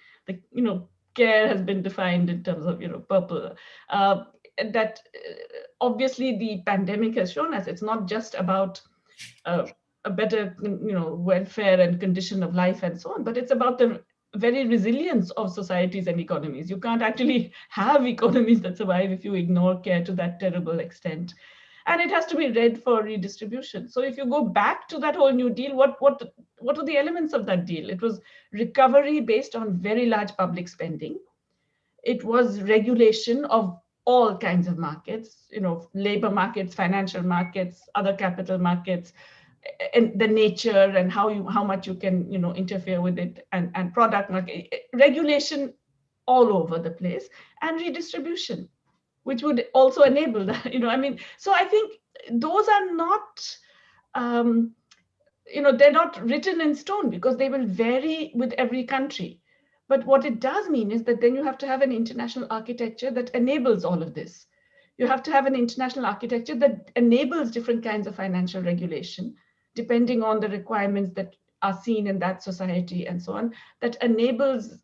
Care has been defined in terms of, purple. Obviously the pandemic has shown us it's not just about a better, welfare and condition of life and so on, but it's about the very resilience of societies and economies. You can't actually have economies that survive if you ignore care to that terrible extent. And it has to be read for redistribution. So if you go back to that whole New Deal, what were the elements of that deal? It was recovery based on very large public spending. It was regulation of all kinds of markets, labor markets, financial markets, other capital markets, and the nature and how much you can interfere with it, and product market regulation all over the place, and redistribution, which would also enable that. So I think those are not they're not written in stone because they will vary with every country. But what it does mean is that then you have to have an international architecture that enables all of this. You have to have an international architecture that enables different kinds of financial regulation, depending on the requirements that are seen in that society and so on, that enables,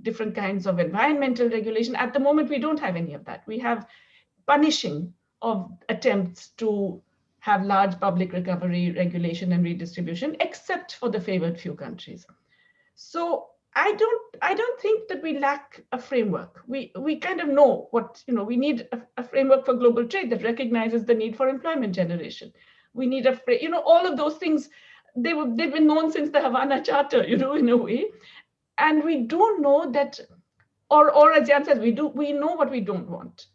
different kinds of environmental regulation. At the moment, we don't have any of that. We have punishing of attempts to have large public recovery, regulation, and redistribution, except for the favored few countries. So I don't think that we lack a framework. We kind of know what, we need a framework for global trade that recognizes the need for employment generation. We need all of those things, they've been known since the Havana Charter, in a way. And we do know that, or as Jan says, we know what we don't want.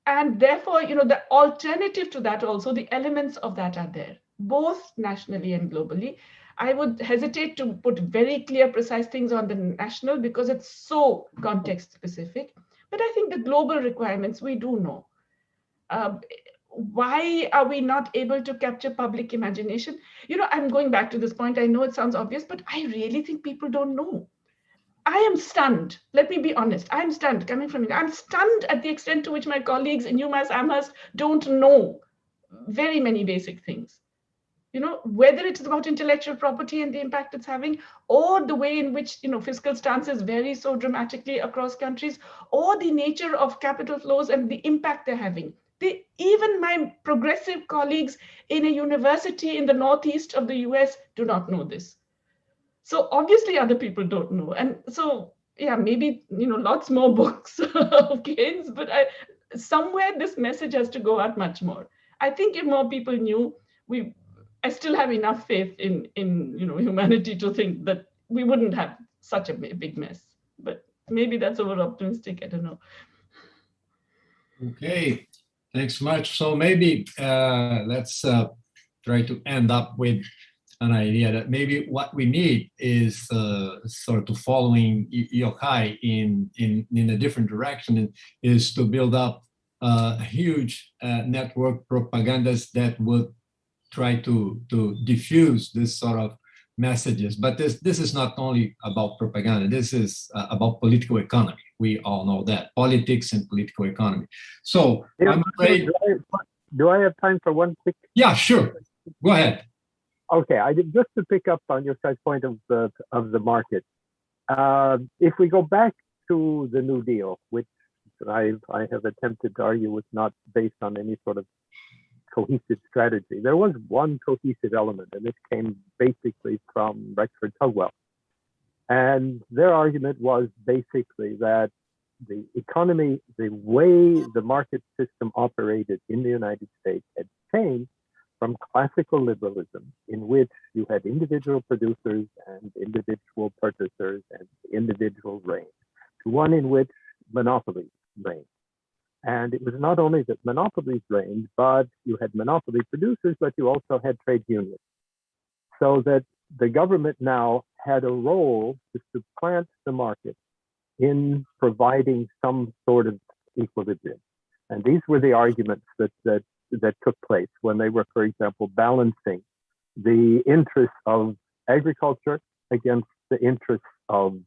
And therefore, the alternative to that also, the elements of that are there, both nationally and globally. I would hesitate to put very clear, precise things on the national because it's so context specific. But I think the global requirements, we do know. Why are we not able to capture public imagination? I'm going back to this point. I know it sounds obvious, but I really think people don't know. I am stunned. Let me be honest. I'm stunned coming from India. I'm stunned at the extent to which my colleagues in UMass Amherst don't know very many basic things. whether it is about intellectual property and the impact it's having, or the way in which, fiscal stances vary so dramatically across countries, or the nature of capital flows and the impact they're having. Even my progressive colleagues in a university in the northeast of the US do not know this. So obviously other people don't know. And so, yeah, maybe, lots more books of Keynes, but somewhere this message has to go out much more. I think if more people knew, I still have enough faith in humanity to think that we wouldn't have such a big mess. But maybe that's over optimistic. I don't know. Okay, thanks much. So maybe let's try to end up with an idea that maybe what we need is sort of following yokai in a different direction, is to build up huge network propagandas that would try to diffuse this sort of messages. But this is not only about propaganda, this is about political economy. We all know that, politics and political economy. So I'm afraid... Do I have time for one quick? Yeah, sure. Go ahead. Okay, just to pick up on your guys' point of the market. If we go back to the New Deal, which I have attempted to argue was not based on any sort of cohesive strategy, there was one cohesive element, and it came basically from Rexford Tugwell. And their argument was basically that the economy, the way the market system operated in the United States had changed from classical liberalism, in which you had individual producers and individual purchasers and individual reigned, to one in which monopolies reigned. And it was not only that monopolies reigned, but you had monopoly producers, but you also had trade unions. So that the government now had a role to supplant the market in providing some sort of equilibrium. And these were the arguments that took place when they were, for example, balancing the interests of agriculture against the interests of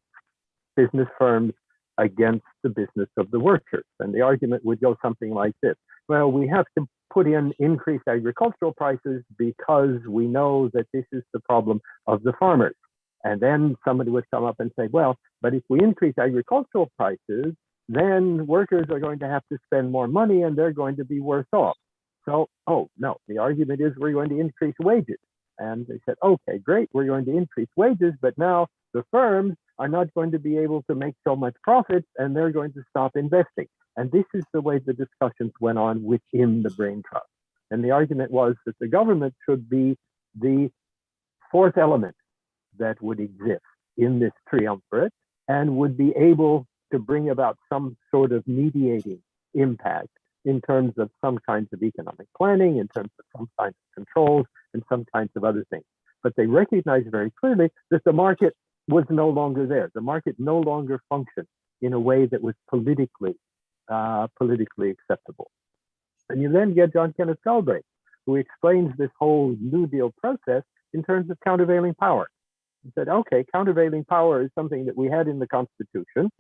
business firms against the business of the workers. And the argument would go something like this. Well, we have to put in increased agricultural prices because we know that this is the problem of the farmers. And then somebody would come up and say, well, but if we increase agricultural prices, then workers are going to have to spend more money and they're going to be worse off. So, oh, no, the argument is we're going to increase wages. And they said, okay, great, we're going to increase wages, but now the firms are not going to be able to make so much profit and they're going to stop investing. And this is the way the discussions went on within the brain trust. And the argument was that the government should be the fourth element that would exist in this triumvirate and would be able to bring about some sort of mediating impact in terms of some kinds of economic planning, in terms of some kinds of controls, and some kinds of other things. But they recognized very clearly that the market was no longer there. The market no longer functioned in a way that was politically acceptable. And you then get John Kenneth Galbraith, who explains this whole New Deal process in terms of countervailing power. He said, okay, countervailing power is something that we had in the Constitution,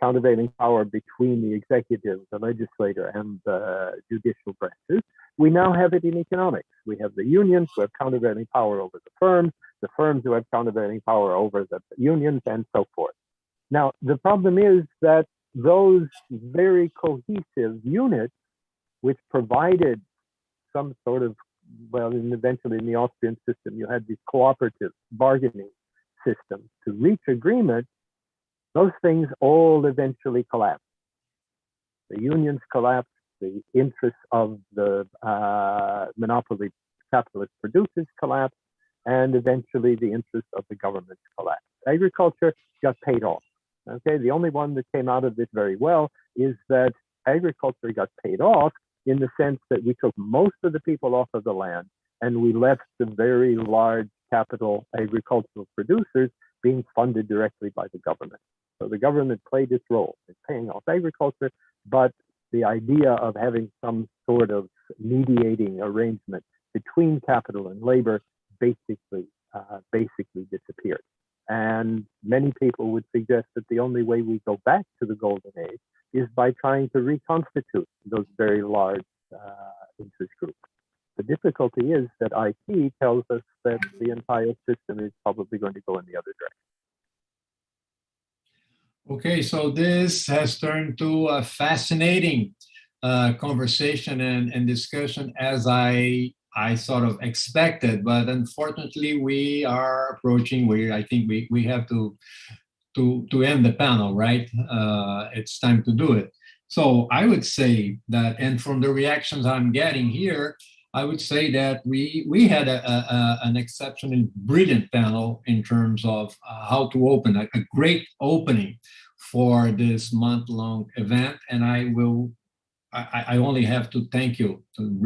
countervailing power between the executive, the legislator, and the judicial branches. We now have it in economics. We have the unions who have countervailing power over the firms who have countervailing power over the unions, and so forth. Now, the problem is that those very cohesive units, which provided some sort of, well, and eventually in the Austrian system, you had these cooperative bargaining systems to reach agreement. Those things all eventually collapsed. The unions collapsed, the interests of the monopoly capitalist producers collapsed, and eventually the interests of the government collapsed. Agriculture got paid off. Okay, the only one that came out of this very well is that agriculture got paid off in the sense that we took most of the people off of the land and we left the very large capital agricultural producers being funded directly by the government. So the government played its role in paying off agriculture, but the idea of having some sort of mediating arrangement between capital and labor basically disappeared. And many people would suggest that the only way we go back to the golden age is by trying to reconstitute those very large interest groups. The difficulty is that IT tells us that the entire system is probably going to go in the other direction. Okay, so this has turned to a fascinating conversation and discussion as I sort of expected, but unfortunately we are approaching. I think we have to end the panel, right? It's time to do it. So I would say that, and from the reactions I'm getting here, I would say that we had an exceptionally brilliant panel in terms of how to open, a great opening for this month-long event. And I only have to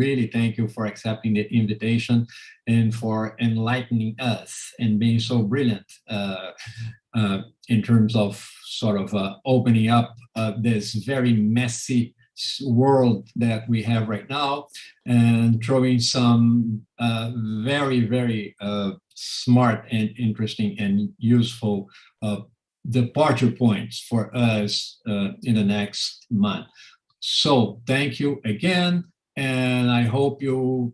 really thank you for accepting the invitation and for enlightening us and being so brilliant in terms of sort of opening up this very messy world that we have right now, and throwing some very, very smart and interesting and useful departure points for us in the next month. So thank you again, and I hope you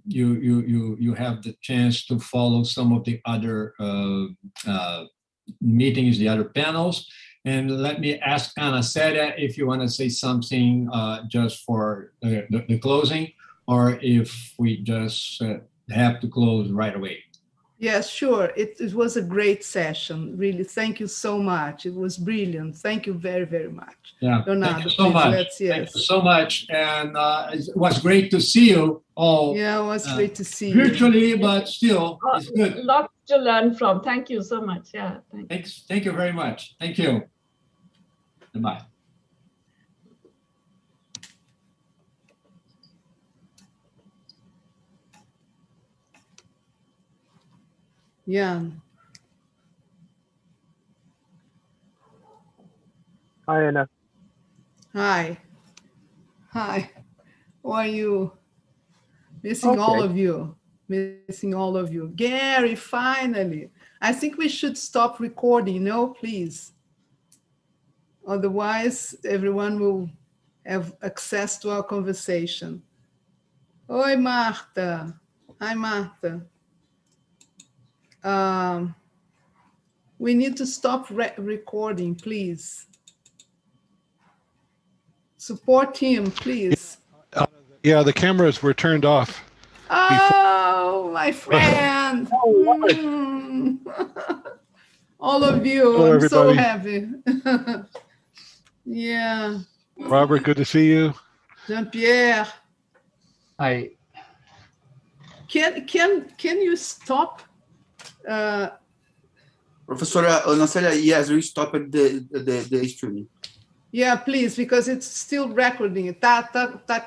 have the chance to follow some of the other meetings, the other panels. And let me ask Célia if you want to say something just for the closing, or if we just have to close right away. Yes, sure. It was a great session. Really, thank you so much. It was brilliant. Thank you very, very much. Yeah, Leonardo, thank you so much. Thank you so much. And it was great to see you all. Yeah, it was great to see virtually, you. But still, it's good. Lots to learn from. Thank you so much. Yeah. Thanks. Thank you very much. Thank you. Goodbye. Yeah. Hi, Anna. Hi. Hi. How are you? Missing all of you. Missing all of you. Gary, finally. I think we should stop recording, please. Otherwise, everyone will have access to our conversation. Oi, Marta. Hi, Marta. We need to stop recording, please. Support him, please. Yeah, the cameras were turned off. Oh, my friend. All of you. Hello, I'm so everybody. happy. Yeah. Robert, good to see you. Jean-Pierre. Hi. Can you stop? Professora Ana Célia, yes, we stopped the streaming. Yeah, please, because it's still recording. Tá